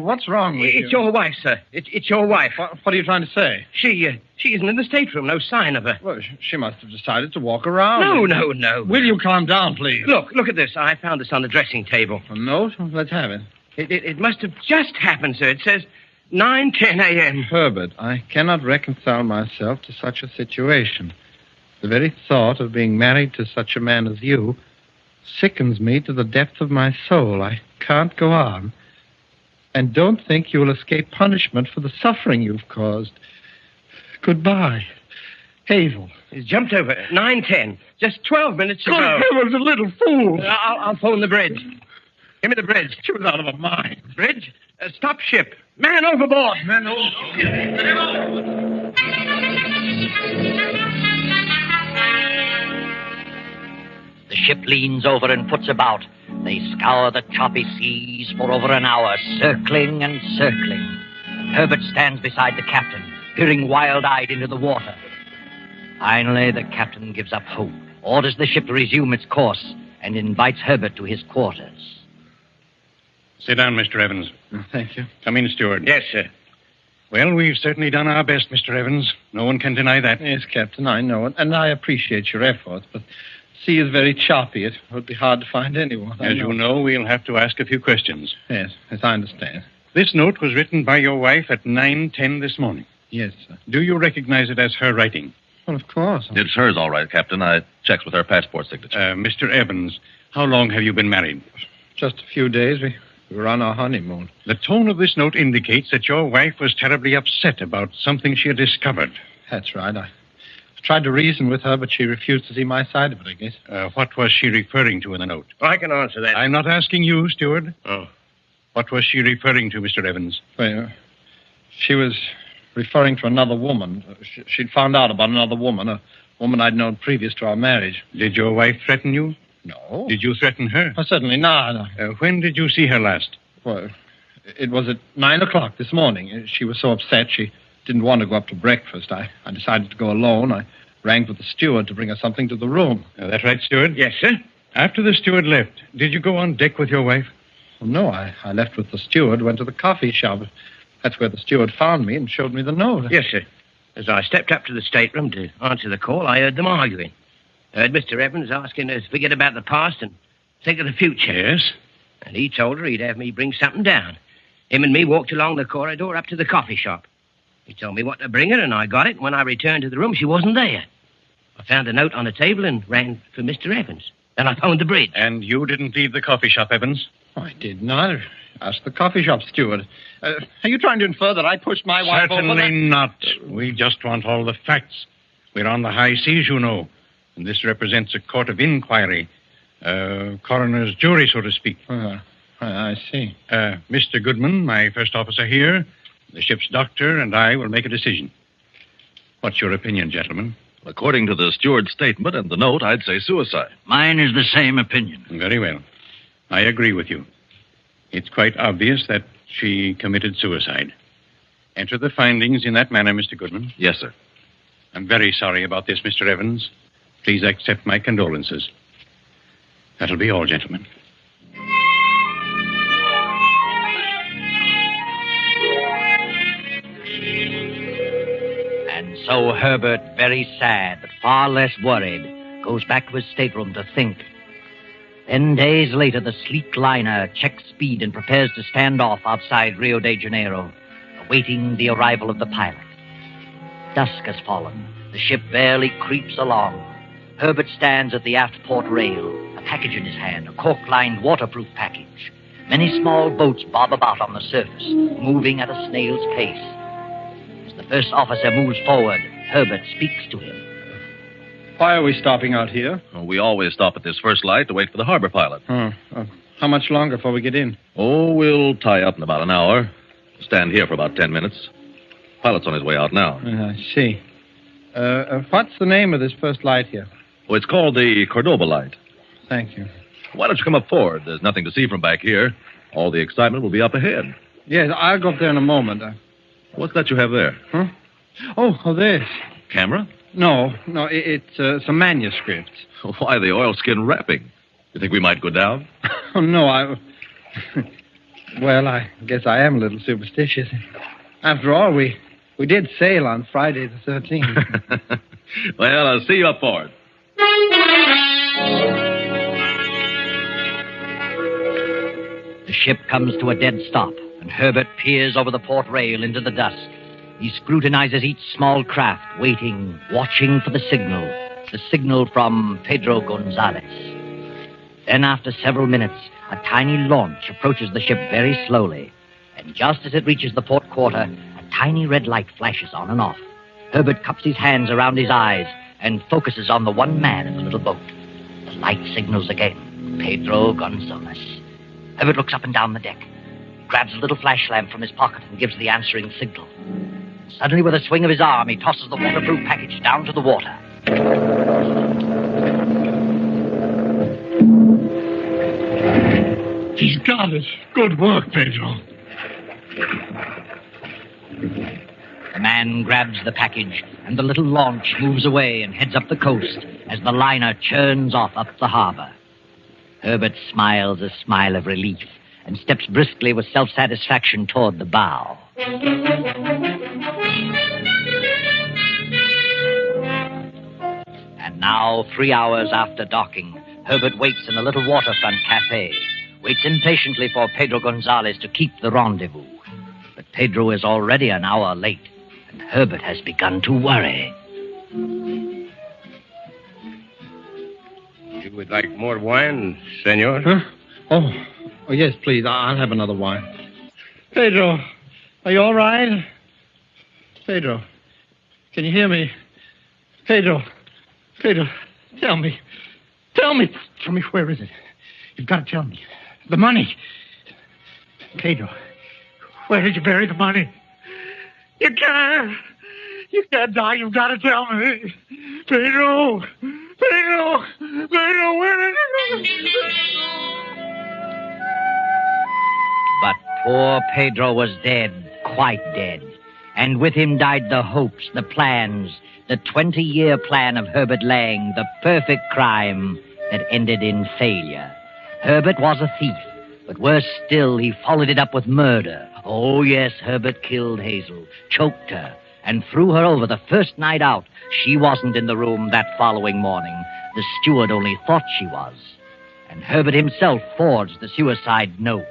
What's wrong with you? It's your wife, sir. It's your wife. What are you trying to say? She isn't in the stateroom. No sign of her. Well, she must have decided to walk around. No. Will you calm down, please? Look at this. I found this on the dressing table. A note? Let's have it. It must have just happened, sir. It says 9:10 a.m. Herbert, I cannot reconcile myself to such a situation. The very thought of being married to such a man as you sickens me to the depth of my soul. I can't go on. And don't think you will escape punishment for the suffering you've caused. Goodbye, Hazel. He's jumped over. 9:10. Just 12 minutes ago. Good heavens, a little fool. I'll phone the bridge. Give me the bridge. She was out of her mind. Bridge, stop ship. Man overboard. Man overboard. The ship leans over and puts about. They scour the choppy seas for over an hour, circling and circling. Herbert stands beside the captain, peering wild-eyed into the water. Finally, the captain gives up hope, orders the ship to resume its course, and invites Herbert to his quarters. Sit down, Mr. Evans. Thank you. Come in, steward. Yes, sir. Well, we've certainly done our best, Mr. Evans. No one can deny that. Yes, Captain, I know it, and I appreciate your efforts, but sea is very choppy. It would be hard to find anyone. As you know, we'll have to ask a few questions. Yes, I understand. This note was written by your wife at 9:10 this morning. Yes, sir. Do you recognize it as her writing? Well, of course. It's hers, all right, Captain. I checked with her passport signature. Mr. Evans, how long have you been married? Just a few days. We were on our honeymoon. The tone of this note indicates that your wife was terribly upset about something she had discovered. That's right. I tried to reason with her, but she refused to see my side of it, I guess. What was she referring to in the note? I can answer that. I'm not asking you, steward. Oh. What was she referring to, Mr. Evans? Well, She was referring to another woman. She'd found out about another woman, a woman I'd known previous to our marriage. Did your wife threaten you? No. Did you threaten her? Certainly not. When did you see her last? Well, it was at 9 o'clock this morning. She was so upset she didn't want to go up to breakfast. I decided to go alone. I rang for the steward to bring her something to the room. That's right, steward? Yes, sir. After the steward left, did you go on deck with your wife? Well, no, I left with the steward, went to the coffee shop. That's where the steward found me and showed me the note. Yes, sir. As I stepped up to the stateroom to answer the call, I heard them arguing. I heard Mr. Evans asking her to forget about the past and think of the future. Yes? And he told her he'd have me bring something down. Him and me walked along the corridor up to the coffee shop. He told me what to bring her, and I got it. When I returned to the room, she wasn't there. I found a note on the table and ran for Mr. Evans. Then I phoned the bridge. And you didn't leave the coffee shop, Evans? I did not. Ask the coffee shop steward. Are you trying to infer that I pushed my wife over? Certainly not. We just want all the facts. We're on the high seas, you know. And this represents a court of inquiry. Coroner's jury, so to speak. I see. Mr. Goodman, my first officer here, the ship's doctor, and I will make a decision. What's your opinion, gentlemen? According to the steward's statement and the note, I'd say suicide. Mine is the same opinion. Very well. I agree with you. It's quite obvious that she committed suicide. Enter the findings in that manner, Mr. Goodman. Yes, sir. I'm very sorry about this, Mr. Evans. Please accept my condolences. That'll be all, gentlemen. And so Herbert, very sad but far less worried, goes back to his stateroom to think. 10 days later, the sleek liner checks speed and prepares to stand off outside Rio de Janeiro, awaiting the arrival of the pilot. Dusk has fallen. The ship barely creeps along. Herbert stands at the aft port rail, a package in his hand, a cork-lined waterproof package. Many small boats bob about on the surface, moving at a snail's pace. As the first officer moves forward, Herbert speaks to him. Why are we stopping out here? Well, we always stop at this first light to wait for the harbor pilot. How much longer before we get in? Oh, we'll tie up in about an hour. Stand here for about 10 minutes. Pilot's on his way out now. I see. What's the name of this first light here? Oh, it's called the Cordoba light. Thank you. Why don't you come up forward? There's nothing to see from back here. All the excitement will be up ahead. Yes, I'll go up there in a moment. What's that you have there? Huh? Oh, this. Camera? No, it's a manuscript. Why the oilskin wrapping? You think we might go down? Oh, no, Well, I guess I am a little superstitious. After all, we did sail on Friday the 13th. Well, I'll see you up forward. The ship comes to a dead stop, and Herbert peers over the port rail into the dusk. He scrutinizes each small craft, waiting, watching for the signal from Pedro Gonzalez. Then, after several minutes, a tiny launch approaches the ship very slowly, and just as it reaches the port quarter, a tiny red light flashes on and off. Herbert cups his hands around his eyes and focuses on the one man in the little boat. The light signals again, Pedro Gonzalez. Herbert looks up and down the deck, grabs a little flash lamp from his pocket and gives the answering signal. Suddenly, with a swing of his arm, he tosses the waterproof package down to the water. He's got it. Good work, Pedro. The man grabs the package, and the little launch moves away and heads up the coast as the liner churns off up the harbor. Herbert smiles a smile of relief and steps briskly with self-satisfaction toward the bow. And now, 3 hours after docking, Herbert waits in a little waterfront cafe, waits impatiently for Pedro Gonzalez to keep the rendezvous. But Pedro is already an hour late, and Herbert has begun to worry. You would like more wine, senor? Huh? Oh, yes, please. I'll have another wine. Pedro, are you all right? Pedro, can you hear me? Pedro, tell me, where is it? You've got to tell me. The money. Pedro, where did you bury the money? You can't. You can't die. You've got to tell me. Pedro, where did you go? But poor Pedro was dead, quite dead. And with him died the hopes, the plans, the 20-year plan of Herbert Lang, the perfect crime that ended in failure. Herbert was a thief, but worse still, he followed it up with murder. Oh, yes, Herbert killed Hazel, choked her, and threw her over the first night out. She wasn't in the room that following morning. The steward only thought she was. And Herbert himself forged the suicide note.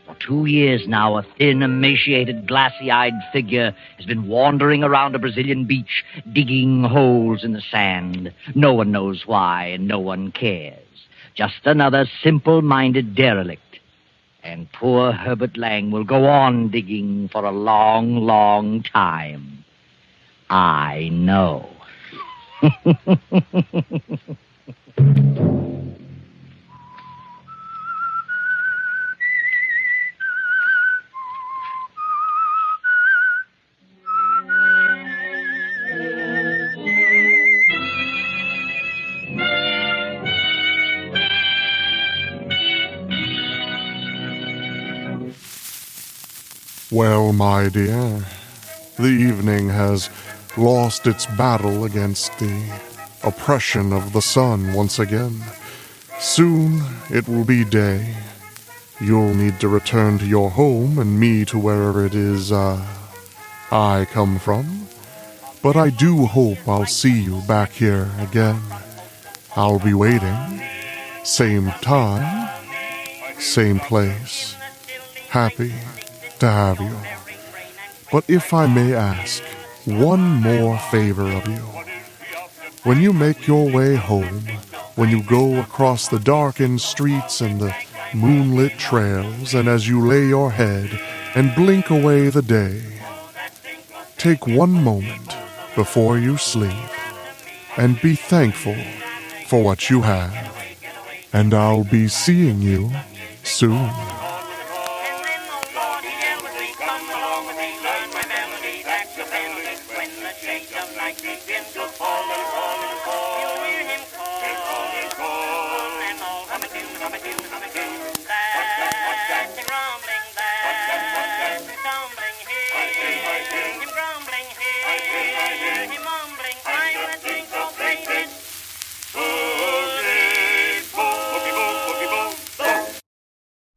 For 2 years now, a thin, emaciated, glassy-eyed figure has been wandering around a Brazilian beach, digging holes in the sand. No one knows why, and no one cares. Just another simple-minded derelict. And poor Herbert Lang will go on digging for a long, long time. I know. Well, my dear, the evening has lost its battle against the oppression of the sun once again. Soon it will be day. You'll need to return to your home and me to wherever it is, I come from. But I do hope I'll see you back here again. I'll be waiting. Same time, same place. Happy to have you. But if I may ask one more favor of you. When you make your way home, when you go across the darkened streets and the moonlit trails, and as you lay your head and blink away the day, take one moment before you sleep and be thankful for what you have. And I'll be seeing you soon. When the change of night begins to